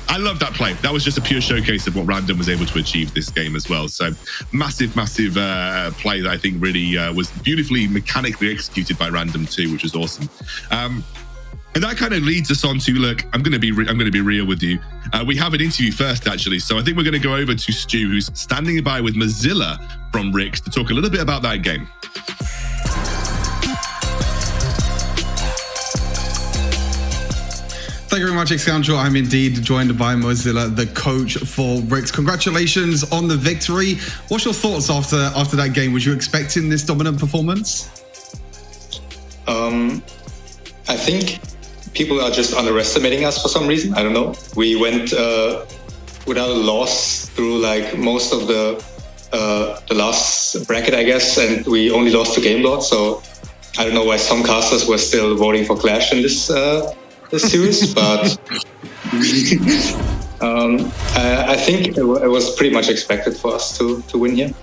I love that play. That was just a pure showcase of what Random was able to achieve this game as well. So massive play that I think really was beautifully mechanically executed by Random too, which was awesome. And that kind of leads us on to, look, I'm going to be real with you. We have an interview first, actually. So I think we're going to go over to Stu, who's standing by with Mozilla from WREC to talk a little bit about that game. Thank you very much, Excandro. I'm indeed joined by Mozilla, the coach for WREC. Congratulations on the victory. What's your thoughts after that game? Was you expecting this dominant performance? I think people are just underestimating us for some reason. I don't know. We went without a loss through like most of the last bracket, I guess, and we only lost to Game Lord. So I don't know why some casters were still voting for Clash in this series, but I think it was pretty much expected for us to win here.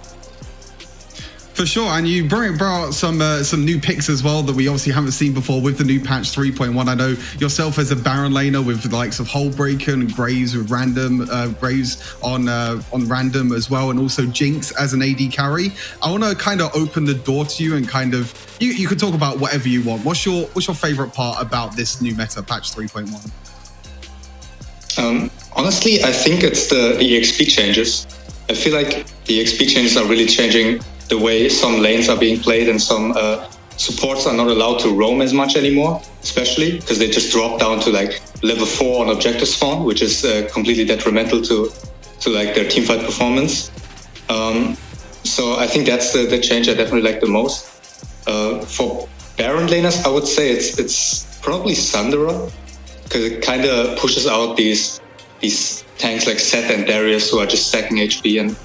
For sure, and you brought out some new picks as well that we obviously haven't seen before with the new patch 3.1. I know yourself as a Baron laner with the likes of Hullbreaker and Graves with Random, Graves on Random as well, and also Jinx as an AD carry. I want to kind of open the door to you and kind of you could talk about whatever you want. What's your favorite part about this new meta patch 3.1? Honestly, I think it's the EXP changes. I feel like the EXP changes are really changing the way some lanes are being played, and some supports are not allowed to roam as much anymore, especially because they just drop down to like level 4 on objective spawn, which is completely detrimental to like their teamfight performance. So I think that's the change I definitely like the most. For Baron laners, I would say it's probably Sunderer, because it kind of pushes out these tanks like Seth and Darius who are just stacking HP, and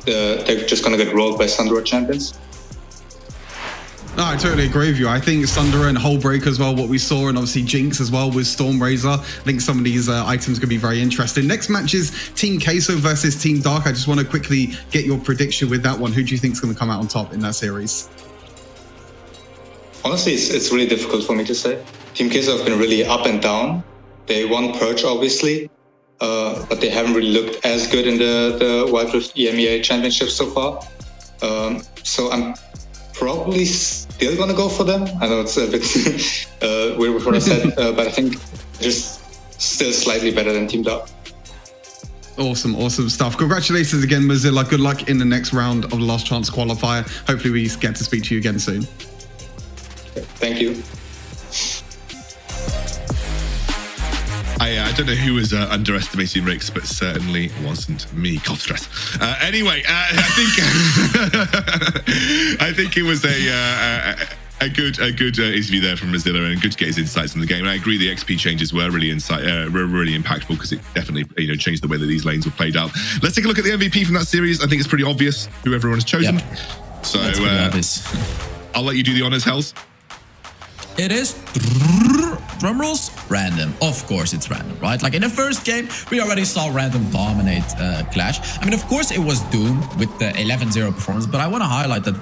they're just going to get rolled by Sunderer champions. No, I totally agree with you. I think Sunderer and Hullbreaker as well, what we saw, and obviously Jinx as well with Stormrazor. I think some of these items could be very interesting. Next match is Team Queso versus Team Dark. I just want to quickly get your prediction with that one. Who do you think is going to come out on top in that series? Honestly, it's really difficult for me to say. Team Queso have been really up and down. They won Purge, obviously, but they haven't really looked as good in the Wild Rift EMEA Championship so far. So I'm probably still going to go for them. I know it's a bit weird with what I said, but I think just still slightly better than Team Dark. Awesome stuff. Congratulations again, Mozilla. Good luck in the next round of the Last Chance qualifier. Hopefully we get to speak to you again soon. Thank you. I don't know who was underestimating Rix, but certainly wasn't me. God, stress. Anyway, I think it was a good interview there from Mozilla, and good to get his insights on the game. And I agree, the XP changes were really really impactful, because it definitely changed the way that these lanes were played out. Let's take a look at the MVP from that series. I think it's pretty obvious who everyone has chosen. Yep. So I'll let you do the honors, Hells. It is, drum rolls, Random. Of course it's Random, right? Like in the first game, we already saw Random dominate Clash. I mean, of course it was Doom with the 11-0 performance, but I want to highlight that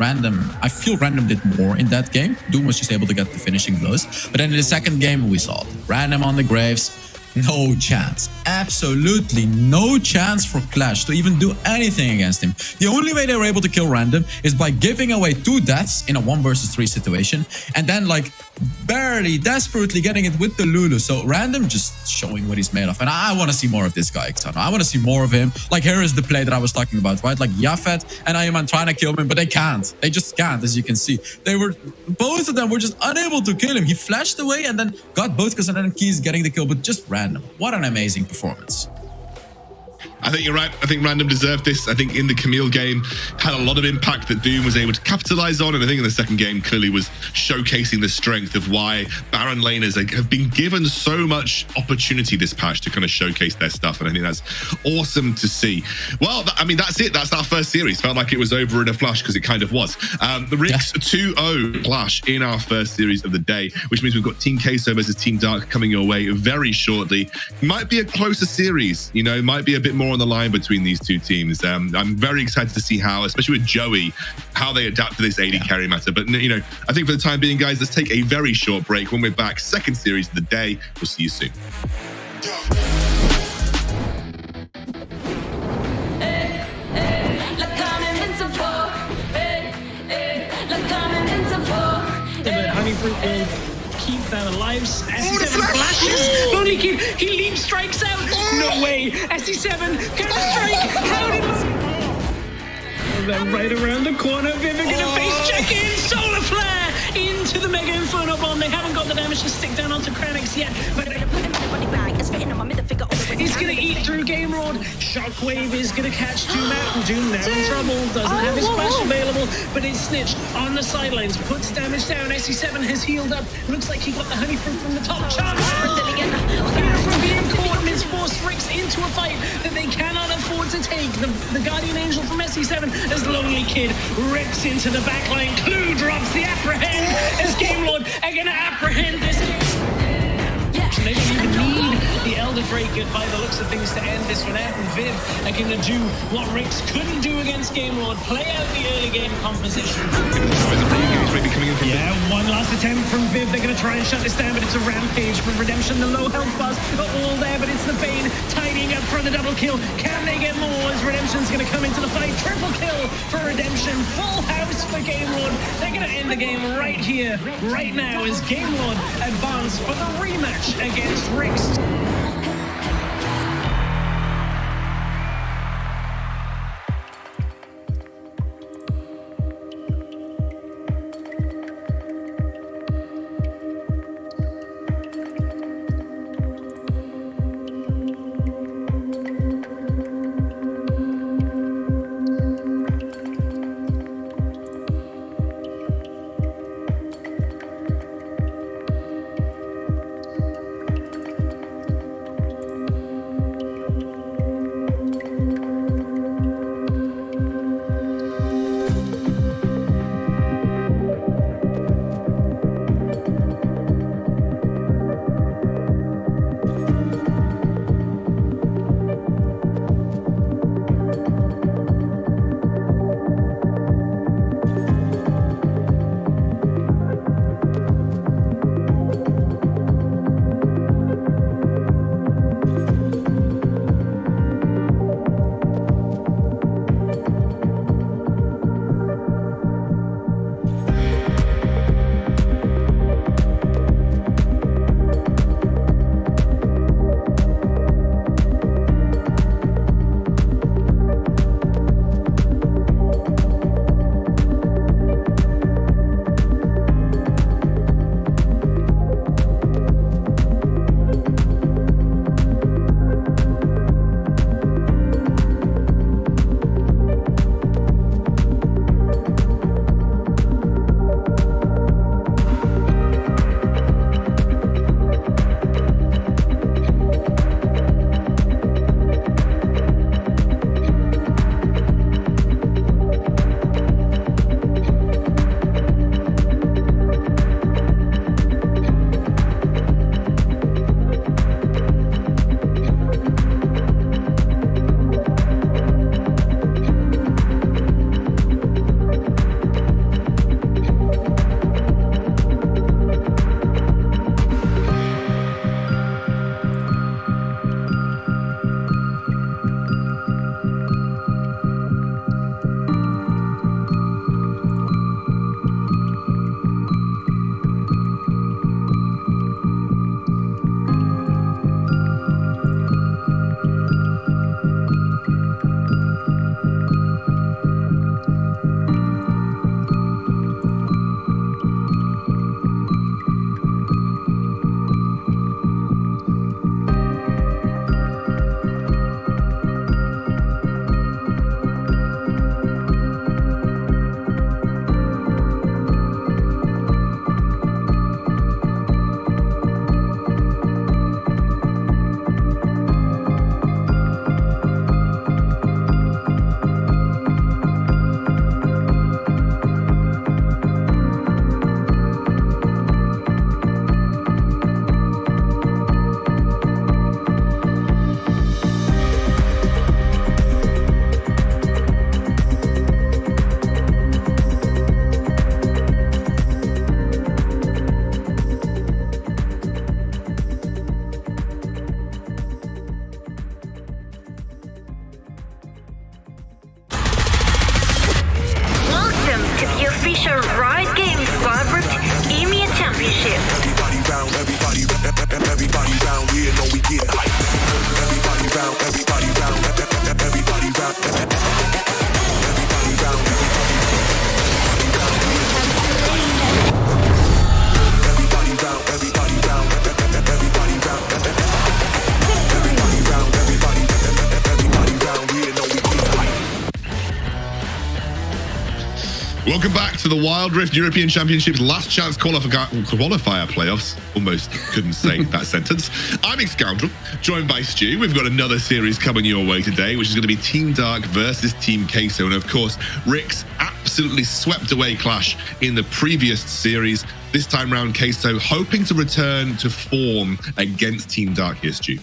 I feel Random did more in that game. Doom was just able to get the finishing blows. But then in the second game, we saw Random on the Graves, no chance. Absolutely no chance for Clash to even do anything against him. The only way they were able to kill Random is by giving away 2 deaths in a 1 versus 3 situation, and then like barely, desperately getting it with the Lulu. So Random just showing what he's made of. And I want to see more of this guy, Xano. I want to see more of him. Like, here is the play that I was talking about, right? Like Yafet and Ayman trying to kill him, but they can't. They just can't, as you can see. Both of them were just unable to kill him. He flashed away and then got both Kazanan and Keys getting the kill, but just Random. What an amazing performance. I think you're right. I think Random deserved this. I think in the Camille game had a lot of impact that Doom was able to capitalize on. And I think in the second game clearly was showcasing the strength of why Baron laners have been given so much opportunity this patch to kind of showcase their stuff. And I think that's awesome to see. Well, I mean, that's it. That's our first series. Felt like it was over in a flash because it kind of was. The Ricks 2-0 clash in our first series of the day, which means we've got Team Queso versus Team Dark coming your way very shortly. Might be a closer series, you know, might be a bit more on the line between these two teams. I'm very excited to see how, especially with Joey, how they adapt to this AD carry matter. But, you know, I think for the time being, guys, let's take a very short break. When we're back, second series of the day. We'll see you soon. Honeyfruit will keep them alive. SC7 flashes. Only kid, he leap strikes out. No way. SC7 gonna strike. How did they're right around the corner. Viv are gonna face check in. Solar flare into the Mega Inferno Bomb. They haven't got the damage to stick down onto Kranix yet, but he's gonna eat through Game Lord. Shockwave is gonna catch Doom out, and Doom now in trouble. Doesn't have his flash available, but it's Snitch on the sidelines. Puts damage down. SC7 has healed up. Looks like he got the Honeyfruit from the top. Chance from being caught. Force Ricks into a fight that they cannot afford to take. The Guardian Angel from SC7 as Lonely Kid rips into the backline. Clue drops the apprehend as Game Lord are gonna apprehend this game. They don't even need the Elder Drake by the looks of things to end this one out. And Viv are going to do what Ricks couldn't do against Game Lord, play out the early game composition. Yeah, one last attempt from Viv. They're going to try and shut this down, but it's a rampage from Redemption. The low health bars are all there, but it's the Bane tidying up for the double kill. Can they get more as Redemption's going to come into the fight? Triple kill for Redemption. Full house for Game Lord. They're going to end the game right here, right now, as Game Lord advance for the rematch against Ricks. Official Riot Games Vibrant EMEA Championship. Everybody round, everybody round here, know we get hype. Everybody round, everybody round, everybody round, everybody round, everybody round, everybody round, everybody round, everybody round, everybody round here, know we get hype. Welcome back to the Wild Rift European Championships last chance qualifier playoffs. Almost couldn't say that sentence. I'm Scoundrel, joined by Stu. We've got another series coming your way today, which is going to be Team Dark versus Team Queso. And of course, WREC's absolutely swept away clash in the previous series. This time round, Queso hoping to return to form against Team Dark here, Stu.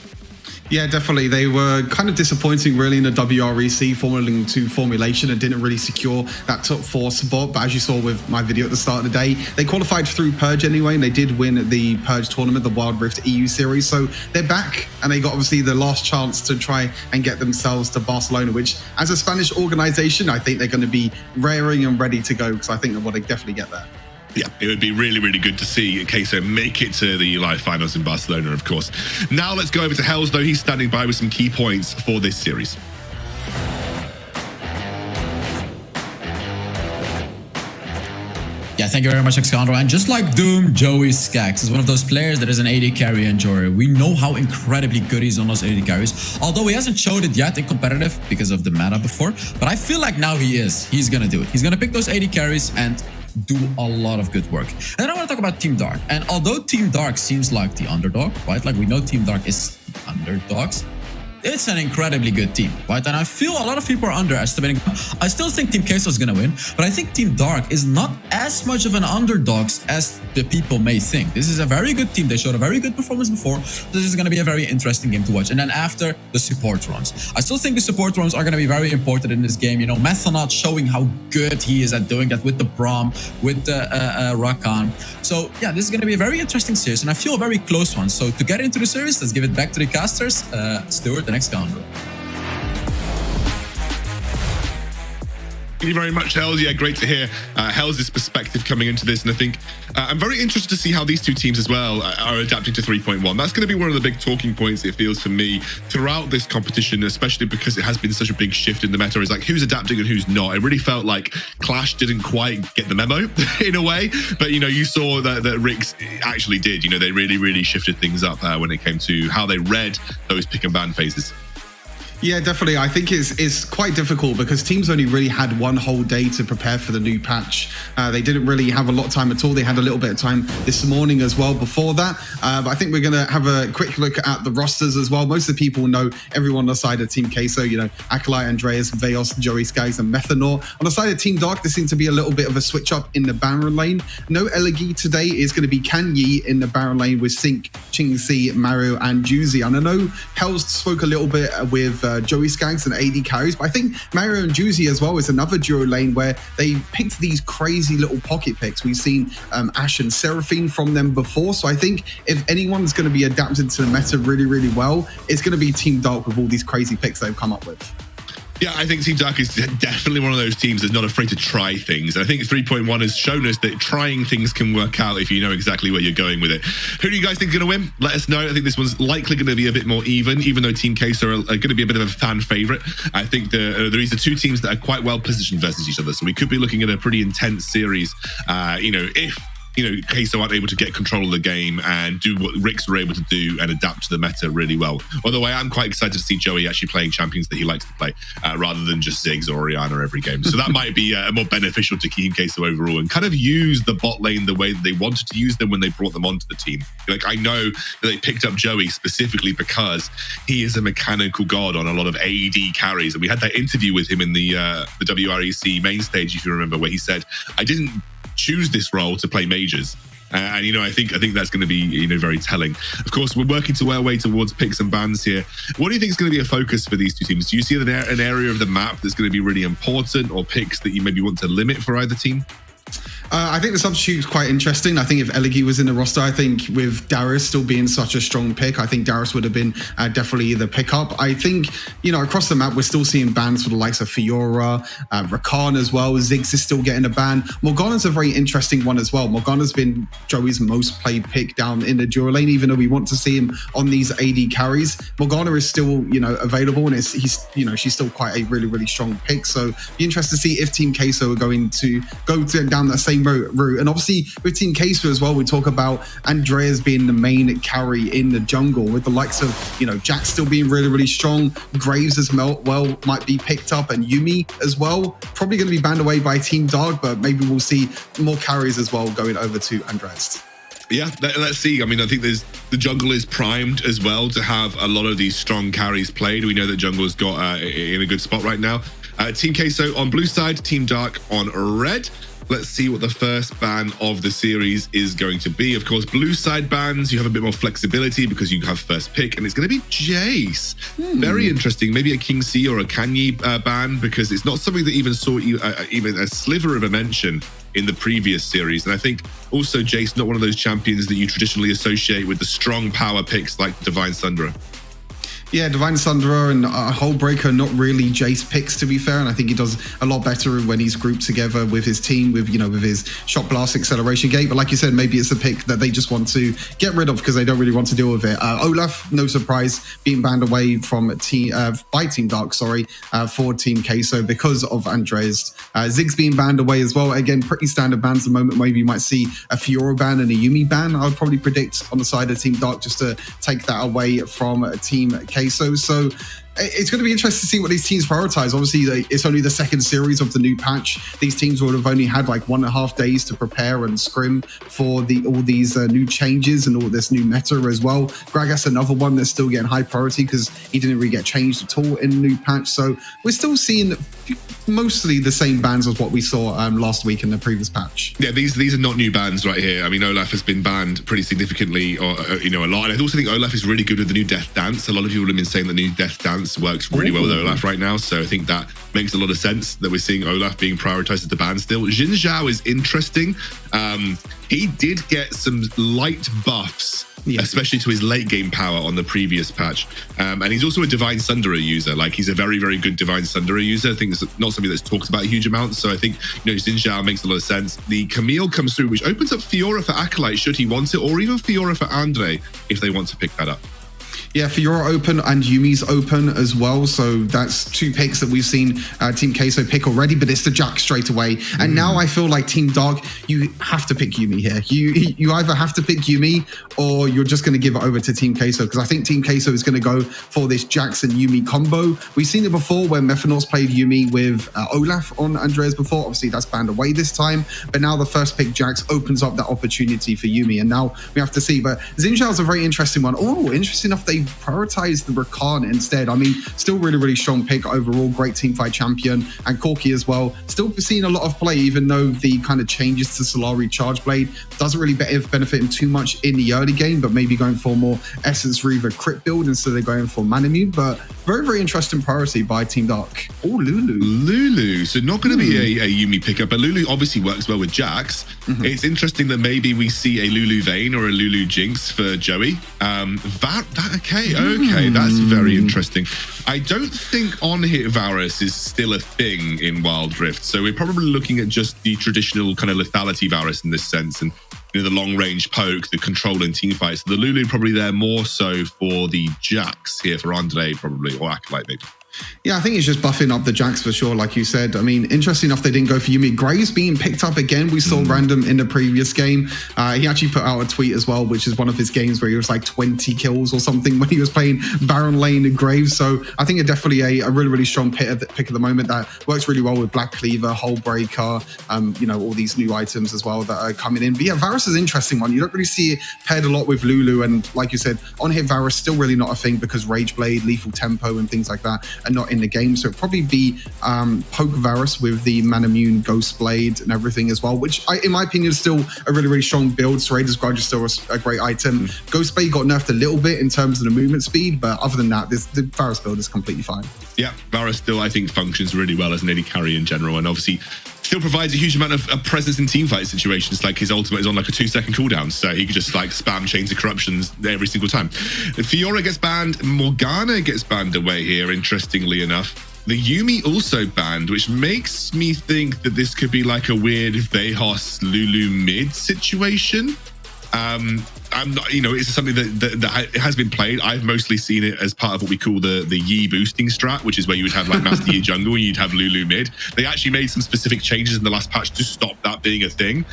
Yeah, definitely. They were kind of disappointing, really, in the WREC Formula 2 formulation and didn't really secure that top 4 spot. But as you saw with my video at the start of the day, they qualified through Purge anyway, and they did win the Purge tournament, the Wild Rift EU series. So they're back, and they got obviously the last chance to try and get themselves to Barcelona, which, as a Spanish organization, I think they're going to be raring and ready to go, because I think they definitely get there. Yeah, it would be really, really good to see Queso make it to the live finals in Barcelona, of course. Now let's go over to Hells, though. He's standing by with some key points for this series. Yeah, thank you very much, Scoundrel. And just like Doom, Joey Skaggs is one of those players that is an AD carry enjoyer. We know how incredibly good he is on those AD carries, although he hasn't showed it yet in competitive because of the meta before. But I feel like now he is. He's going to do it. He's going to pick those AD carries and do a lot of good work. And then I want to talk about Team Dark. And although Team Dark seems like the underdog, right? Like we know Team Dark is the underdogs. It's an incredibly good team, right? And I feel a lot of people are underestimating. I still think Team Queso is going to win, but I think Team Dark is not as much of an underdogs as the people may think. This is a very good team. They showed a very good performance before. This is going to be a very interesting game to watch. And then after, the support runs. I still think the support runs are going to be very important in this game. You know, Methonaut showing how good he is at doing that with the Braum, with the Rakan. So yeah, this is going to be a very interesting series, and I feel a very close one. So to get into the series, let's give it back to the casters. Stuart, the next Scoundrel. Thank you very much, Hells. Yeah, great to hear Hells' perspective coming into this. And I think I'm very interested to see how these two teams as well are adapting to 3.1. That's going to be one of the big talking points, it feels, for me throughout this competition, especially because it has been such a big shift in the meta. Is like who's adapting and who's not. It really felt like Clash didn't quite get the memo in a way. But, you know, you saw that WREC actually did. You know, they really, really shifted things up when it came to how they read those pick and ban phases. Yeah, definitely. I think it's quite difficult because teams only really had one whole day to prepare for the new patch. They didn't really have a lot of time at all. They had a little bit of time this morning as well before that. But I think we're going to have a quick look at the rosters as well. Most of the people know everyone on the side of Team Queso, you know, Acolyte, Andreas, Veos, Joey Skaggs, and Methanor. On the side of Team Dark, there seems to be a little bit of a switch up in the Baron lane. No Elegi today. Is going to be Kan Yi in the Baron lane with Sync, Chingsi, Mario, and Juicy. And I know Hells spoke a little bit with Joey Skaggs and AD carries, but I think Mario and Juicy as well is another duo lane where they picked these crazy little pocket picks. We've seen Ash and Seraphine from them before, so I think if anyone's going to be adapted to the meta really, really well, it's going to be Team Dark with all these crazy picks they've come up with. Yeah, I think Team Dark is definitely one of those teams that's not afraid to try things. And I think 3.1 has shown us that trying things can work out if you know exactly where you're going with it. Who do you guys think is going to win? Let us know. I think this one's likely going to be a bit more even though Team Queso are going to be a bit of a fan favorite. I think these are two teams that are quite well positioned versus each other. So we could be looking at a pretty intense series, if Queso aren't able to get control of the game and do what WRECs were able to do and adapt to the meta really well. Although I am quite excited to see Joey actually playing champions that he likes to play rather than just Ziggs or Orianna every game. So that might be more beneficial to Team Queso overall and kind of use the bot lane the way that they wanted to use them when they brought them onto the team. Like, I know that they picked up Joey specifically because he is a mechanical god on a lot of AD carries. And we had that interview with him in the WREC main stage, if you remember, where he said, I didn't choose this role to play majors. And, I think that's going to be, very telling. Of course, we're working our way towards picks and bans here. What do you think is going to be a focus for these two teams? Do you see an area of the map that's going to be really important or picks that you maybe want to limit for either team? I think the substitute is quite interesting. I think if Elegi was in the roster, I think with Darius still being such a strong pick, I think Darius would have been definitely the pickup. I think, across the map, we're still seeing bans for the likes of Fiora, Rakan as well. Ziggs is still getting a ban. Morgana's a very interesting one as well. Morgana's been Joey's most played pick down in the duo lane, even though we want to see him on these AD carries. Morgana is still, available, and she's still quite a really, really strong pick. So be interested to see if Team Queso are going to go down that same route. And obviously with Team Queso as well, we talk about Andreas being the main carry in the jungle, with the likes of, Jack still being really, really strong. Graves as well might be picked up, and Yuumi as well. Probably going to be banned away by Team Dark, but maybe we'll see more carries as well going over to Andreas. Yeah, let's see. I mean, I think the jungle is primed as well to have a lot of these strong carries played. We know that jungle's got in a good spot right now. Team Queso on blue side, Team Dark on red. Let's see what the first ban of the series is going to be. Of course, blue side bans, you have a bit more flexibility because you have first pick, and it's going to be Jace. Very interesting. Maybe a King C or a Kanyi ban, because it's not something that even saw even a sliver of a mention in the previous series. And I think also Jace, not one of those champions that you traditionally associate with the strong power picks like Divine Sundra. Yeah, Divine Sundra and Hullbreaker, not really Jace picks, to be fair. And I think he does a lot better when he's grouped together with his team, with his shot blast acceleration gate. But like you said, maybe it's a pick that they just want to get rid of because they don't really want to deal with it. Olaf, no surprise, being banned away from by Team Dark, for Team Queso because of Andres. Ziggs being banned away as well. Again, pretty standard bans at the moment. Maybe you might see a Fiora ban and a Yuumi ban. I would probably predict on the side of Team Dark, just to take that away from Team Queso. So it's going to be interesting to see what these teams prioritize. Obviously, it's only the second series of the new patch. These teams would have only had like 1.5 days to prepare and scrim for all these new changes and all this new meta as well. Gragas, another one that's still getting high priority because he didn't really get changed at all in the new patch. So we're still seeing mostly the same bans as what we saw last week in the previous patch. Yeah, these are not new bans right here. I mean, Olaf has been banned pretty significantly, a lot. And I also think Olaf is really good with the new Death Dance. A lot of people have been saying the new Death Dance works really well with Olaf right now. So I think that makes a lot of sense that we're seeing Olaf being prioritized as the ban still. Xin Zhao is interesting. He did get some light buffs, especially to his late game power on the previous patch. And he's also a Divine Sundera user. Like, he's a very, very good Divine Sundera user. I think it's not something that's talked about a huge amount. So I think, Xin Zhao makes a lot of sense. The Camille comes through, which opens up Fiora for Acolyte should he want it, or even Fiora for Andre if they want to pick that up. Yeah, Fiora open and Yumi's open as well. So that's two picks that we've seen Team Queso pick already, but it's the Jack straight away. And now I feel like Team Dark, you have to pick Yuumi here. You either have to pick Yuumi or you're just going to give it over to Team Queso, because I think Team Queso is going to go for this Jax and Yuumi combo. We've seen it before where Methanos played Yuumi with Olaf on Andreas before. Obviously, that's banned away this time. But now the first pick, Jax, opens up that opportunity for Yuumi. And now we have to see. But Xin Zhao's a very interesting one. Oh, interesting enough, they prioritize the Rakan instead. I mean, still really, really strong pick overall. Great teamfight champion. And Corki as well. Still seeing a lot of play, even though the kind of changes to Solari Charge Blade doesn't really benefit him too much in the early game, but maybe going for more Essence Reaver crit build instead of going for Manamune. But very, very interesting priority by Team Dark. Oh, Lulu. So not going to be a Yuumi pickup, but Lulu obviously works well with Jax. It's interesting that maybe we see a Lulu Vayne or a Lulu Jinx for Joey. Okay, that's very interesting. I don't think on-hit Varus is still a thing in Wild Rift, so we're probably looking at just the traditional kind of lethality Varus in this sense, and the long-range poke, the control and team fights. The Lulu probably there more so for the Jax here for Andre probably, or Acolyte maybe. Yeah, I think it's just buffing up the Jax for sure, like you said. I mean, interesting enough, they didn't go for Yuumi. Graves being picked up again. We saw random in the previous game. He actually put out a tweet as well, which is one of his games where he was like 20 kills or something when he was playing Baron Lane and Graves. So I think definitely a really, really strong pick at the moment that works really well with Black Cleaver, Hullbreaker, all these new items as well that are coming in. But yeah, Varus is an interesting one. You don't really see it paired a lot with Lulu. And like you said, on-hit Varus still really not a thing because Rage Blade, Lethal Tempo and things like that and not in the game. So it'd probably be Poke Varus with the Manamune Ghost Blade and everything as well, which in my opinion is still a really, really strong build. Serrader's Grudge is still a great item. Ghost Blade got nerfed a little bit in terms of the movement speed, but other than that, the Varus build is completely fine. Yeah, Varus still, I think, functions really well as an AD carry in general, and obviously still provides a huge amount of presence in teamfight situations. Like his ultimate is on like a 2-second cooldown, so he could just like spam Chains of Corruptions every single time. Fiora gets banned, Morgana gets banned away here, interestingly enough. The Yuumi also banned, which makes me think that this could be like a weird Vejos Lulu mid situation. I'm not, it's something that has been played. I've mostly seen it as part of what we call the Yi boosting strat, which is where you would have like Master Yi jungle and you'd have Lulu mid. They actually made some specific changes in the last patch to stop that being a thing,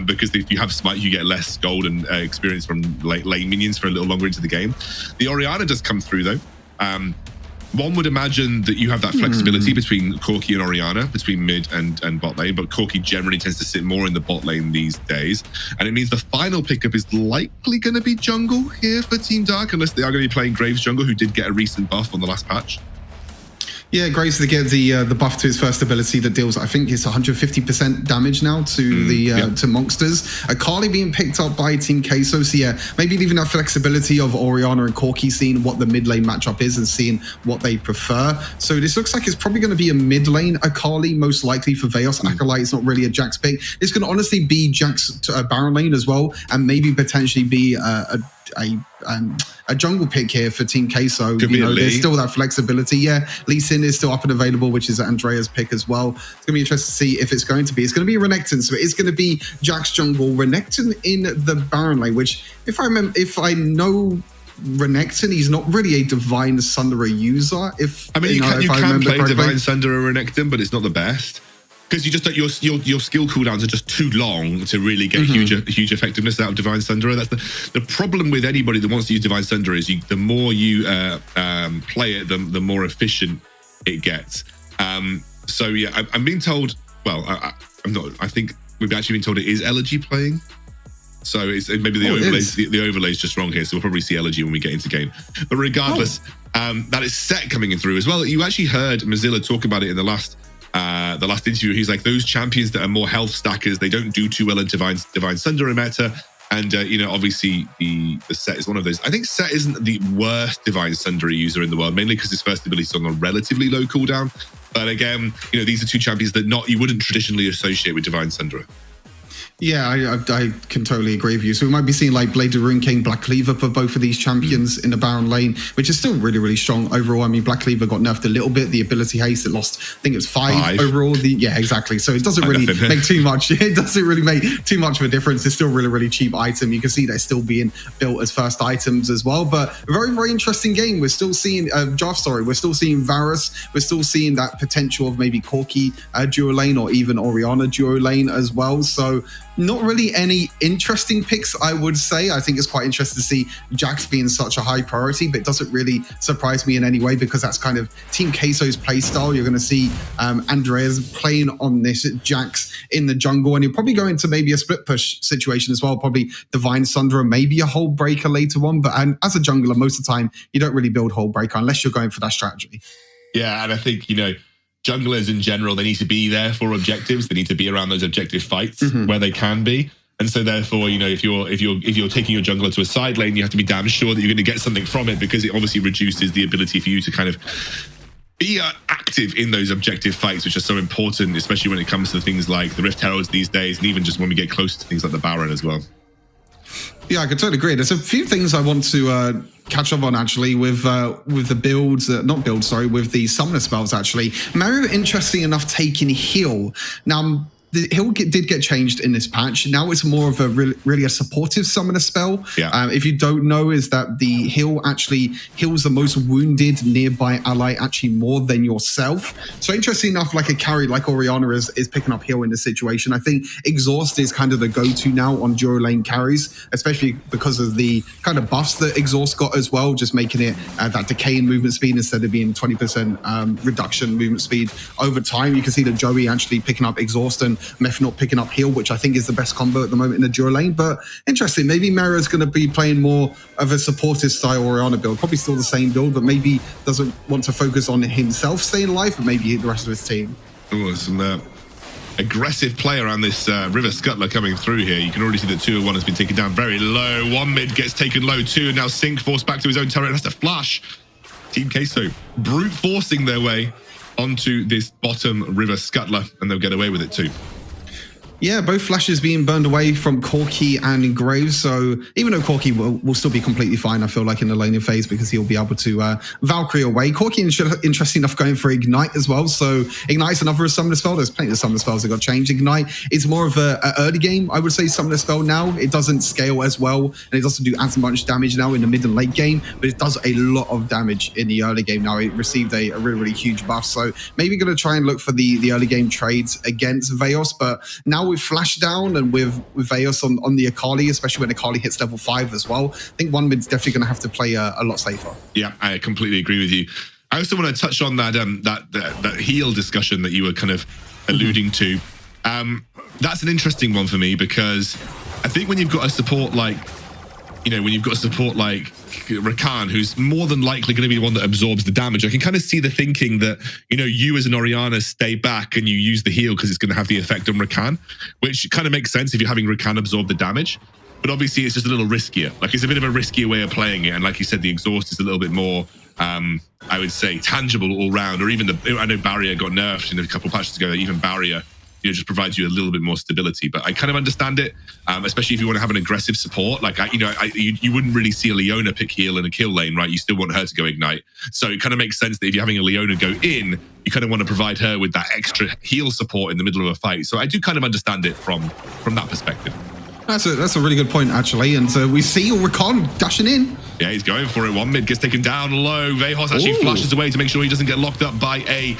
because if you have Smite, you get less gold and experience from lane minions for a little longer into the game. The Orianna does come through though. One would imagine that you have that flexibility between Corki and Orianna, between mid and bot lane, but Corki generally tends to sit more in the bot lane these days. And it means the final pickup is likely going to be jungle here for Team Dark, unless they are going to be playing Graves jungle, who did get a recent buff on the last patch. Yeah, Graves to get the buff to his first ability that deals, I think it's 150% damage now to to monsters. Akali being picked up by Team Queso, so yeah, maybe leaving that flexibility of Orianna and Corki, seeing what the mid lane matchup is and seeing what they prefer. So this looks like it's probably going to be a mid lane Akali, most likely for Vejos. Acolyte is not really a Jax pick. It's going to honestly be Jax Baron lane as well, and maybe potentially be a jungle pick here for Team Queso. There's still that flexibility. Yeah, Lee Sin is still up and available, which is Andrea's pick as well. It's going to be interesting to see if it's going to be. It's going to be Renekton, so it's going to be Jax jungle, Renekton in the Baron lane, which if I know Renekton, he's not really a Divine Sunderer user. You can play Divine Sunderer Renekton, but it's not the best. Because you just your skill cooldowns are just too long to really get huge effectiveness out of Divine Sunderer. That's the problem with anybody that wants to use Divine Sunderer is the more you play it, the more efficient it gets. So yeah, I'm being told. Well, I'm not. I think we've actually been told it is Elegy playing. So it's maybe the overlay is just wrong here. So we'll probably see Elegy when we get into game. But regardless, that is Set coming in through as well. You actually heard Mozilla talk about it in the last interview. He's like, those champions that are more health stackers, they don't do too well in Divine Sunderer meta. And obviously the Set is one of those. I think Set isn't the worst Divine Sunderer user in the world, mainly because his first ability is on a relatively low cooldown. But again, these are two champions that you wouldn't traditionally associate with Divine Sunderer. Yeah, I can totally agree with you. So we might be seeing like Blade of Rune King, Black Cleaver for both of these champions in the Baron lane, which is still really, really strong overall. I mean, Black Cleaver got nerfed a little bit. The ability haste, it lost, I think it was 5 overall. Yeah, exactly. So it doesn't really make too much. It doesn't really make too much of a difference. It's still a really, really cheap item. You can see they're still being built as first items as well. But a very, very interesting game. We're still seeing we're still seeing Varus. We're still seeing that potential of maybe Corki duo lane or even Orianna duo lane as well. So not really any interesting picks, I would say. I think it's quite interesting to see Jax being such a high priority, but it doesn't really surprise me in any way because that's kind of Team Queso's playstyle. You're going to see Andreas playing on this Jax in the jungle, and he'll probably go into maybe a split push situation as well, probably Divine Sunderer, maybe a Hold Breaker later on. But as a jungler, most of the time, you don't really build Hold Breaker unless you're going for that strategy. Yeah, and I think, junglers in general, they need to be there for objectives. They need to be around those objective fights where they can be. And so therefore, if you're taking your jungler to a side lane, you have to be damn sure that you're going to get something from it, because it obviously reduces the ability for you to kind of be active in those objective fights, which are so important, especially when it comes to things like the Rift Heralds these days, and even just when we get close to things like the Baron as well. Yeah, I can totally agree. There's a few things I want to catch up on actually with the builds, with the summoner spells actually. Mario, interesting enough, taking heal. Now, the heal did get changed in this patch. Now it's more of a really a supportive summoner spell. Yeah. If you don't know, is that the heal actually heals the most wounded nearby ally actually more than yourself. So interesting enough, like a carry like Orianna is picking up heal in this situation. I think Exhaust is kind of the go-to now on duo lane carries, especially because of the kind of buffs that Exhaust got as well, just making it that decay in movement speed instead of being 20% reduction movement speed over time. You can see that Joey actually picking up Exhaust, and Meth not picking up heal, which I think is the best combo at the moment in the dual lane. But interesting, maybe Mario's going to be playing more of a supportive style Orianna build, probably still the same build, but maybe doesn't want to focus on himself staying alive, but maybe the rest of his team. Oh, some aggressive play around this River Scuttler coming through here. You can already see that 201 has been taken down very low. One mid gets taken low too, and now Sync forced back to his own turret. Has to flash. Team Queso brute forcing their way onto this bottom River Scuttler, and they'll get away with it too. Yeah, both flashes being burned away from Corki and Graves. So even though Corki will still be completely fine, I feel like in the laning phase, because he'll be able to Valkyrie away. Corki, interesting enough, going for Ignite as well. So Ignite's another summoner spell. There's plenty of summoner spells that got changed. Ignite is more of a early game, I would say, summoner spell now. It doesn't scale as well, and it doesn't do as much damage now in the mid and late game, but it does a lot of damage in the early game now. It received a really, really huge buff. So maybe going to try and look for the early game trades against Veos, but now with Flash down and with Veos on the Akali, especially when Akali hits level 5 as well, I think one mid's definitely going to have to play a lot safer. Yeah, I completely agree with you. I also want to touch on that heal discussion that you were kind of alluding to. That's an interesting one for me, because I think when you've got a support like, Rakan, who's more than likely going to be the one that absorbs the damage, I can kind of see the thinking that, you as an Orianna stay back and you use the heal because it's going to have the effect on Rakan, which kind of makes sense if you're having Rakan absorb the damage. But obviously it's just a little riskier. Like, it's a bit of a riskier way of playing it. And like you said, the exhaust is a little bit more, I would say, tangible all round. Or even I know Barrier got nerfed in a couple of patches ago. Even Barrier, just provides you a little bit more stability. But I kind of understand it, especially if you want to have an aggressive support. Like, you wouldn't really see a Leona pick heal in a kill lane, right? You still want her to go Ignite. So it kind of makes sense that if you're having a Leona go in, you kind of want to provide her with that extra heal support in the middle of a fight. So I do kind of understand it from that perspective. That's a really good point, actually. And we see Rakan dashing in. Yeah, he's going for it. One mid gets taken down low. Vejos actually flashes away to make sure he doesn't get locked up by an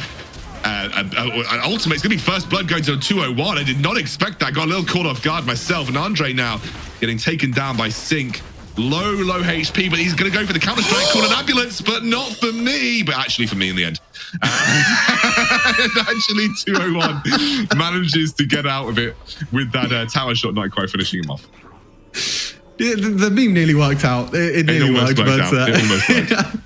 ultimate. It's going to be first blood going to 201. I did not expect that. Got a little caught off guard myself. And Andre now getting taken down by Sync. Low HP, but he's going to go for the counter-strike, call an ambulance, but not for me. But actually for me in the end. Actually, 201 manages to get out of it with that tower shot not quite finishing him off. Yeah, the meme nearly worked out. It nearly worked, but it almost worked.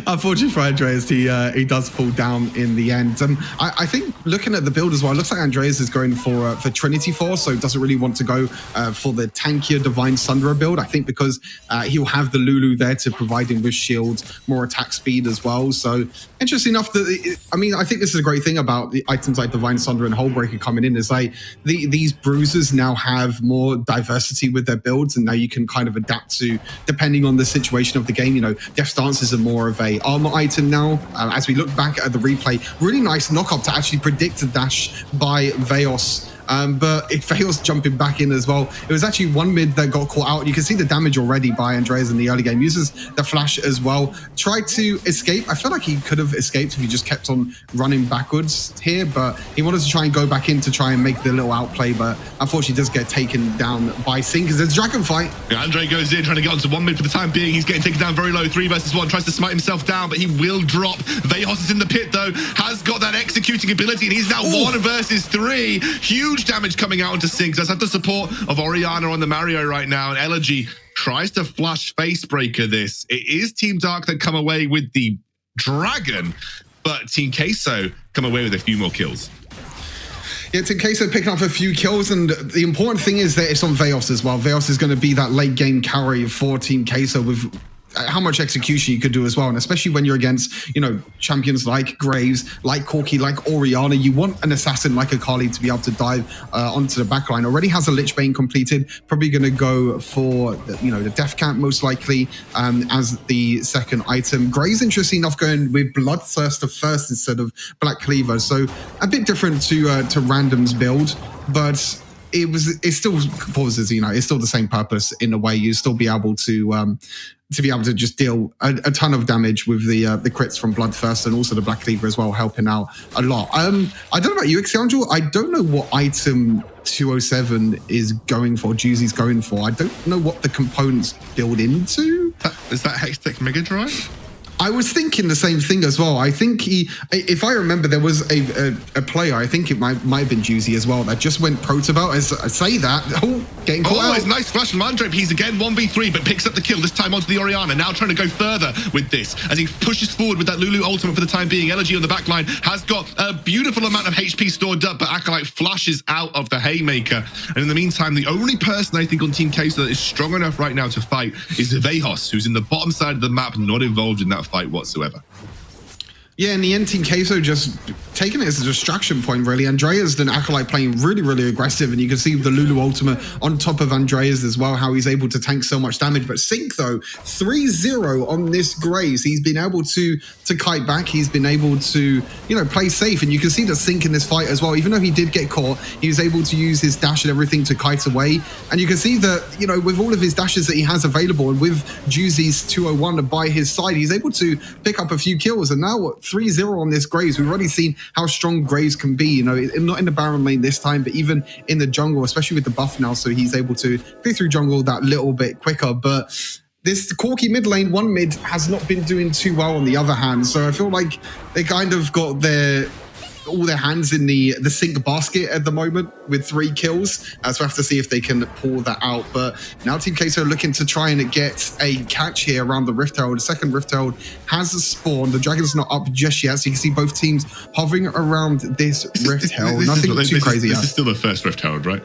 Unfortunately for Andreas, he does fall down in the end. I think looking at the build as well, it looks like Andreas is going for Trinity Force, so doesn't really want to go for the tankier Divine Sunderer build. I think because he'll have the Lulu there to provide him with shields, more attack speed as well. So interesting enough that, I think this is a great thing about the items like Divine Sunderer and Hullbreaker coming in, is like these bruisers now have more diversity with their builds, and now you can kind of adapt to, depending on the situation of the game. Death Stance is more of a armor item now. As we look back at the replay, really nice knock-up to actually predict a dash by Veos. But Veos jumping back in as well. It was actually one mid that got caught out. You can see the damage already by Andreas in the early game. Uses the flash as well. Tried to escape. I feel like he could have escaped if he just kept on running backwards here, but he wanted to try and go back in to try and make the little outplay, but unfortunately does get taken down by Sync because there's a dragon fight. Yeah, Andre goes in, trying to get onto one mid for the time being. He's getting taken down very low, 3 versus 1, tries to smite himself down, but he will drop. Vejos is in the pit though, has got that executing ability, and he's now 1 versus 3. Huge damage coming out into Sync. Does have the support of Orianna on the Mario right now, and Elegy tries to flash Facebreaker this. It is Team Dark that come away with the dragon, but Team Queso come away with a few more kills. Yeah, Team Queso picking up a few kills, and the important thing is that it's on Veos as well. Veos is going to be that late game carry for Team Queso with how much execution you could do as well. And especially when you're against, champions like Graves, like Corki, like Orianna, you want an assassin like Akali to be able to dive onto the backline. Already has a Lich Bane completed, probably going to go for, the Death Camp most likely as the second item. Graves, interesting enough, going with Bloodthirster first instead of Black Cleaver. So a bit different to Random's build, but it still causes, it's still the same purpose in a way. You still be able to just deal a ton of damage with the crits from Bloodthirst and also the Black Cleaver as well, helping out a lot. I don't know about you, Xiangel. I don't know what item 207 is going for, Juicy's going for. I don't know what the components build into. Is that Hextech Mega Drive? I was thinking the same thing as well. I think if I remember, there was a player, I think it might have been Juicy as well, that just went pro to belt. As I say that, getting caught out. It's nice flash from Andre. He's again 1v3, but picks up the kill, this time onto the Orianna. Now trying to go further with this as he pushes forward with that Lulu ultimate for the time being. Elegy on the back line has got a beautiful amount of HP stored up, but Acolyte flashes out of the Haymaker. And in the meantime, the only person I think on Team Queso that is strong enough right now to fight is Vejos, who's in the bottom side of the map, not involved in that fight whatsoever. Yeah, in the end, Team Queso just taking it as a distraction point, really. Andreas and Acolyte playing really, really aggressive, and you can see the Lulu ultimate on top of Andreas as well, how he's able to tank so much damage. But Sync, though, 3-0 on this Graves. He's been able to kite back. He's been able to, play safe. And you can see the Sync in this fight as well. Even though he did get caught, he was able to use his dash and everything to kite away. And you can see that, with all of his dashes that he has available, and with Juicy's 201 by his side, he's able to pick up a few kills. And now, 3-0 on this Graves. We've already seen how strong Graves can be, not in the Baron lane this time, but even in the jungle, especially with the buff now, so he's able to play through jungle that little bit quicker. But this Corki mid lane, one mid, has not been doing too well on the other hand, so I feel like they kind of got all their hands in the Sync basket at the moment with 3 kills. So we'll have to see if they can pull that out. But now Team Queso looking to try and get a catch here around the Rift Herald. The second Rift Herald has spawned. The Dragon's not up just yet, so you can see both teams hovering around this Rift Herald. Nothing too crazy yet. This is still the first Rift Herald, right?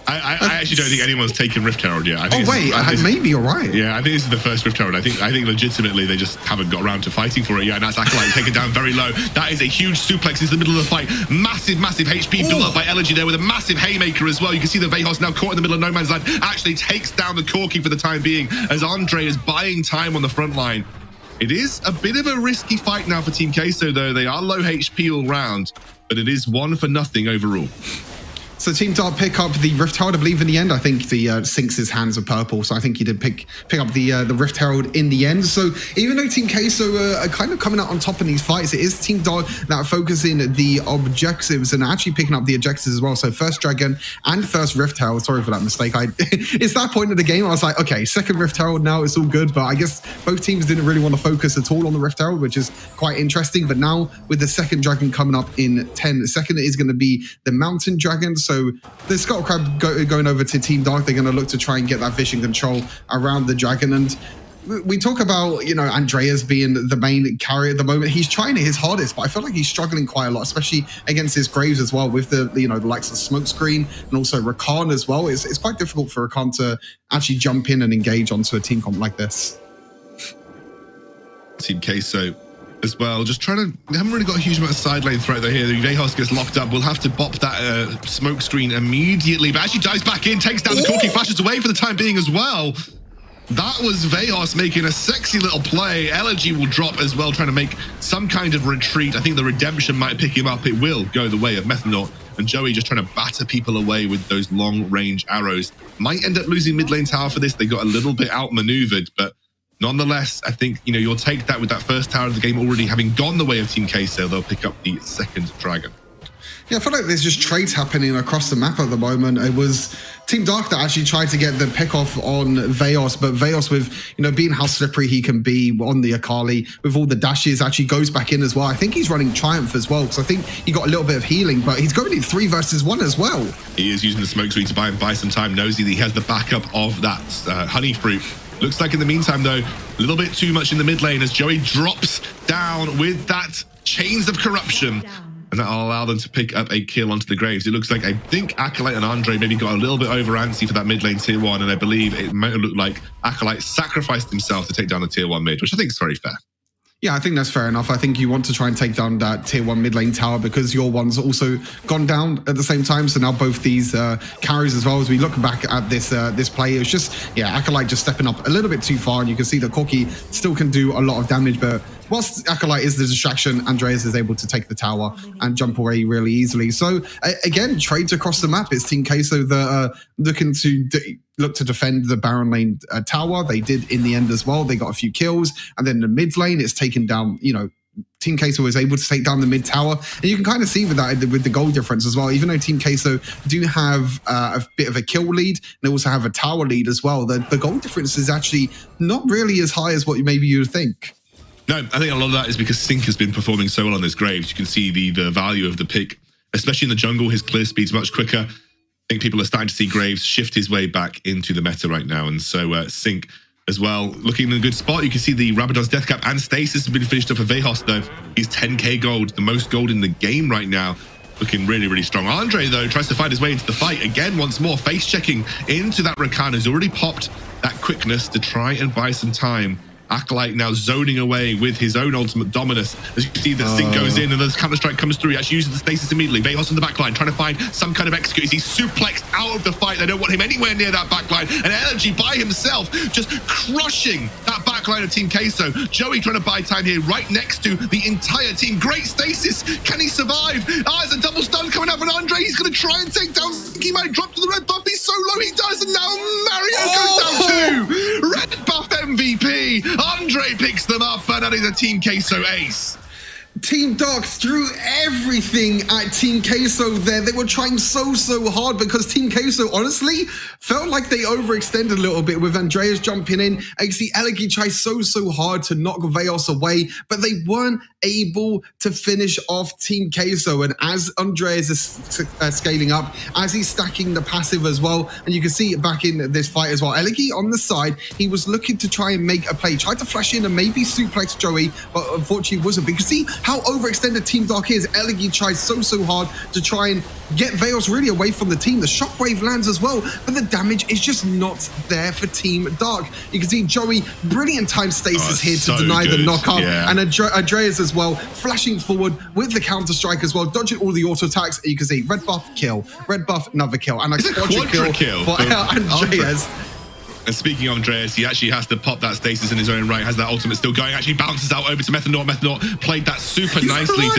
I actually don't think anyone's taken Rift Herald yet. Maybe you're right. Yeah, I think this is the first Rift Herald. I think legitimately they just haven't got around to fighting for it yet, and that's Acolyte taken down very low. That is a huge suplex into the middle of the fight. Massive HP built up by Elegy there with a massive Haymaker as well. You can see the Vejos now caught in the middle of no man's land, actually takes down the Corki for the time being, as Andre is buying time on the front line. It is a bit of a risky fight now for Team Queso, though. They are low HP all round, but it is 1-0 overall. So Team Dark pick up the Rift Herald, I believe, in the end. I think the Syncs' hands are purple, so I think he did pick up the Rift Herald in the end. So even though Team Queso are kind of coming out on top in these fights, it is Team Dark that are focusing the objectives and actually picking up the objectives as well. So first Dragon and first Rift Herald. Sorry for that mistake. It's that point of the game I was like, okay, second Rift Herald now, it's all good. But I guess both teams didn't really want to focus at all on the Rift Herald, which is quite interesting. But now with the second Dragon coming up in 10, the second is going to be the Mountain Dragon. So the Scuttle Crab going over to Team Dark, they're going to look to try and get that vision control around the Dragon. And we talk about, Andreas being the main carrier at the moment. He's trying his hardest, but I feel like he's struggling quite a lot, especially against his Graves as well, with the likes of Smokescreen and also Rakan as well. It's quite difficult for Rakan to actually jump in and engage onto a team comp like this. Team Queso as well, just trying to, they haven't really got a huge amount of side lane threat though here. The Vejos gets locked up. We'll have to bop that smoke screen immediately, but actually dives back in, takes down the Corki, flashes away for the time being as well. That was Vejos making a sexy little play. Elegy will drop as well, trying to make some kind of retreat. I think the Redemption might pick him up. It will go the way of Methanaut, and Joey just trying to batter people away with those long range arrows. Might end up losing mid lane tower for this. They got a little bit outmaneuvered, but nonetheless, I think, you'll take that with that first tower of the game already having gone the way of Team Queso. They'll pick up the second Dragon. Yeah, I feel like there's just trades happening across the map at the moment. It was Team Dark that actually tried to get the pick off on Vejos, but Vejos, with being how slippery he can be on the Akali, with all the dashes, actually goes back in as well. I think he's running Triumph as well, because I think he got a little bit of healing, but he's going in 3 versus 1 as well. He is using the smoke screen to buy some time. Knows that he has the backup of that honey fruit. Looks like in the meantime, though, a little bit too much in the mid lane as Joey drops down with that Chains of Corruption. And that'll allow them to pick up a kill onto the Graves. It looks like, I think Acolyte and Andre maybe got a little bit over antsy for that mid lane tier 1. And I believe it might look like Acolyte sacrificed himself to take down the tier 1 mid, which I think is very fair. Yeah, I think that's fair enough. I think you want to try and take down that tier 1 mid lane tower because your one's also gone down at the same time. So now both these carries as well, as we look back at this play, it was just, Acolyte just stepping up a little bit too far. And you can see that Corki still can do a lot of damage, but whilst Acolyte is the distraction, Andreas is able to take the tower and jump away really easily. So again, trades across the map. It's Team Queso that are looking to look to defend the Baron lane tower. They did in the end as well. They got a few kills. And then the mid lane, it's taken down, Team Queso was able to take down the mid tower. And you can kind of see with that, with the goal difference as well. Even though Team Queso do have a bit of a kill lead, they also have a tower lead as well. The goal difference is actually not really as high as what maybe you would think. No, I think a lot of that is because Sync has been performing so well on this Graves. You can see the value of the pick, especially in the jungle. His clear speed's much quicker. I think people are starting to see Graves shift his way back into the meta right now. And so Sync as well, looking in a good spot. You can see the Rabadon's Death Cap and Stasis has been finished up for Vejos, though. He's 10k gold, the most gold in the game right now. Looking really, really strong. Andre, though, tries to find his way into the fight. Again, once more, face checking into that Rakan, who's already popped that quickness to try and buy some time. Acolyte now zoning away with his own ultimate Dominus. As you can see, the Sync goes in and the counter-strike comes through. He actually uses the stasis immediately. Vejos in the backline, trying to find some kind of execute. He's suplexed out of the fight. They don't want him anywhere near that backline. And Energy by himself, just crushing that backline of Team Queso. Joey trying to buy time here right next to the entire team. Great stasis. Can he survive? There's a double stun coming up on Andre. He's going to try and take down Sync. He might drop to the red buff. He's so low, he does. And now Mario goes down too. Red buff MVP. Andre picks them up, and that is a Team Queso ace. Team Dark threw everything at Team Queso there. They were trying so hard because Team Queso honestly felt like they overextended a little bit with Andreas jumping in. I see Elegy try so hard to knock Vejos away, but they weren't able to finish off Team Queso. And as Andreas is scaling up, as he's stacking the passive as well, and you can see it back in this fight as well. Elegy on the side, he was looking to try and make a play, tried to flash in and maybe suplex Joey, but unfortunately wasn't. Because see how overextended Team Dark is. Elegy tries so hard to try and get Vejos really away from the team. The shockwave lands as well, but the damage is just not there for Team Dark. You can see Joey, brilliant time stasis here to deny the knockup, and Andreas as well, flashing forward with the counter strike as well, dodging all the auto attacks. You can see red buff, kill, red buff, another kill, and a quadra kill for Andreas. And speaking of Andreas, he actually has to pop that stasis in his own right, has that ultimate still going, actually bounces out over to Methanor. Methanor played that super nicely.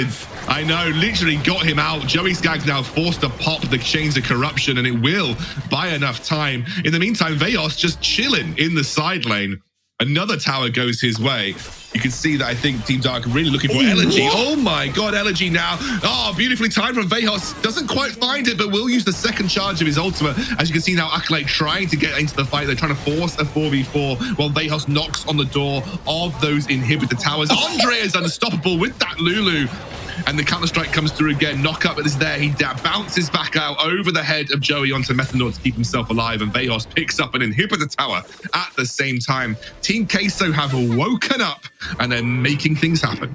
I know, literally got him out. Joey Skaggs now forced to pop the Chains of Corruption, and it will buy enough time. In the meantime, Vejos just chilling in the side lane. Another tower goes his way. You can see that I think Team Dark are really looking for Elegy. Oh my god, Elegy now. Oh, beautifully timed from Vejos. Doesn't quite find it, but will use the second charge of his ultimate. As you can see now, Acolyte trying to get into the fight. They're trying to force a 4v4 while Vejos knocks on the door of those inhibitor towers. Andre is unstoppable with that Lulu. And the counter-strike comes through again. Knockup is there. He bounces back out over the head of Joey onto Methanor to keep himself alive. And Vejos picks up an inhibitor tower at the same time. Team Queso have woken up and they're making things happen.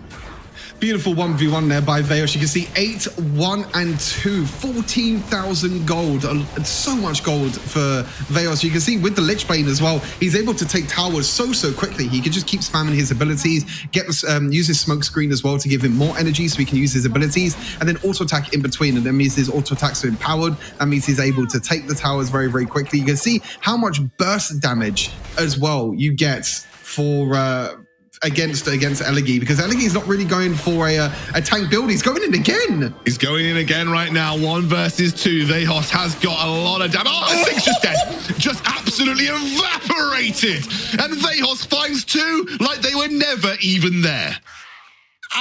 Beautiful 1v1 there by Vejos. You can see 8, 1, and 2, 14,000 gold. So much gold for Vejos. You can see with the Lich Bane as well, he's able to take towers so quickly. He can just keep spamming his abilities, use his smoke screen as well to give him more energy so he can use his abilities, and then auto attack in between. And that means his auto attacks are empowered. That means he's able to take the towers very quickly. You can see how much burst damage as well you get for against Elegy, because Elegy is not really going for a tank build. He's going in again. He's going in again right now. 1 versus 2. Vejos has got a lot of damage. Oh, 6 just dead. Just absolutely evaporated. And Vejos finds 2 like they were never even there.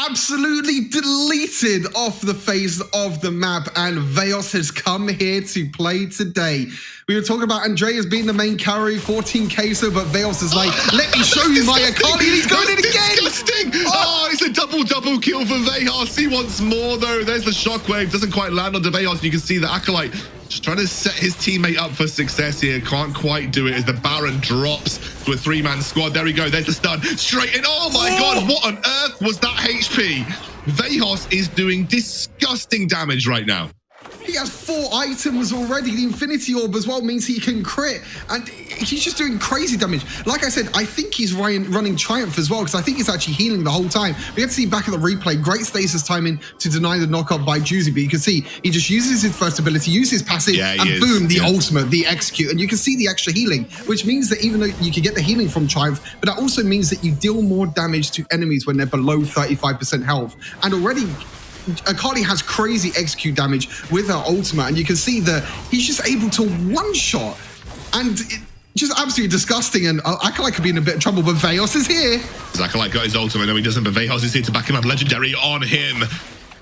Absolutely deleted off the face of the map, and Vejos has come here to play today. We were talking about Andreas being the main carry for Team Queso, but Vejos is like, let me show you my Akali, and he's going in again! Disgusting! Oh, it's a double kill for Vejos. He wants more, though. There's the shockwave. Doesn't quite land on Vejos. You can see the Acolyte just trying to set his teammate up for success here. Can't quite do it as the Baron drops to a 3-man squad. There we go. There's the stun. Straight in. Oh my god, what on earth was that HP? Vejos is doing disgusting damage right now. He has 4 items already. The Infinity Orb as well means he can crit. And he's just doing crazy damage. Like I said, I think he's running Triumph as well, because I think he's actually healing the whole time. We have to see back at the replay. Great stasis timing to deny the knockup by Juicy. But you can see he just uses his first ability, uses passive, and boom, the ultimate, the execute. And you can see the extra healing, which means that even though you can get the healing from Triumph, but that also means that you deal more damage to enemies when they're below 35% health. And already Akali has crazy execute damage with her ultimate, and you can see that he's just able to one-shot, and just absolutely disgusting. And Acolyte could be in a bit of trouble, but Vejos is here. Acolyte got his ultimate, no he doesn't, but Vejos is here to back him up. Legendary on him.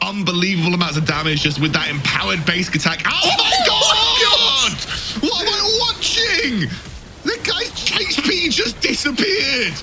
Unbelievable amounts of damage just with that empowered basic attack. Oh my god! What am I watching? The guy's HP just disappeared.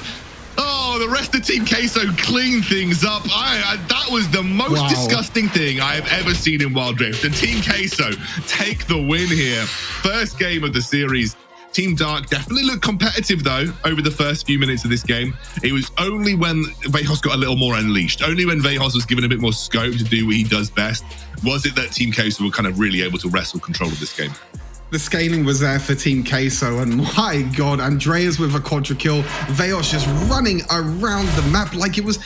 Oh, Oh, the rest of Team Queso cleaned things up. That was the most disgusting thing I have ever seen in Wild Rift. And Team Queso take the win here. First game of the series. Team Dark definitely looked competitive, though, over the first few minutes of this game. It was only when Vejos got a little more unleashed, only when Vejos was given a bit more scope to do what he does best, was it that Team Queso were kind of really able to wrestle control of this game. The scaling was there for Team Queso, and my God, Andreas with a quadra kill, Vejos just running around the map like it was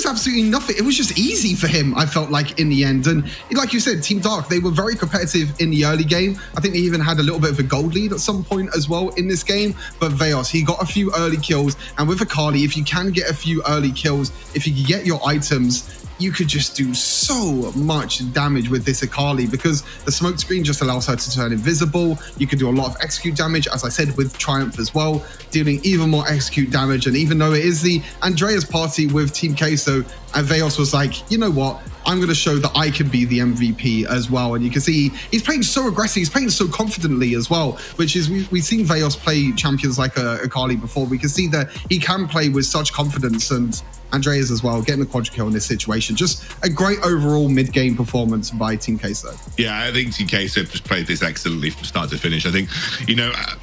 absolutely nothing. It was just easy for him, I felt like, in the end. And like you said, Team Dark, they were very competitive in the early game. I think they even had a little bit of a gold lead at some point as well in this game. But Vejos, he got a few early kills, and with Akali, if you can get a few early kills, if you can get your items, you could just do so much damage with this Akali, because the smoke screen just allows her to turn invisible. You can do a lot of execute damage, as I said, with Triumph as well, dealing even more execute damage. And even though it is the Andreas party with Team Queso, and Vejos was like, you know what? I'm going to show that I can be the MVP as well. And you can see he's playing so aggressive. He's playing so confidently as well, which is we've seen Vejos play champions like Akali before. We can see that he can play with such confidence, and Andreas as well, getting the quadra kill in this situation. Just a great overall mid-game performance by Team Queso. Yeah, I think Team Queso just played this excellently from start to finish. I think,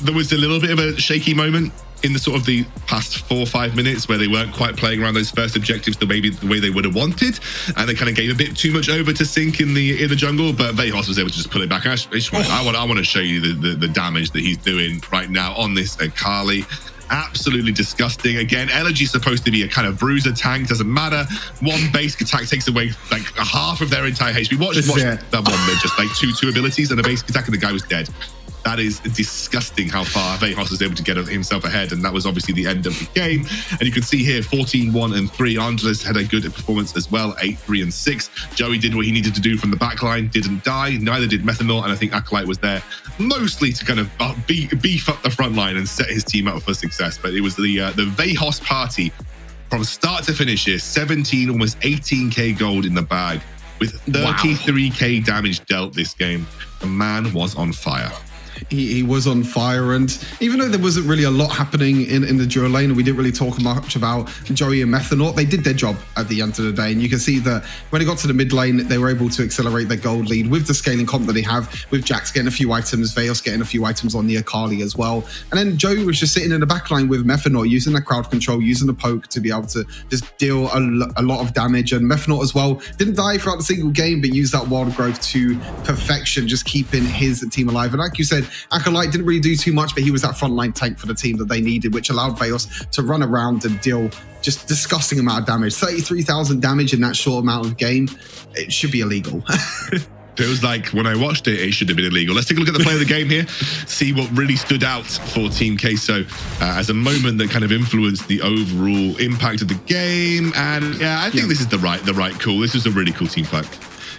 there was a little bit of a shaky moment in the sort of the past 4 or 5 minutes where they weren't quite playing around those first objectives the way they would have wanted, and they kind of gave a bit too much over to Sync in the jungle. But Vejos was able to just pull it back. I want to show you the damage that he's doing right now on this Akali. Absolutely disgusting. Again, Elegy's supposed to be a kind of bruiser tank. Doesn't matter. One basic attack takes away like half of their entire HP. Watch that one mid, just like two abilities and a basic attack, and the guy was dead. That is disgusting how far Vejos was able to get himself ahead, and that was obviously the end of the game. And you can see here 14-1-3. Angeles had a good performance as well, 8-3-6. Joey did what he needed to do from the backline, didn't die. Neither did Methanol, and I think Acolyte was there mostly to kind of beef up the front line and set his team up for success. But it was the Vejos party from start to finish here. 17, almost 18k gold in the bag with 33k damage dealt this game. The man was on fire. He was on fire, and even though there wasn't really a lot happening in the duo lane, and we didn't really talk much about Joey and Methanol, they did their job at the end of the day. And you can see that when it got to the mid lane, they were able to accelerate their gold lead with the scaling comp that they have, with Jax getting a few items, Vejos getting a few items on the Akali as well. And then Joey was just sitting in the back line with Methanol, using the crowd control, using the poke to be able to just deal a lot of damage. And Methanol as well didn't die throughout the single game, but used that wild growth to perfection, just keeping his team alive. And like you said, Acolyte didn't really do too much, but he was that frontline tank for the team that they needed, which allowed Vejos to run around and deal just disgusting amount of damage. 33,000 damage in that short amount of game. It should be illegal. Feels like when I watched it, it should have been illegal. Let's take a look at the play of the game here, see what really stood out for Team Queso as a moment that kind of influenced the overall impact of the game. And yeah, I think this is the right call. This is a really cool team fight.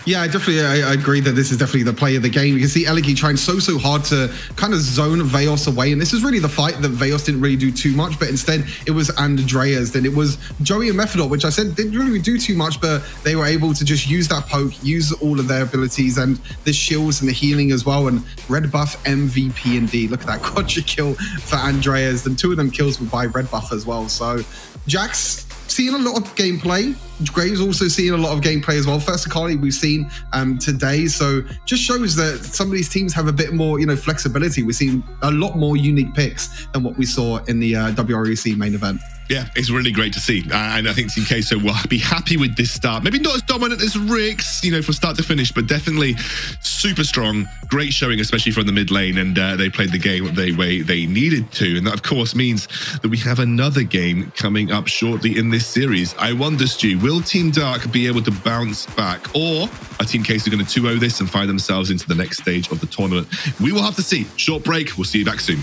Yeah, I agree that this is definitely the play of the game. You can see Elegy trying so hard to kind of zone Vejos away. And this is really the fight that Vejos didn't really do too much, but instead it was Andreas. Then it was Joey and Methanol, which I said didn't really do too much, but they were able to just use that poke, use all of their abilities and the shields and the healing as well. And red buff MVP indeed. Look at that quadra kill for Andreas. And 2 of them kills were by red buff as well. So Jax seeing a lot of gameplay. Graves also seeing a lot of gameplay as well. First Akali we've seen today, so just shows that some of these teams have a bit more, flexibility. We've seen a lot more unique picks than what we saw in the WREC main event. Yeah, it's really great to see. And I think Team Queso will be happy with this start. Maybe not as dominant as WREC, from start to finish, but definitely super strong. Great showing, especially from the mid lane. And they played the game the way they needed to. And that, of course, means that we have another game coming up shortly in this series. I wonder, Stu, will Team Dark be able to bounce back? Or are Team Queso going to 2-0 this and find themselves into the next stage of the tournament? We will have to see. Short break. We'll see you back soon.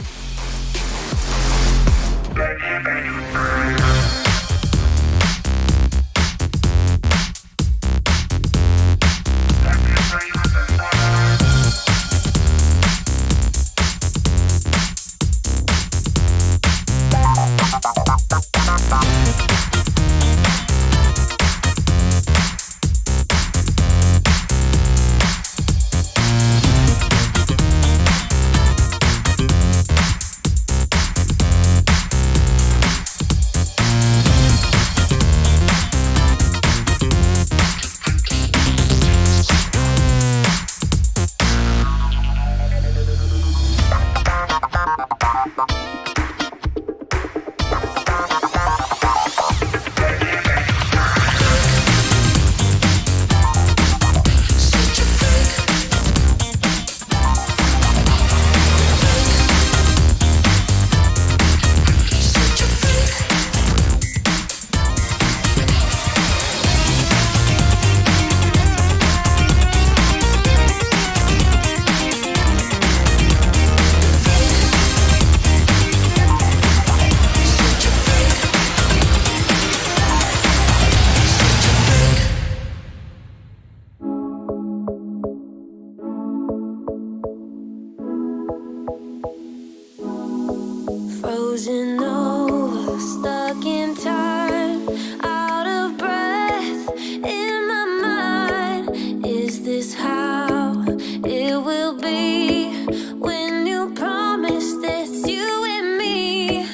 this how it will be when you promise this, you and me?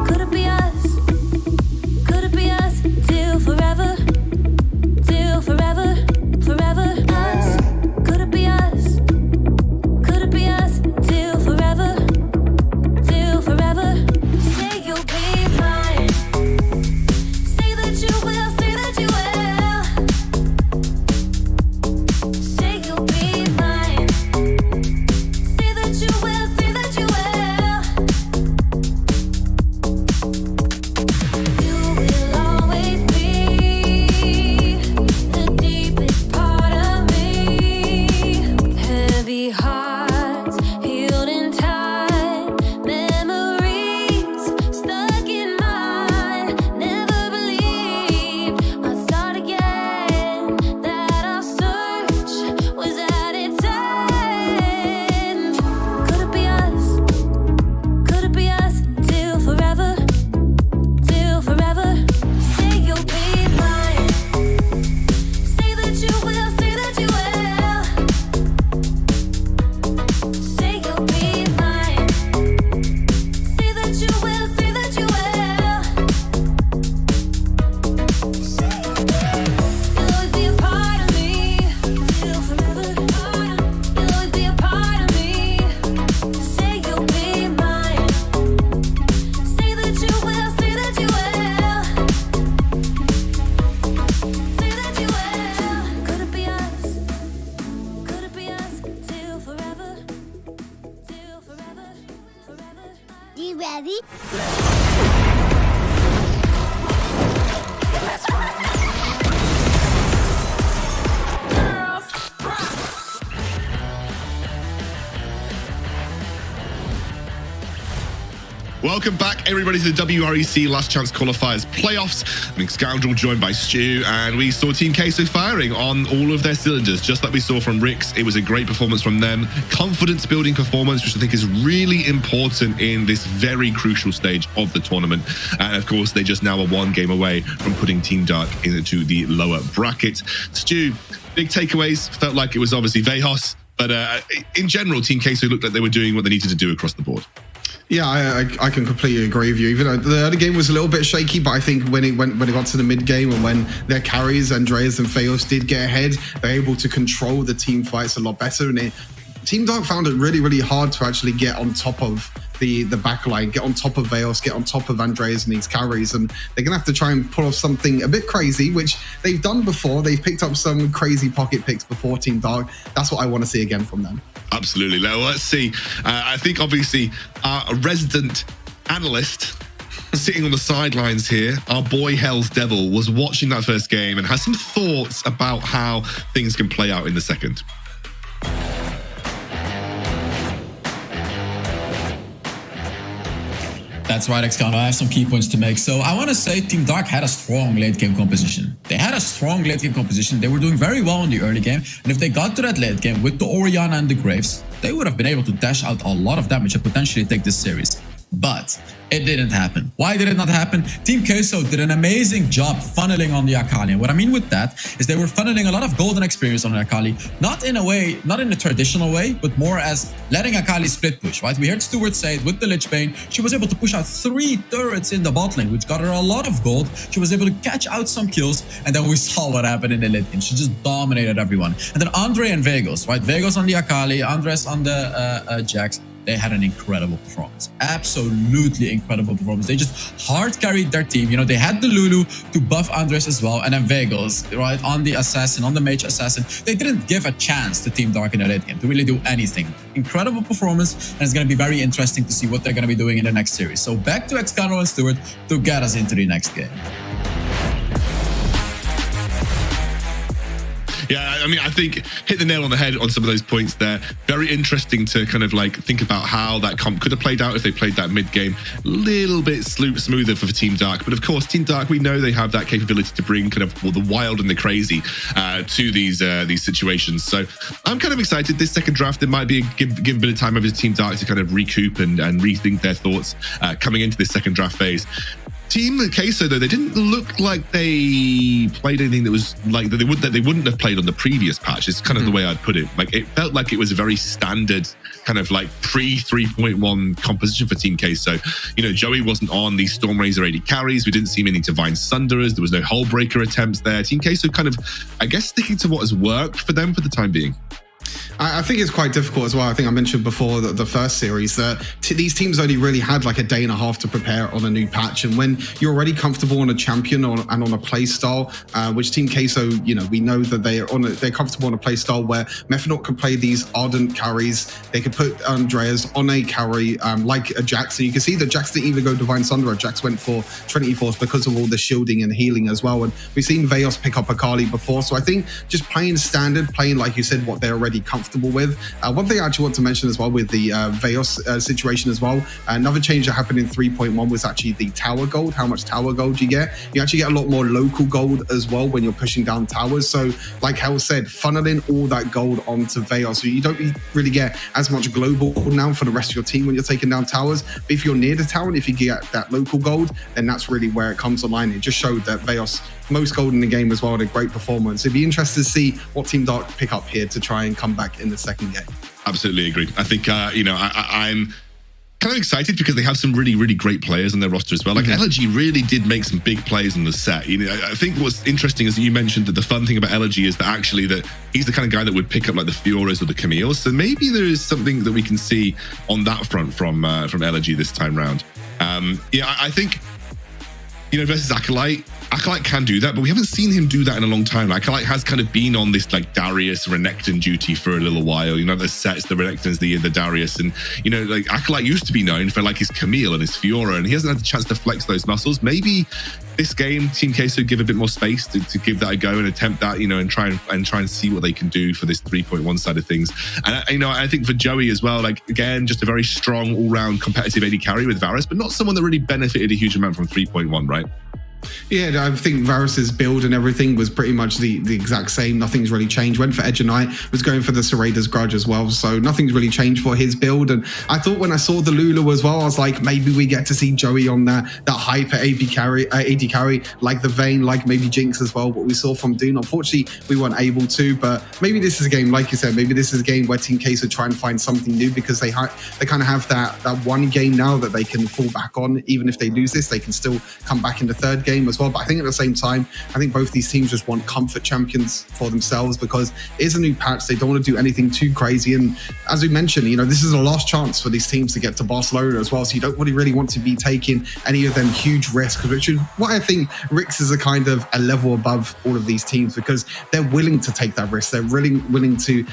Could it be us? Could it be us till forever? Till forever, forever us? Could it be us? Could it be us till forever? Till forever? Say you'll be mine. Say that you will, say that you will. Say you'll be mine. Say that you will, say that you will. You will always be the deepest part of me. Heavy hearts healed in time, memories stuck in mine. Never believed I'd start again, that our search was at its end. Could it be us? Could it be us till forever? Till forever? Say you'll be mine. Say that you will, say that you will. Say you'll be mine. Say that you will, say that you will. You'll always be a part of me till forever. You'll always be a part of me. Say you'll be mine. Say that you will, say that you will. Say that you will. Could it be us? Could it be us till forever? Till forever, forever. You ready? Welcome back, everybody, to the WREC Last Chance Qualifiers playoffs. Mink Scoundrel joined by Stu, and we saw Team Queso firing on all of their cylinders, just like we saw from WREC. It was a great performance from them. Confidence-building performance, which I think is really important in this very crucial stage of the tournament. And of course, they just now are one game away from putting Team Dark into the lower bracket. Stu, big takeaways. Felt like it was obviously Vejos, but in general, Team Queso looked like they were doing what they needed to do across the board. Yeah, I can completely agree with you. Even though the early game was a little bit shaky, but I think when it got to the mid game and when their carries, Andreas and Feos, did get ahead, they're able to control the team fights a lot better. And Team Dark found it really, really hard to actually get on top of the back line, get on top of Veos, get on top of Andreas and these carries. And they're going to have to try and pull off something a bit crazy, which they've done before. They've picked up some crazy pocket picks before, Team Dark. That's what I want to see again from them. Absolutely. Now, let's see. I think, obviously, our resident analyst sitting on the sidelines here, our boy Hell's Devil, was watching that first game and has some thoughts about how things can play out in the second. That's right, Xcano. I have some key points to make. So I want to say Team Dark had a strong late game composition. They had a strong late game composition. They were doing very well in the early game. And if they got to that late game with the Orianna and the Graves, they would have been able to dash out a lot of damage and potentially take this series. But it didn't happen. Why did it not happen? Team Queso did an amazing job funneling on the Akali. And what I mean with that is they were funneling a lot of golden experience on the Akali, not in a way, not in a traditional way, but more as letting Akali split push, right? We heard Stuart say it with the Lich Bane. She was able to push out 3 turrets in the bot lane, which got her a lot of gold. She was able to catch out some kills. And then we saw what happened in the late game. She just dominated everyone. And then Andre and Vegos, right? Vegos on the Akali, Andres on the Jax. They had an incredible performance. Absolutely incredible performance. They just hard carried their team. You know, they had the Lulu to buff Andres as well. And then Vegos, right, on the Assassin, on the Mage Assassin. They didn't give a chance to Team Dark in the late game to really do anything. Incredible performance. And it's going to be very interesting to see what they're going to be doing in the next series. So back to Xcano and Stuart to get us into the next game. Yeah, I mean, I think hit the nail on the head on some of those points there. Very interesting to kind of like think about how that comp could have played out if they played that mid game a little bit smoother for Team Dark. But of course, Team Dark, we know they have that capability to bring kind of the wild and the crazy to these situations. So I'm kind of excited. This second draft, it might be give a bit of time over to Team Dark to kind of recoup and rethink their thoughts coming into this second draft phase. Team Queso, though, they didn't look like they played anything that was like that they wouldn't have played on the previous patch. It's kind of the way I'd put it. Like, it felt like it was a very standard kind of like pre 3.1 composition for Team Queso. You know, Joey wasn't on the Stormrazor AD carries. We didn't see many Divine Sunderers. There was no Hullbreaker attempts there. Team Queso kind of, I guess, sticking to what has worked for them for the time being. I think it's quite difficult as well. I think I mentioned before that the first series that these teams only really had like a day and a half to prepare on a new patch. And when you're already comfortable on a champion and on a play style, which Team Queso, you know, we know that they're comfortable on a play style where Methanaut can play these ardent carries. They could put Andreas on a carry like a Jax. And you can see that Jax didn't even go Divine Sunderer. Jax went for Trinity Force because of all the shielding and healing as well. And we've seen Veos pick up Akali before. So I think just playing standard, playing like you said, what they're already comfortable with. One thing I actually want to mention as well with the Veos situation as well, another change that happened in 3.1 was actually the tower gold, how much tower gold you get. You actually get a lot more local gold as well when you're pushing down towers. So like Hel said, funneling all that gold onto Veos. So you don't really get as much global now for the rest of your team when you're taking down towers. But if you're near the tower and if you get that local gold, then that's really where it comes online. It just showed that Veos, most gold in the game as well, and a great performance. It'd be interesting to see what Team Dark pick up here to try and come back in the second game. Absolutely agree. I think, you know, I'm kind of excited because they have some really, really great players on their roster as well. Like, Elegy really did make some big plays in the set. You know, I think what's interesting is that you mentioned that the fun thing about Elegy is that actually that he's the kind of guy that would pick up like the Fioras or the Camille's. So maybe there is something that we can see on that front from Elegy this time round. Yeah, I think, you know, versus Acolyte can do that, but we haven't seen him do that in a long time. Acolyte has kind of been on this like Darius Renekton duty for a little while. You know, the sets, the Renekton's the Darius, and you know, like Acolyte used to be known for like his Camille and his Fiora, and he hasn't had the chance to flex those muscles. Maybe this game, Team Queso give a bit more space to give that a go and attempt that, you know, and try and see what they can do for this 3.1 side of things. And you know, I think for Joey as well, like again, just a very strong all-round competitive AD carry with Varus, but not someone that really benefited a huge amount from 3.1, right? Yeah, I think Varus's build and everything was pretty much the exact same. Nothing's really changed. Went for Edge of Night, was going for the Serrader's Grudge as well. So nothing's really changed for his build. And I thought when I saw the Lulu as well, I was like, maybe we get to see Joey on that hyper AD carry, like the Vayne, like maybe Jinx as well, what we saw from Dune. Unfortunately, we weren't able to, but maybe this is a game, like you said, maybe this is a game where Team Queso try and find something new because they kind of have that one game now that they can fall back on. Even if they lose this, they can still come back in the third game as well. But I think at the same time, I think both these teams just want comfort champions for themselves because it is a new patch. They don't want to do anything too crazy. And as we mentioned, you know, this is a last chance for these teams to get to Barcelona as well. So you don't really want to be taking any of them huge risks, which is why I think Rix is a kind of a level above all of these teams because they're willing to take that risk. They're really willing to,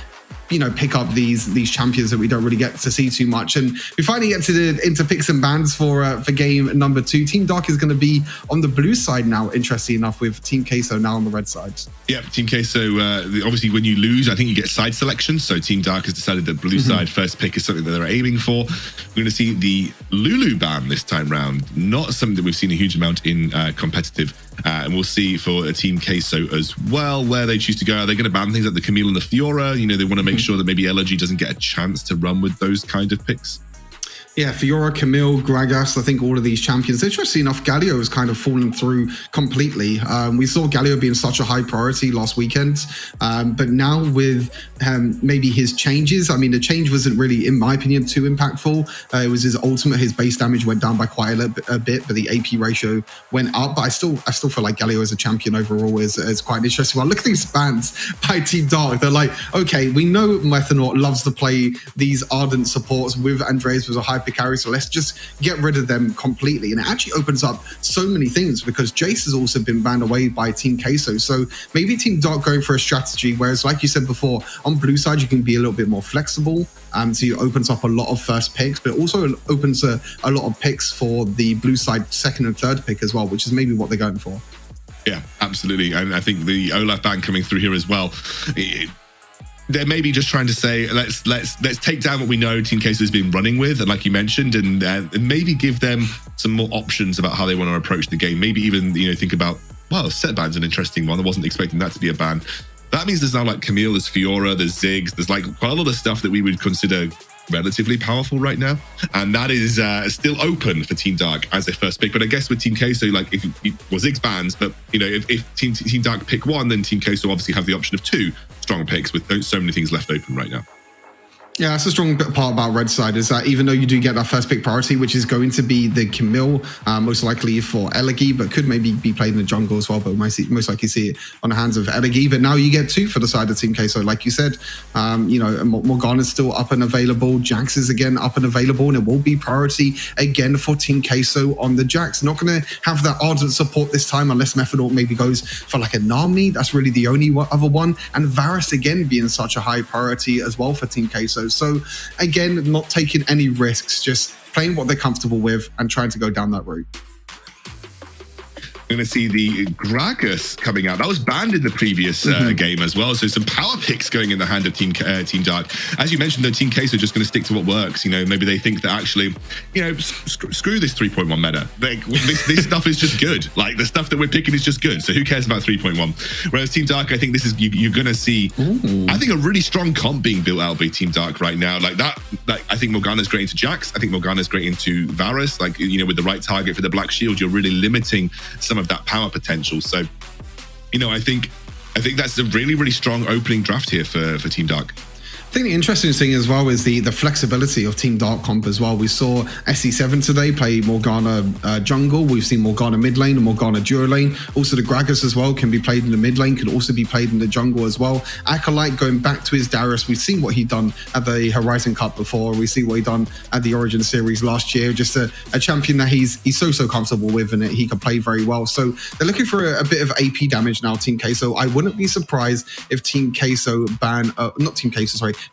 you know, pick up these champions that we don't really get to see too much. And we finally get into picks and bans for game number 2. Team Dark is going to be on the blue side now, interestingly enough, with Team Queso now on the red side. Yeah, Team Queso, obviously when you lose, I think you get side selection. So Team Dark has decided that blue side first pick is something that they're aiming for. We're going to see the Lulu ban this time round. Not something that we've seen a huge amount in competitive. And we'll see for a Team Queso as well, where they choose to go. Are they going to ban things like the Camille and the Fiora? You know, they want to make sure that maybe Elegy doesn't get a chance to run with those kind of picks. Yeah, Fiora, Camille, Gragas, I think all of these champions. Interestingly enough, Galio has kind of fallen through completely. We saw Galio being such a high priority last weekend, but now with maybe his changes, I mean, the change wasn't really, in my opinion, too impactful. It was his ultimate, his base damage went down by quite a bit, but the AP ratio went up. But I still feel like Galio as a champion overall is quite interesting. Well, look at these bans by Team Dark. They're like, okay, we know Methanaut loves to play these ardent supports with Andreas was a hyper carry, so let's just get rid of them completely. And it actually opens up so many things because Jace has also been banned away by Team Queso. So maybe Team Dark going for a strategy, whereas like you said before, on blue side, you can be a little bit more flexible. So it opens up a lot of first picks, but it also opens a lot of picks for the blue side second and third pick as well, which is maybe what they're going for. Yeah, absolutely. And I think the Olaf ban coming through here as well, they're maybe just trying to say, let's take down what we know Team Queso has been running with, and like you mentioned, and maybe give them some more options about how they want to approach the game. Maybe even, you know, think about, well, set ban's an interesting one. I wasn't expecting that to be a ban. That means there's now like Camille, there's Fiora, there's Ziggs, there's like quite a lot of stuff that we would consider relatively powerful right now, and that is still open for Team Dark as their first pick. But I guess with Team Queso, like if Ziggs bans, but if Team Dark pick one, then Team Queso obviously have the option of 2 strong picks with so many things left open right now. Yeah, that's a strong part about Red Side, is that even though you do get that first pick priority, which is going to be the Camille, most likely for Elegi, but could maybe be played in the jungle as well, but most likely see it on the hands of Elegi. But now you get 2 for the side of Team Queso. Like you said, Morgana's still up and available. Jax is again up and available, and it will be priority again for Team Queso on the Jax. Not going to have that ardent support this time unless Methodor maybe goes for like a Nami. That's really the only other one. And Varus again being such a high priority as well for Team Queso. So again, not taking any risks, just playing what they're comfortable with and trying to go down that route. We're going to see the Gragas coming out. That was banned in the previous game as well. So some power picks going in the hand of Team Dark. As you mentioned, though, Team Queso are just going to stick to what works. Maybe they think that actually, screw this 3.1 meta. Like, this stuff is just good. Like, the stuff that we're picking is just good. So who cares about 3.1? Whereas Team Dark, I think this is, you're going to see, I think, a really strong comp being built out by Team Dark right now. Like that, I think Morgana's great into Jax. I think Morgana's great into Varus. Like, with the right target for the Black Shield, you're really limiting some of that power potential. So, I think that's a really, really strong opening draft here for Team Dark. I think the interesting thing as well is the flexibility of Team Dark comp as well. We saw SC7 today play Morgana jungle. We've seen Morgana mid lane and Morgana duo lane. Also the Gragas as well can be played in the mid lane, can also be played in the jungle as well. Acolyte going back to his Darius. We've seen what he done at the Horizon Cup before. We see what he done at the Origin Series last year. Just a champion that he's so comfortable with, and he can play very well. So they're looking for a bit of AP damage now, Team Queso. I wouldn't be surprised if Team Queso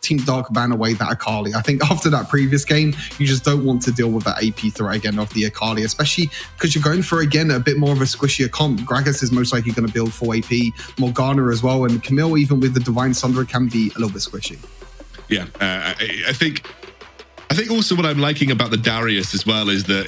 Team Dark ban away that Akali. I think after that previous game, you just don't want to deal with that AP threat again of the Akali, especially because you're going for, again, a bit more of a squishier comp. Gragas is most likely going to build 4 AP, Morgana as well, and Camille, even with the Divine Sundra, can be a little bit squishy. Yeah, I think also what I'm liking about the Darius as well is that,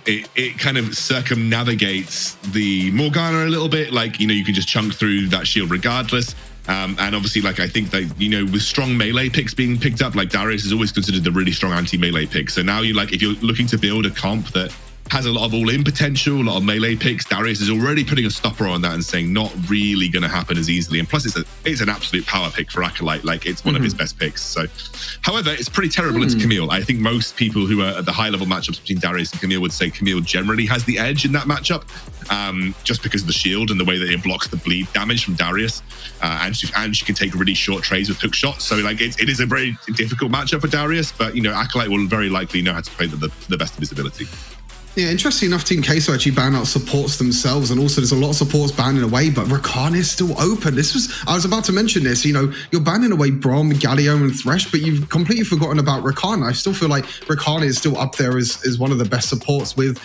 it kind of circumnavigates the Morgana a little bit. Like, you can just chunk through that shield regardless. And obviously, like, I think that, with strong melee picks being picked up, like, Darius is always considered the really strong anti-melee pick. So now if you're looking to build a comp that has a lot of all-in potential, a lot of melee picks, Darius is already putting a stopper on that and saying not really going to happen as easily. And plus, it's an absolute power pick for Acolyte. Like, it's one of his best picks. So, however, it's pretty terrible into Camille. I think most people who are at the high-level matchups between Darius and Camille would say Camille generally has the edge in that matchup, just because of the shield and the way that it blocks the bleed damage from Darius. And she can take really short trades with hook shots. So, like, it is a very difficult matchup for Darius, but, Acolyte will very likely know how to play the best of his ability. Yeah, interesting enough, Team Queso actually ban out supports themselves, and also there's a lot of supports banning away, but Rakan is still open. I was about to mention this, you're banning away Braum, Galio, and Thresh, but you've completely forgotten about Rakan. I still feel like Rakan is still up there as one of the best supports with,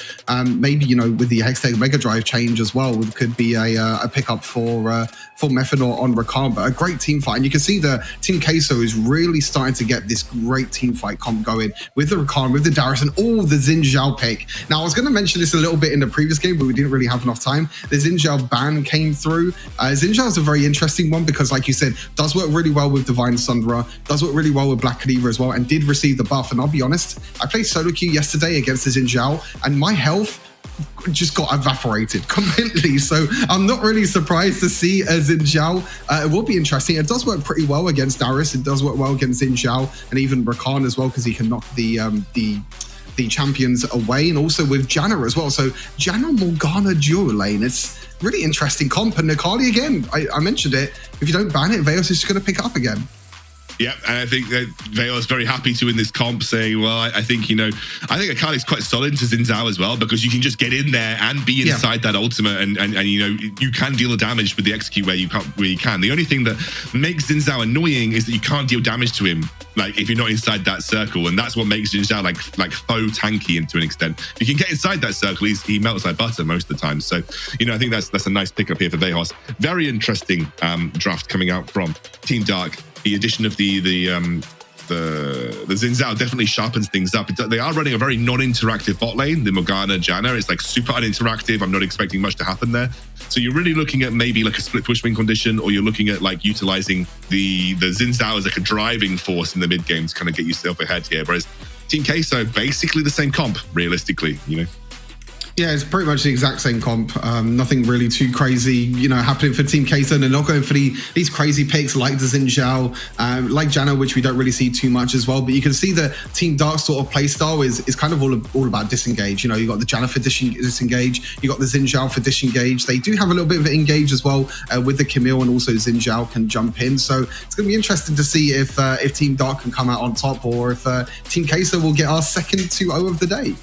maybe, with the Hextech Mega Drive change as well, could be a pickup for Methanol on Rakan, but a great team fight. And you can see the Team Queso is really starting to get this great team fight comp going with the Rakan, with the Darius, and all the Xin Zhao pick. Now, I was going to mention this a little bit in the previous game, but we didn't really have enough time. The Xin Zhao ban came through. Xin Zhao is a very interesting one because, like you said, does work really well with Divine Sundra, does work really well with Black Cleaver as well, and did receive the buff. And I'll be honest, I played solo queue yesterday against the Xin Zhao, and my health just got evaporated completely. So I'm not really surprised to see a Xin Zhao. It will be interesting. It does work pretty well against Darius. It does work well against Xin Zhao and even Rakan as well, because he can knock the champions away, and also with Janna as well. So Janna Morgana duo lane, it's really interesting comp. And Akali again, I mentioned it, if you don't ban it, Veos is just going to pick up again. Yeah, and I think that Veil is very happy to win this comp, saying, well, I think Akali's quite solid to Xin Zhao as well, because you can just get in there and be inside that ultimate, and you can deal the damage with the execute where you can. The only thing that makes Xin Zhao annoying is that you can't deal damage to him, like, if you're not inside that circle, and that's what makes Xin Zhao like faux tanky to an extent. If you can get inside that circle, he melts like butter most of the time. So, I think that's a nice pickup here for Vejos. Very interesting draft coming out from Team Dark. The addition of the Xin Zhao definitely sharpens things up. They are running a very non-interactive bot lane, the Morgana Janna. It's like super uninteractive. I'm not expecting much to happen there. So you're really looking at maybe like a split push win condition, or you're looking at like utilizing the Xin Zhao as like a driving force in the mid game to kind of get yourself ahead here. Whereas Team Queso, basically the same comp, realistically, you know. Yeah, it's pretty much the exact same comp. Nothing really too crazy, you know, happening for Team Queso. They're not going for these crazy picks like the Xin Zhao, like Janna, which we don't really see too much as well. But you can see the Team Dark sort of play style is kind of all about disengage. You know, you got the Janna for disengage, you got the Xin Zhao for disengage. They do have a little bit of engage as well with the Camille, and also Xin Zhao can jump in. So it's going to be interesting to see if Team Dark can come out on top, or if Team Queso will get our second 2-0 of the day.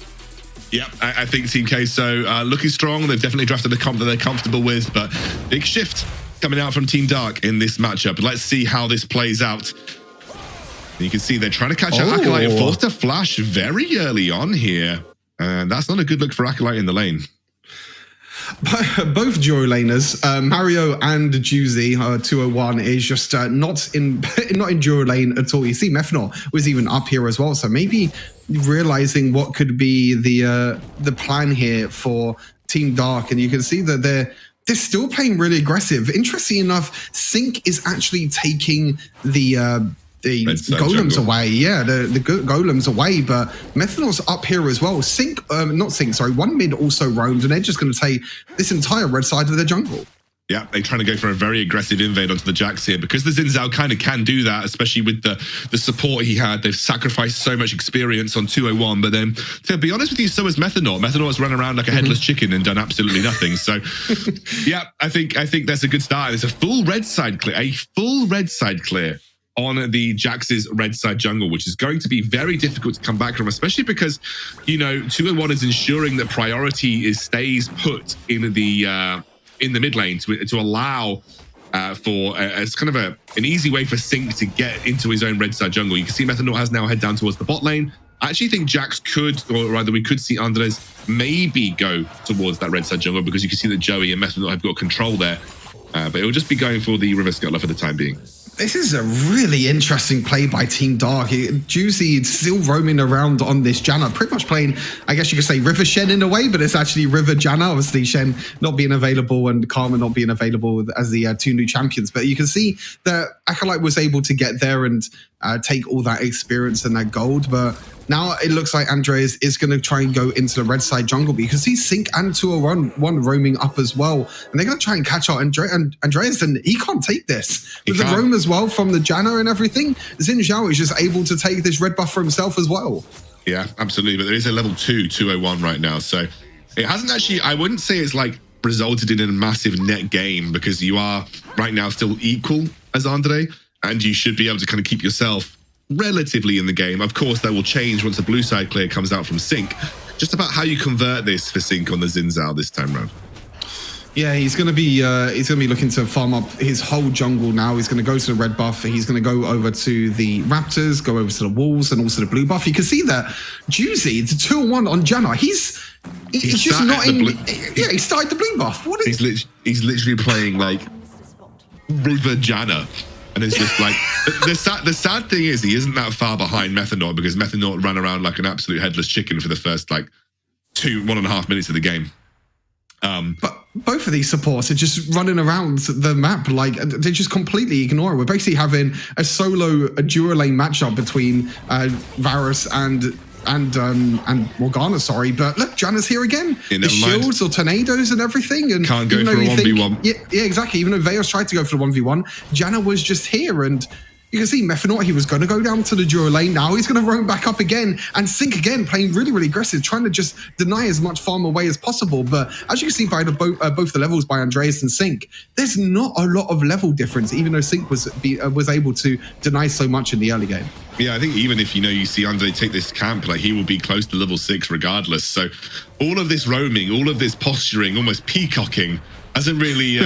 Yeah, I think Team Queso looking strong. They've definitely drafted a comp that they're comfortable with, but big shift coming out from Team Dark in this matchup. Let's see how this plays out. And you can see they're trying to catch out Acolyte and forced to flash very early on here. And that's not a good look for Acolyte in the lane. Both duo laners, Mario and Juicy, 201 is just not in duo lane at all. You see Methanol was even up here as well, so maybe realizing what could be the plan here for Team Dark, and you can see that they're still playing really aggressive. Interesting enough, Sync is actually taking the golems away. Yeah, the golems away, but Methanol's up here as well. One mid also roamed, and they're just going to take this entire red side of the jungle. Yeah, they're trying to go for a very aggressive invade onto the Jax here, because the Xin Zhao kind of can do that, especially with the support he had. They've sacrificed so much experience on 201, but then, to be honest with you, so has Methanol. Methanol has run around like a headless chicken and done absolutely nothing. So, yeah, I think that's a good start. It's a full red side clear on the Jax's red side jungle, which is going to be very difficult to come back from, especially because, you know, 201 is ensuring that priority stays put in the mid lane to allow for as kind of an easy way for Sync to get into his own red side jungle. You can see Methanol has now head down towards the bot lane. I actually think Jax could, or rather we could see Andres maybe go towards that red side jungle, because you can see that Joey and Methanol have got control there. But it will just be going for the River Scuttler for the time being. This is a really interesting play by Team Dark. Juicy still roaming around on this Janna, pretty much playing, I guess you could say, River Shen in a way, but it's actually River Janna. Obviously, Shen not being available and Karma not being available as the two new champions. But you can see that Acolyte was able to get there and take all that experience and that gold. But now it looks like Andreas is going to try and go into the red side jungle, because he's Sync and 201 roaming up as well. And they're going to try and catch out Andreas, and he can't take this. With the roam as well from the Janna and everything, Xin Zhao is just able to take this red buff for himself as well. Yeah, absolutely. But there is a level 201 right now. So it hasn't actually, I wouldn't say it's like resulted in a massive net game, because you are right now still equal as Andre, and you should be able to kind of keep yourself relatively in the game. Of course, that will change once the blue side clear comes out from Sync. Just about how you convert this for Sync on the Xin Zhao this time round. Yeah, he's going to be looking to farm up his whole jungle now. He's going to go to the red buff. He's going to go over to the Raptors, go over to the Wolves, and also the blue buff. You can see that Juicy, the 2-1 on Janna. He's just not in. He started the blue buff. What is? He's literally playing like River Janna. And it's just like, the sad thing is he isn't that far behind Methanol, because Methanol ran around like an absolute headless chicken for the first like 1.5 minutes of the game. But both of these supports are just running around the map like they just completely ignore it. We're basically having a duo lane matchup between Varus and Morgana, sorry, but look, Janna's here again. The shields or tornadoes and everything, and can't go for a 1v1. Yeah, exactly. Even though Veos tried to go for the 1v1, Janna was just here, and you can see Methanol, he was going to go down to the duo lane. Now he's going to roam back up again and Sync again, playing really, really aggressive, trying to just deny as much farm away as possible. But as you can see by both the levels by Andreas and Sync, there's not a lot of level difference, even though Sync was able to deny so much in the early game. Yeah, I think even if you see Andre take this camp, like he will be close to level 6 regardless. So all of this roaming, all of this posturing, almost peacocking, hasn't really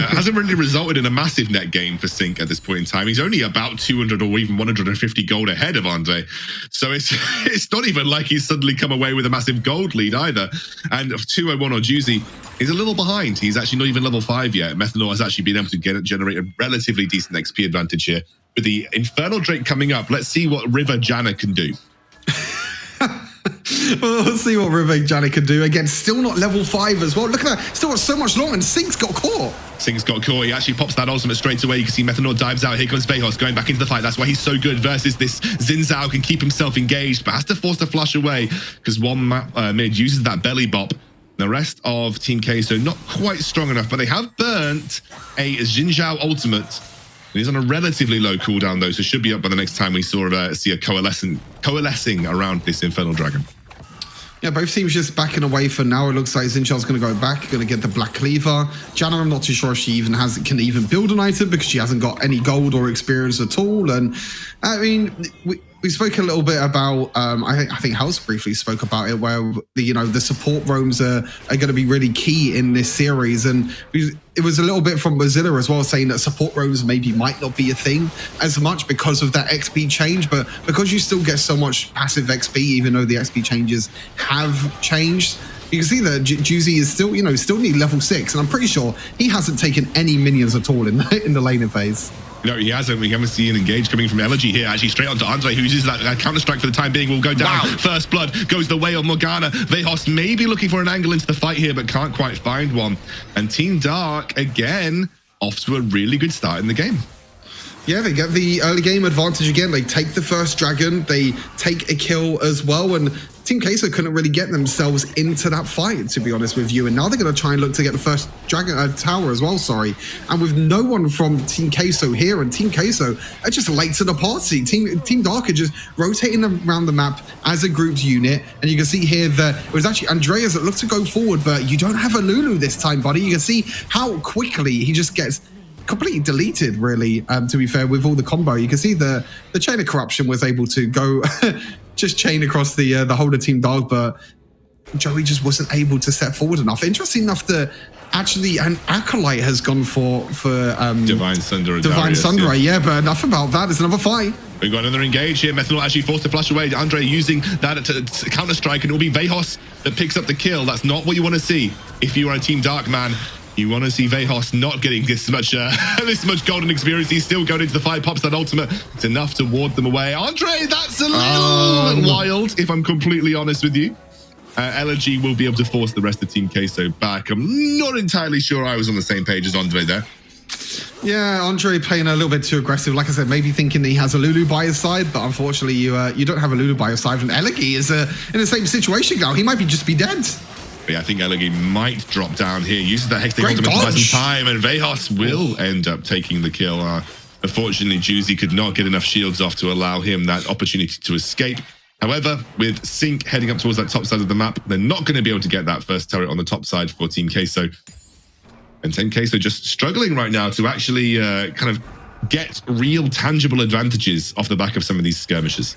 resulted in a massive net gain for Sync at this point in time. He's only about 200 or even 150 gold ahead of Andre. So it's not even like he's suddenly come away with a massive gold lead either. And 201 or Juicy is a little behind. He's actually not even level 5 yet. Methanol has actually been able to generate a relatively decent XP advantage here with the Infernal Drake coming up. Let's see what River Janna can do. Well, let's see what River Janna can do. Again, still not level 5 as well. Look at that. Still got so much long, and Sync's got caught. Sync's got caught. He actually pops that ultimate straight away. You can see Methanor dives out. Here comes Vejos going back into the fight. That's why he's so good versus this Xin Zhao. Can keep himself engaged, but has to force the flush away because one mid uses that belly bop. The rest of Team Queso not quite strong enough, but they have burnt a Xin Zhao ultimate. He's on a relatively low cooldown though, so should be up by the next time we see a coalescing around this Infernal Dragon. Yeah, both teams just backing away for now. It looks like Xin Zhao's going to go back, going to get the Black Cleaver. Janna, I'm not too sure if she even can even build an item because she hasn't got any gold or experience at all. And I mean, we spoke a little bit about, I think House briefly spoke about it, where the support roams are going to be really key in this series. And it was a little bit from Mozilla as well, saying that support roams maybe might not be a thing as much because of that XP change, but because you still get so much passive XP, even though the XP changes have changed. You can see that Juicy is still, still need level 6, and I'm pretty sure he hasn't taken any minions at all in the laning phase. No, he hasn't. We haven't seen engage coming from Elegy here. Actually, straight onto Andre, who uses that counter-strike for the time being, will go down. Wow. First blood goes the way of Morgana. Vejos may be looking for an angle into the fight here, but can't quite find one. And Team Dark, again, off to a really good start in the game. Yeah, they get the early game advantage again. They take the first dragon. They take a kill as well. And Team Queso couldn't really get themselves into that fight, to be honest with you. And now they're going to try and look to get the first dragon tower as well, And with no one from Team Queso here, and Team Queso are just late to the party. Team Dark are just rotating around the map as a grouped unit. And you can see here that it was actually Andreas that looked to go forward, but you don't have a Lulu this time, buddy. You can see how quickly he just gets completely deleted, really, to be fair, with all the combo. You can see the Chain of Corruption was able to go just chain across the whole of Team Dark, but Joey just wasn't able to step forward enough. Interesting enough that actually an Acolyte has gone for Divine Sunder. Yeah, but enough about that. There's another fight. We've got another engage here. Methanol actually forced to flush away. Andre using that to counter-strike, and it will be Vejos that picks up the kill. That's not what you want to see if you are a Team Dark man. You want to see Vejos not getting this much golden experience. He's still going into the fight, pops that ultimate. It's enough to ward them away. Andre, that's a little wild, if I'm completely honest with you. Elegy will be able to force the rest of Team Queso back. I'm not entirely sure I was on the same page as Andre there. Yeah, Andre playing a little bit too aggressive. Like I said, maybe thinking that he has a Lulu by his side, but unfortunately you don't have a Lulu by your side. And Elegy is in the same situation now. He might just be dead. Yeah, I think Elegy might drop down here. Uses that Hextech ultimate to buy some time, and Vejos will end up taking the kill. Unfortunately, Juicy could not get enough shields off to allow him that opportunity to escape. However, with Sync heading up towards that top side of the map, they're not going to be able to get that first turret on the top side for Team Queso. And Team Queso just struggling right now to actually kind of get real tangible advantages off the back of some of these skirmishes.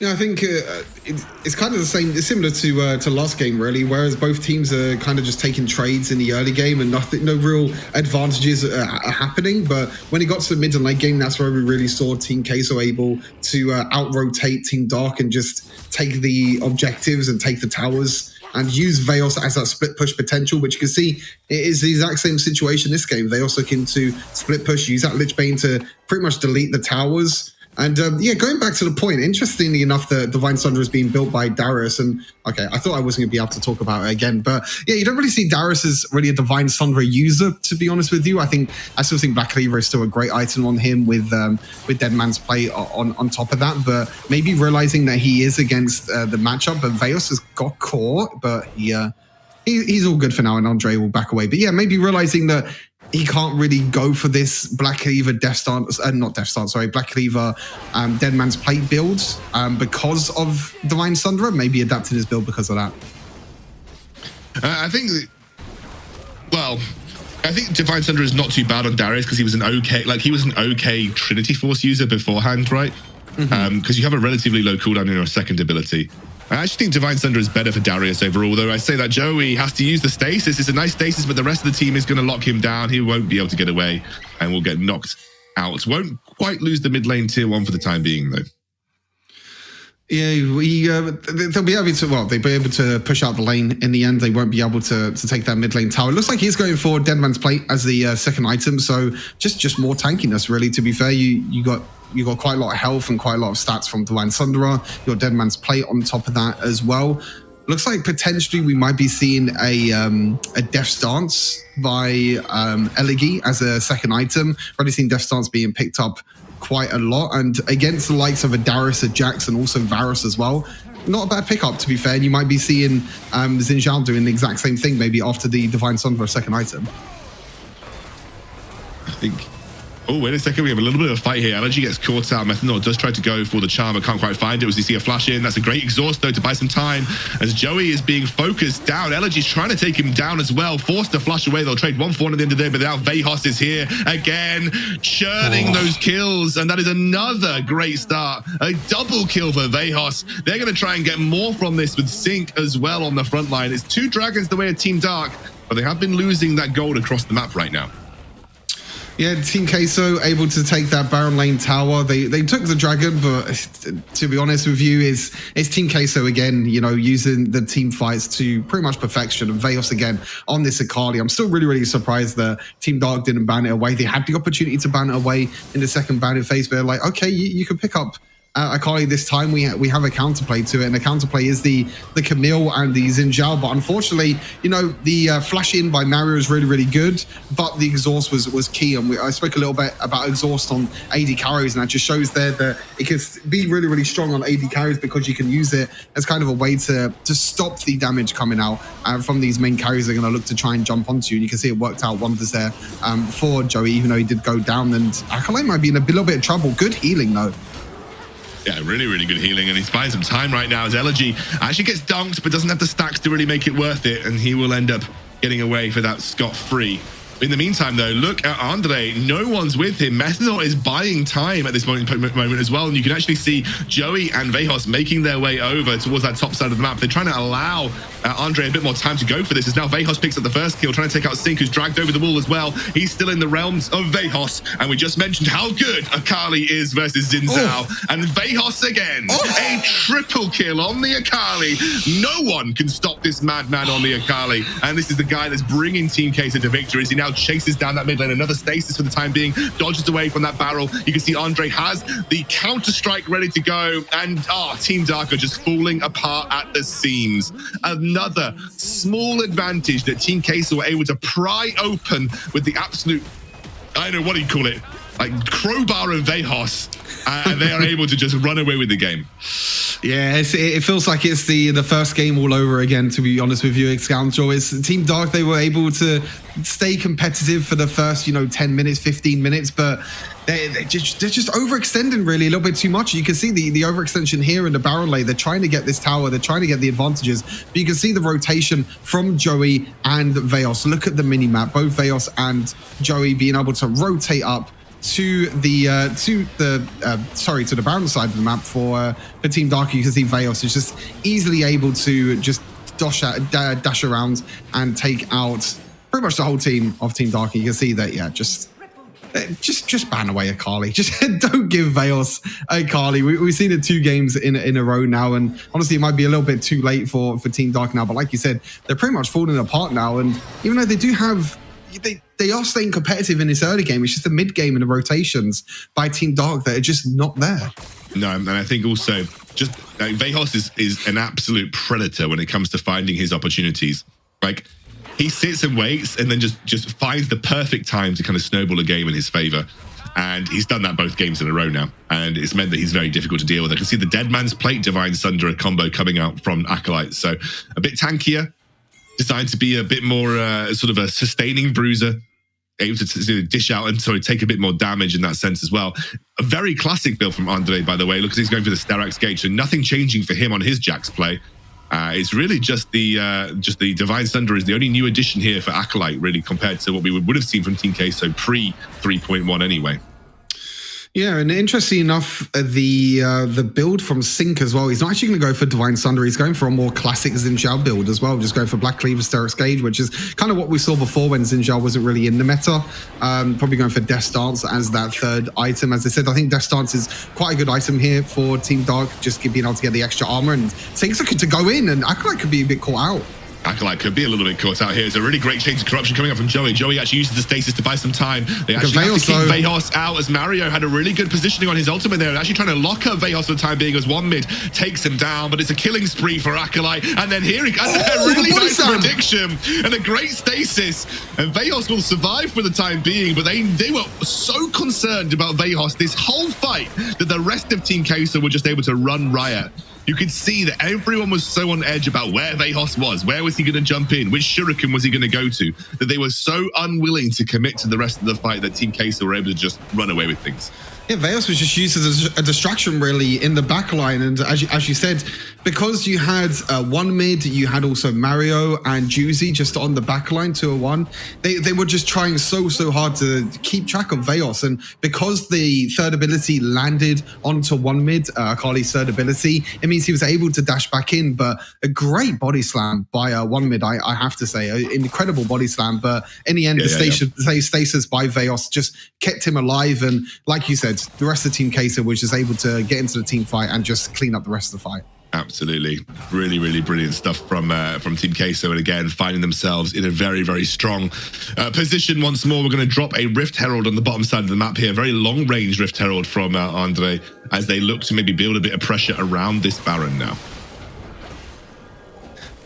Yeah, I think it's kind of the same. It's similar to last game, really. Whereas both teams are kind of just taking trades in the early game, and no real advantages are happening. But when it got to the mid and late game, that's where we really saw Team Queso able to out-rotate Team Dark and just take the objectives and take the towers and use Vejos as that split push potential, which you can see it is the exact same situation this game. Vejos looking to split push, use that Lich Bane to pretty much delete the towers. And yeah, going back to the point, interestingly enough, the Divine Sunder is being built by Darius. And okay, I thought I wasn't going to be able to talk about it again, but yeah, you don't really see Darius as really a Divine Sunder user, to be honest with you. I still think Black Cleaver is still a great item on him with Dead Man's Play on top of that. But maybe realizing that he is against the matchup, but Vejos has got caught, but he's all good for now, and Andre will back away. But yeah, maybe realizing that he can't really go for this Black Cleaver Black Cleaver Dead Man's Plate builds because of Divine Sunder. Maybe adapted his build because of that. I think Divine Sunder is not too bad on Darius because he was an okay Trinity Force user beforehand, right? Because you have a relatively low cooldown in your second ability. I actually think Divine Sunder is better for Darius overall, though I say that Joey has to use the stasis. It's a nice stasis, but the rest of the team is going to lock him down. He won't be able to get away and will get knocked out. Won't quite lose the mid lane tier 1 for the time being, though. Yeah, they'll be able to. Well, they'll be able to push out the lane. In the end, they won't be able to take that mid lane tower. It looks like he's going for Dead Man's Plate as the second item. So just more tankiness, really. To be fair, you got quite a lot of health and quite a lot of stats from Divine Sunderer. Your Dead Man's Plate on top of that as well. Looks like potentially we might be seeing a Death Stance by Elegi as a second item. Already seen Death Stance being picked up quite a lot, and against the likes of a Darius, a Jax, and also Varus as well. Not a bad pickup, to be fair. And you might be seeing Xin Zhao doing the exact same thing, maybe after the Divine Sunderer second item. I think. Oh, wait a second. We have a little bit of a fight here. Elegy gets caught out. Methanol does try to go for the charm, but can't quite find it. As you see a flash in. That's a great exhaust, though, to buy some time. As Joey is being focused down. Elegy's trying to take him down as well. Forced to flash away. They'll trade 1-4 at the end of the day, but now Vejos is here again, churning those kills. And that is another great start. A double kill for Vejos. They're going to try and get more from this with Sync as well on the front line. It's 2 dragons the way of Team Dark, but they have been losing that gold across the map right now. Yeah, Team Queso able to take that Baron Lane tower. They took the dragon, but to be honest with you, it's Team Queso again, you know, using the team fights to pretty much perfection. And Vejos again on this Akali. I'm still really surprised that Team Dark didn't ban it away. They had the opportunity to ban it away in the second banning phase, but they're like, okay, you can pick up Akali this time. We have a counterplay to it, and the counterplay is the Camille and the Xin Zhao. But unfortunately, you know, the flash in by Mario is really good, but the exhaust was key. And I spoke a little bit about exhaust on AD carries, and that just shows there that it can be really strong on AD carries because you can use it as kind of a way to stop the damage coming out from these main carries. They're going to look to try and jump onto you, and you can see it worked out wonders there for Joey, even though he did go down. And Akali might be in a little bit of trouble. Good healing though. Yeah, really good healing, and he's buying some time right now as Elegy actually gets dunked, but doesn't have the stacks to really make it worth it, and he will end up getting away for that scot-free. In the meantime, though, look at Andre. No one's with him. Methanol is buying time at this moment as well, and you can actually see Joey and Vejos making their way over towards that top side of the map. They're trying to allow Andre a bit more time to go for this, as now Vejos picks up the first kill, trying to take out Sync, who's dragged over the wall as well. He's still in the realms of Vejos, and we just mentioned how good Akali is versus Xin Zhao. And Vejos again, a triple kill on the Akali. No one can stop this madman on the Akali, and this is the guy that's bringing Team Queso to victory as he now chases down that mid lane. Another stasis for the time being, dodges away from that barrel. You can see Andre has the counter strike ready to go, and Team Dark are just falling apart at the seams. Another small advantage that Team Queso were able to pry open with the absolute, I don't know what do you call it, like crowbar of Vejos, and they are able to just run away with the game. Yeah, it feels like it's the first game all over again, to be honest with you, Excalibur. It's Team Dark, they were able to stay competitive for the first, 10 minutes, 15 minutes, but they're just overextending really a little bit too much. You can see the overextension here in the Baron lane. They're trying to get this tower, they're trying to get the advantages, but you can see the rotation from Joey and Vejos. Look at the mini map, both Vejos and Joey being able to rotate up to the Baron side of the map for Team Dark. You can see Vejos is just easily able to just dash around and take out pretty much the whole team of Team Dark. You can see that, yeah, just ban away Akali. Just don't give Vejos Akali. We've seen it 2 games in a row now, and honestly, it might be a little bit too late for Team Dark now. But like you said, they're pretty much falling apart now. And even though they do have, they are staying competitive in this early game, it's just the mid game and the rotations by Team Dark that are just not there. No, and I think also just Vejos is an absolute predator when it comes to finding his opportunities. Like, he sits and waits and then just finds the perfect time to kind of snowball a game in his favor. And he's done that both games in a row now. And it's meant that he's very difficult to deal with. I can see the Dead Man's Plate Divine Sunderer combo coming out from Acolyte. So a bit tankier, designed to be a bit more sort of a sustaining bruiser, able to dish out and take a bit more damage in that sense as well. A very classic build from Andre, by the way. Look, he's going for the Sterax Gauge, so nothing changing for him on his Jax play. It's really just the Divine Thunder is the only new addition here for Acolyte, really, compared to what we would have seen from Team Queso pre 3.1 anyway. Yeah, and interesting enough, the build from Sync as well, he's not actually going to go for Divine Sunder, he's going for a more classic Xin Zhao build as well, just going for Black Cleaver, Steric Gauge, which is kind of what we saw before when Xin Zhao wasn't really in the meta. Probably going for Death Stance as that third item. As I said, I think Death Stance is quite a good item here for Team Dark, just being able to get the extra armor, and Sync's looking to go in, and Acolyte could be a bit caught out. Acolyte could be a little bit caught out here. It's a really great change of corruption coming up from Joey. Joey actually uses the stasis to buy some time. They actually have to keep Vejos out, as Mario had a really good positioning on his ultimate there, and actually trying to lock up Vejos for the time being as one mid takes him down, but it's a killing spree for Acolyte. And then here he goes, a really nice prediction and a great stasis. And Vejos will survive for the time being, but they were so concerned about Vejos this whole fight that the rest of Team Queso were just able to run riot. You could see that everyone was so on edge about where Vejos was. Where was he going to jump in? Which shuriken was he going to go to? That they were so unwilling to commit to the rest of the fight that Team Queso were able to just run away with things. Yeah, Vejos was just used as a distraction, really, in the backline. And as you said, because you had one mid, you had also Mario and Juicy just on the backline, 201. They were just trying so hard to keep track of Vejos. And because the third ability landed onto one mid, Akali's third ability, it means he was able to dash back in. But a great body slam by one mid, I have to say. An incredible body slam. But in the end, the stasis by Vejos just kept him alive. And like you said, the rest of Team Queso was just able to get into the team fight and just clean up the rest of the fight. Absolutely. Really brilliant stuff from Team Queso. And again, finding themselves in a very strong position once more. We're going to drop a Rift Herald on the bottom side of the map here. Very long-range Rift Herald from Andre as they look to maybe build a bit of pressure around this Baron now.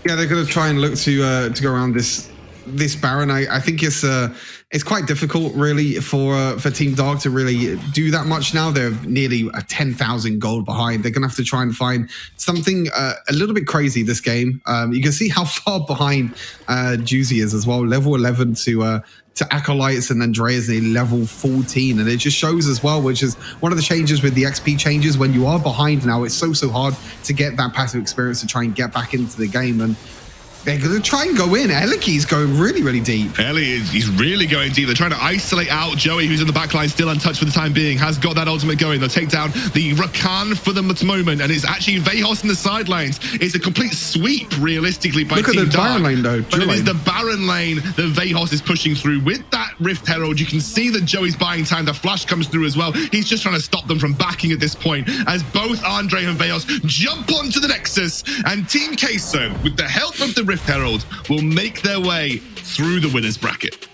Yeah, they're going to try and look to go around this Baron. I think it's quite difficult, really, for Team Dark to really do that much now. They're nearly 10,000 gold behind. They're going to have to try and find something a little bit crazy this game. You can see how far behind Juicy is as well. Level 11 to Acolytes, and Andrea's a level 14. And it just shows as well, which is one of the changes with the XP changes. When you are behind now, it's so hard to get that passive experience to try and get back into the game. And they're going to try and go in. Eliki's going really deep. He's really going deep. They're trying to isolate out Joey, who's in the backline, still untouched for the time being, has got that ultimate going. They'll take down the Rakan for them at the moment, and it's actually Vejos in the sidelines. It's a complete sweep, realistically, by Team Dark. Look at the Baron lane, though. But it is the Baron lane that Vejos is pushing through. With that Rift Herald, you can see that Joey's buying time. The flash comes through as well. He's just trying to stop them from backing at this point, as both Andre and Vejos jump onto the Nexus, and Team Queso, with the help of the Rift Herald, will make their way through the winner's bracket.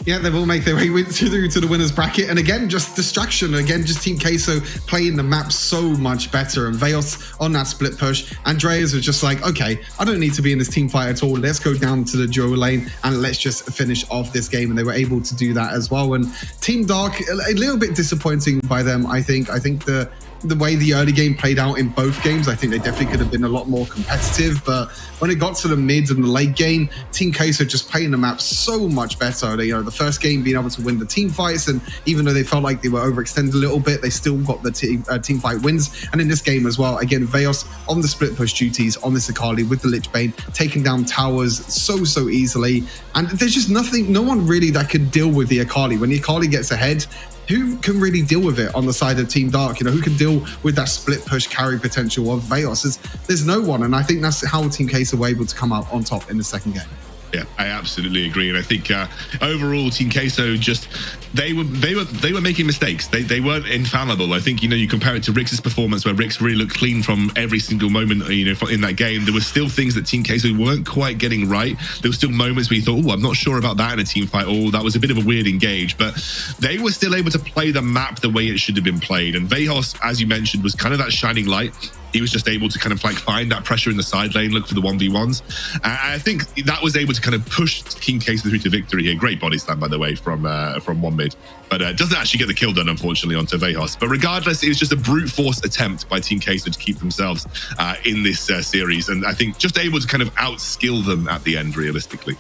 Yeah, they will make their way through to the winner's bracket. And again, just distraction. Again, just Team Queso playing the map so much better. And Vejos on that split push. Andreas was just like, okay, I don't need to be in this team fight at all. Let's go down to the duo lane and let's just finish off this game. And they were able to do that as well. And Team Dark, a little bit disappointing by them, I think. I think the way the early game played out in both games, I think they definitely could have been a lot more competitive. But when it got to the mid and the late game, Team Queso just playing the map so much better. They, the first game being able to win the team fights, and even though they felt like they were overextended a little bit, they still got the team fight wins. And in this game as well, again, Vejos on the split push duties on this Akali with the Lich Bane, taking down towers so easily. And there's just no one really that could deal with the Akali. When the Akali gets ahead, who can really deal with it on the side of Team Dark? Who can deal with that split push carry potential of Vejos? There's no one, and I think that's how Team Queso were able to come out on top in the second game. Yeah, I absolutely agree, and I think overall Team Queso just they were making mistakes. They weren't infallible. I think you compare it to Rix's performance, where Rix really looked clean from every single moment in that game. There were still things that Team Queso weren't quite getting right. There were still moments where you thought, oh, I'm not sure about that in a team fight. Oh, that was a bit of a weird engage, but they were still able to play the map the way it should have been played. And Vejos, as you mentioned, was kind of that shining light. He was just able to kind of find that pressure in the side lane, look for the 1v1s. I think that was able to kind of push Team Queso through to victory here. Great body slam, by the way, from one mid. But doesn't actually get the kill done, unfortunately, onto Vejos. But regardless, it was just a brute force attempt by Team Queso to keep themselves in this series. And I think just able to kind of outskill them at the end, realistically.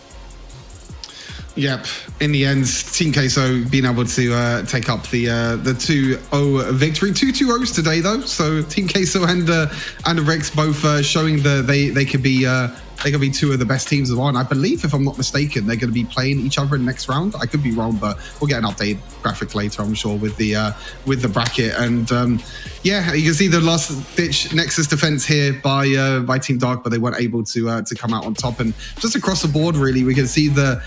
Yep. In the end, Team Queso being able to take up the 2-0 victory. 2 2-0s today, though. So Team Queso and WREC both showing that they could be they're going to be two of the best teams of all. And I believe, if I'm not mistaken, they're going to be playing each other in the next round. I could be wrong, but we'll get an update graphic later, I'm sure, with the bracket. And yeah, you can see the last ditch Nexus defense here by Team Dark, but they weren't able to come out on top. And just across the board, really, we can see the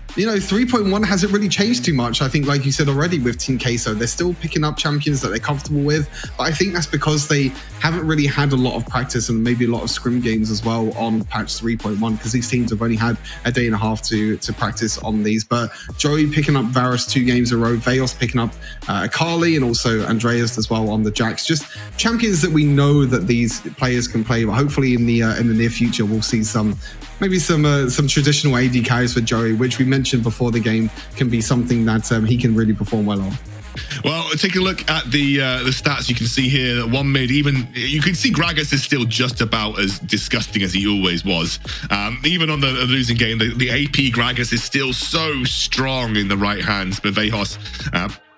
3.1 hasn't really changed too much. I think, like you said already, with Team Queso, they're still picking up champions that they're comfortable with. But I think that's because they haven't really had a lot of practice and maybe a lot of scrim games as well on patch 3.1, because these teams have only had a day and a half to practice on these. But Joey picking up Varus 2 games in a row, Veos picking up Akali, and also Andreas as well on the Jax. Just champions that we know that these players can play. But hopefully in the near future, we'll see some traditional AD carries for Joey, which we mentioned before the game can be something that he can really perform well on. Well, take a look at the stats. You can see here that one mid, even you can see Gragas is still just about as disgusting as he always was. Even on the losing game, the AP Gragas is still so strong in the right hands, but Vejos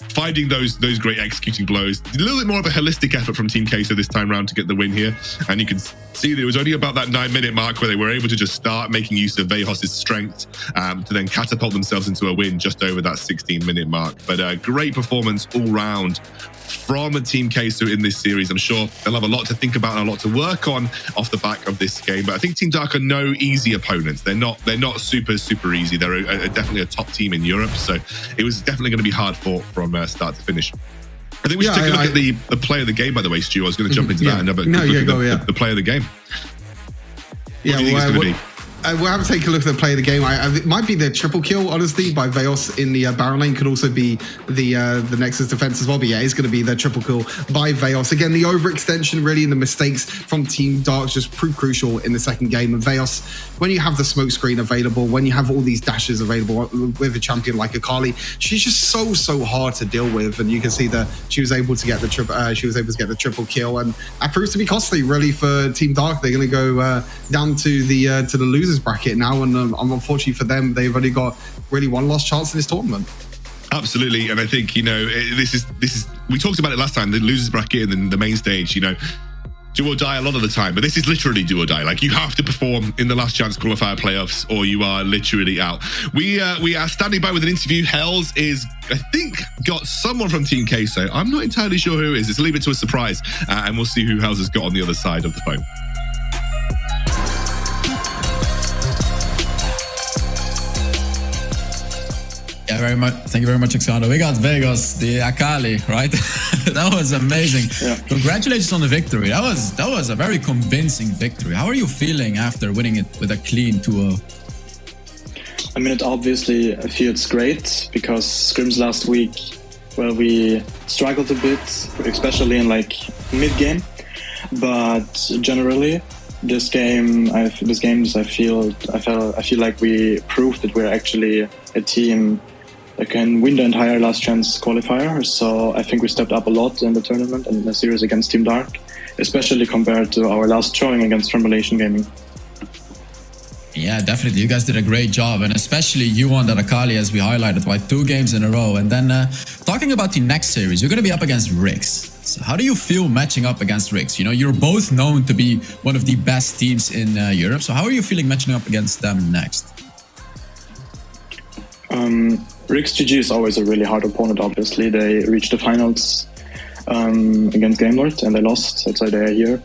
finding those great executing blows. A little bit more of a holistic effort from Team Queso this time round to get the win here. And you can see that it was only about that 9-minute mark where they were able to just start making use of Vejos' strength to then catapult themselves into a win just over that 16-minute mark. But a great performance all round from Team Queso in this series. I'm sure they'll have a lot to think about and a lot to work on off the back of this game. But I think Team Dark are no easy opponents. They're not super easy. They're definitely a top team in Europe, so it was definitely going to be hard fought from start to finish. I think we should take a look at the player of the game, by the way, Stu. I was going to jump into that and have the player of the game. What do you think it's going to be? We'll have to take a look at the play of the game. It might be the triple kill, honestly, by Veos in the Baron lane. Could also be the Nexus defense as well. But yeah, it's going to be the triple kill by Veos. Again, the overextension, really, and the mistakes from Team Dark just proved crucial in the second game. And Veos, when you have the smoke screen available, when you have all these dashes available with a champion like Akali, she's just so hard to deal with. And you can see that she was able to get the triple kill, and that proves to be costly, really, for Team Dark. They're going to go down to the losers bracket now, and unfortunately for them, they've only got really one last chance in this tournament. Absolutely, and I think this is we talked about it last time, the losers bracket and then the main stage. Do or die a lot of the time, but this is literally do or die. Like, you have to perform in the last chance qualifier playoffs or you are literally out. We are standing by with an interview. Hells is, I think, got someone from Team Queso. I'm not entirely sure who it is. Let's leave it to a surprise, and we'll see who Hells has got on the other side of the phone. Yeah, thank you very much, Alexander. We got Vegas, the Akali, right? That was amazing. Yeah. Congratulations on the victory. That was a very convincing victory. How are you feeling after winning it with a clean 2-0? I mean, it obviously feels great because scrims last week, well, we struggled a bit, especially in mid-game. But generally, I feel like we proved that we're actually a team that can win the entire last chance qualifier. So I think we stepped up a lot in the tournament and in the series against Team Dark, especially compared to our last showing against Formulation Gaming. Yeah, definitely. You guys did a great job, and especially you won that Akali, as we highlighted, 2 games in a row. And then talking about the next series, you're going to be up against WREC. So how do you feel matching up against WREC? You're both known to be one of the best teams in Europe. So how are you feeling matching up against them next? WREC GG is always a really hard opponent, obviously. They reached the finals against Gamelord and they lost. That's why they are here.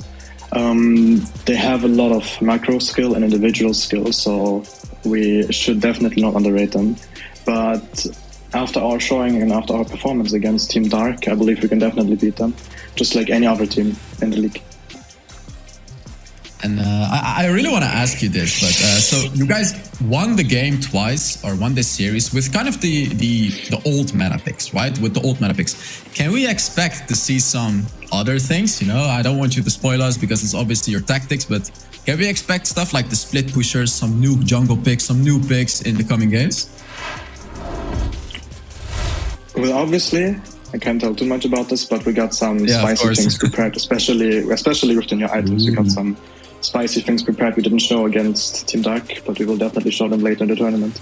They have a lot of macro skill and individual skill, so we should definitely not underrate them. But after our showing and after our performance against Team Dark, I believe we can definitely beat them, just like any other team in the league. And I really want to ask you this, but so you guys won the game twice, or won this series with kind of the old meta picks, right? With the old meta picks. Can we expect to see some other things? I don't want you to spoil us because it's obviously your tactics, but can we expect stuff like the split pushers, some new jungle picks, some new picks in the coming games? Well, obviously, I can't tell too much about this, but we got some spicy things prepared, especially with the new items. We got some spicy things prepared we didn't show against Team Dark, but we will definitely show them later in the tournament.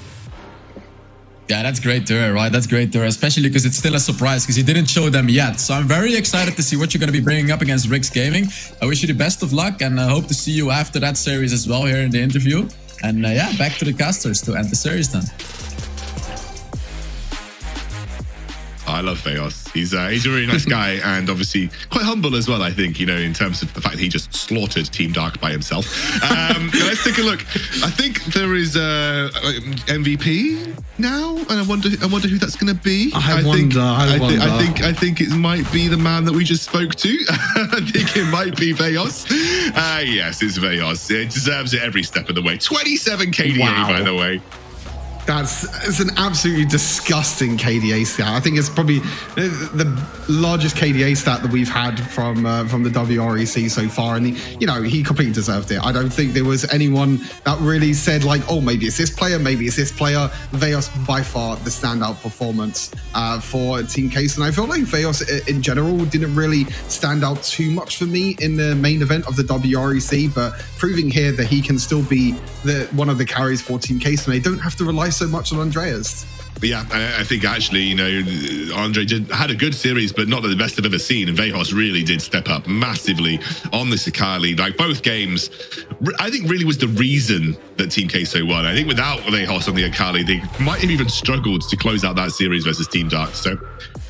Yeah, that's great to hear, right? That's great to hear, especially because it's still a surprise because you didn't show them yet. So I'm very excited to see what you're going to be bringing up against WREC Gaming. I wish you the best of luck and I hope to see you after that series as well here in the interview. And yeah, back to the casters to end the series then. I love Veos. He's a really nice guy and obviously quite humble as well, I think, you know, in terms of the fact that he just slaughtered Team Dark by himself. Let's take a look. I think there is a MVP now, and I wonder who that's going to be. I think it might be the man that we just spoke to. I think it might be Veos. Yes, it's Veos. It deserves it every step of the way. 27 KDA, by the way. It's an absolutely disgusting KDA stat. I think it's probably the largest KDA stat that we've had from the WREC so far, and he completely deserved it. I don't think there was anyone that really said like, oh, maybe it's this player, maybe it's this player. Veos by far the standout performance for Team Case, and I feel like Veos in general didn't really stand out too much for me in the main event of the WREC, but proving here that he can still be one of the carries for Team Case, and they don't have to rely so much on Andreas. But yeah, I think actually, Andre had a good series, but not the best I've ever seen. And Veos really did step up massively on the Sakali. Like both games, I think really was the reason that Team Queso won. I think without Veos on the Akali, they might have even struggled to close out that series versus Team Dark. So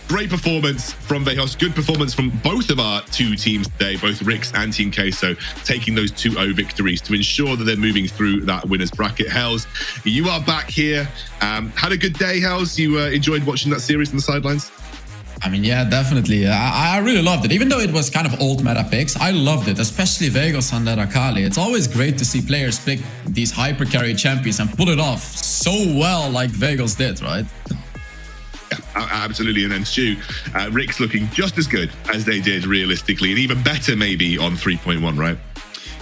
great performance from Veos. Good performance from both of our two teams today, both WREC and Team Queso, taking those 2-0 victories to ensure that they're moving through that winner's bracket. Hells, you are back here. Had a good day, Hells. You enjoyed watching that series on the sidelines? I mean, yeah, definitely. I really loved it. Even though it was kind of old meta picks, I loved it, especially Vegas on that Akali. It's always great to see players pick these hyper carry champions and pull it off so well like Vegas did, right? Absolutely. And then Stu, Rick's looking just as good as they did realistically, and even better maybe on 3.1, right?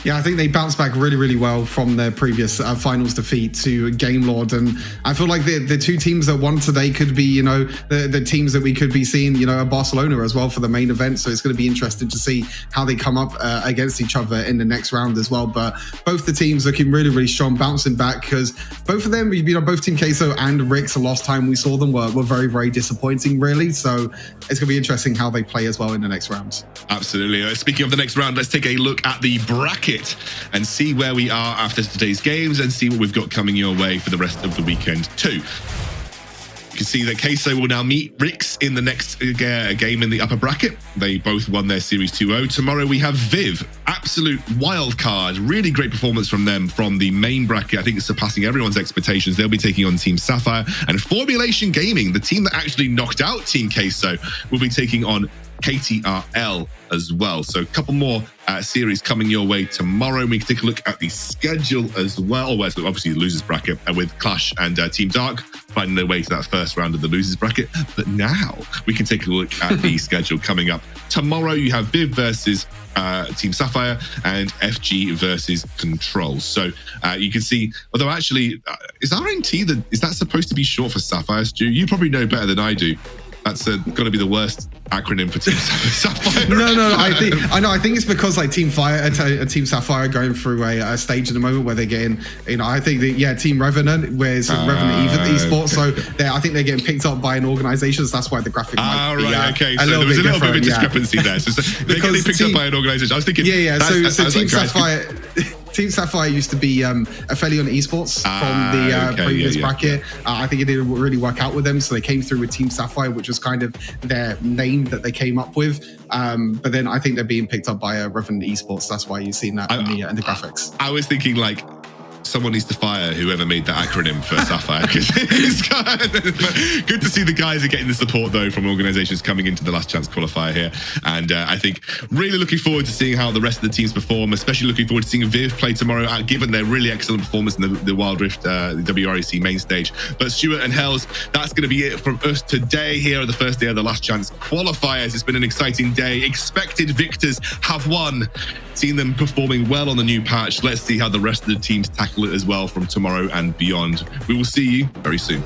Yeah, I think they bounced back really, really well from their previous finals defeat to Game Lord. And I feel like the two teams that won today could be, the teams that we could be seeing, at Barcelona as well for the main event. So it's going to be interesting to see how they come up against each other in the next round as well. But both the teams looking really, really strong, bouncing back, because both of them, both Team Queso and WREC, the last time we saw them were very, very disappointing, really. So it's going to be interesting how they play as well in the next round. Absolutely. Speaking of the next round, let's take a look at the bracket and see where we are after today's games and see what we've got coming your way for the rest of the weekend too. You can see that Queso will now meet WREC in the next game in the upper bracket. They both won their series 2-0. Tomorrow we have Viv, absolute wild card. Really great performance from them from the main bracket. I think it's surpassing everyone's expectations. They'll be taking on Team Sapphire, and Formulation Gaming, the team that actually knocked out Team Queso, will be taking on KTRL as well. So a couple more series coming your way tomorrow. We can take a look at the schedule as well. Well, obviously the losers bracket with Clash and Team Dark finding their way to that first round of the losers bracket. But now we can take a look at the schedule coming up. Tomorrow you have Viv versus Team Sapphire and FG versus Control. So you can see, although actually, is RNT, is that supposed to be short for Sapphire, Stu? You probably know better than I do. That's got to be the worst acronym for Team Sapphire. No. I think it's because like Team Sapphire going through a stage at the moment where they're getting, I think that Team Revenant, where it's Revenant Esports. Okay. So I think they're getting picked up by an organisation. So that's why the graphic might be okay. So there was a little bit of a discrepancy there. So they're getting picked up by an organisation. I was thinking, So Team Sapphire. Team Sapphire used to be Aphelion Esports from the previous bracket. I think it didn't really work out with them, so they came through with Team Sapphire, which was kind of their name that they came up with. But then I think they're being picked up by Revenant Esports. That's why you've seen that in the graphics. I was thinking like, someone needs to fire whoever made that acronym for Sapphire, because it's good to see the guys are getting the support though from organizations coming into the last chance qualifier here. And I think really looking forward to seeing how the rest of the teams perform, especially looking forward to seeing Viv play tomorrow, given their really excellent performance in the Wild Rift, the WREC main stage. But Stuart and Hells, that's going to be it from us today here at the first day of the last chance qualifiers. It's been an exciting day. Expected victors have won. Seen them performing well on the new patch. Let's see how the rest of the teams tackle it as well from tomorrow and beyond. We will see you very soon.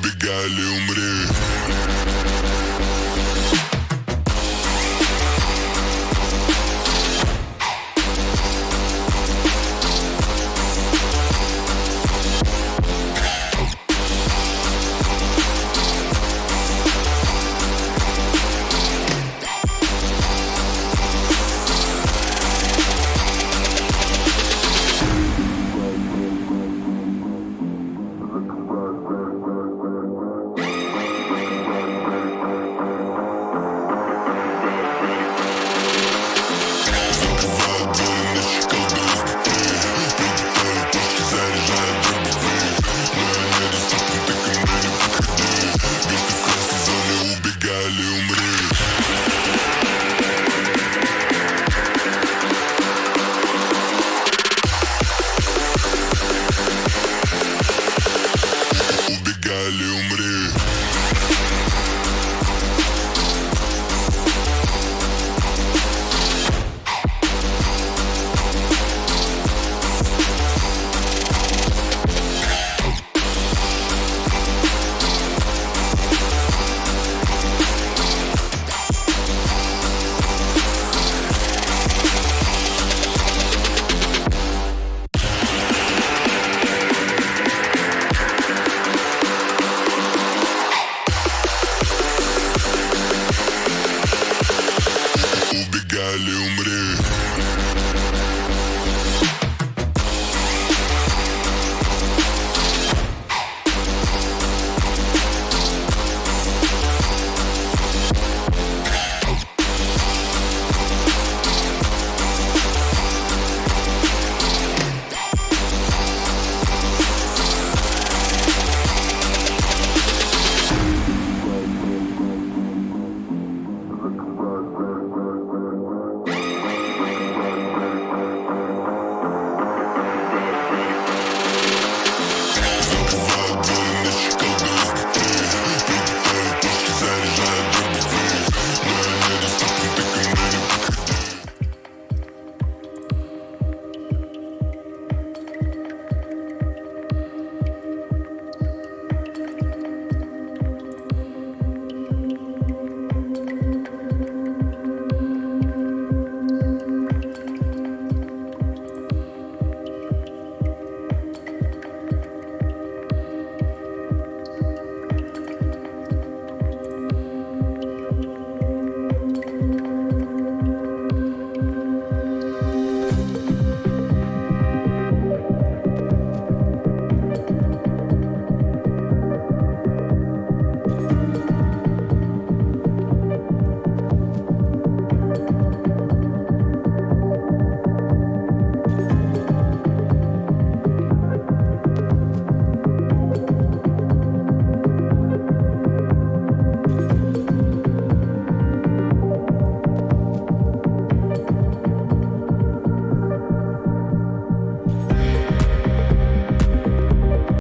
Big guy, little Interlude.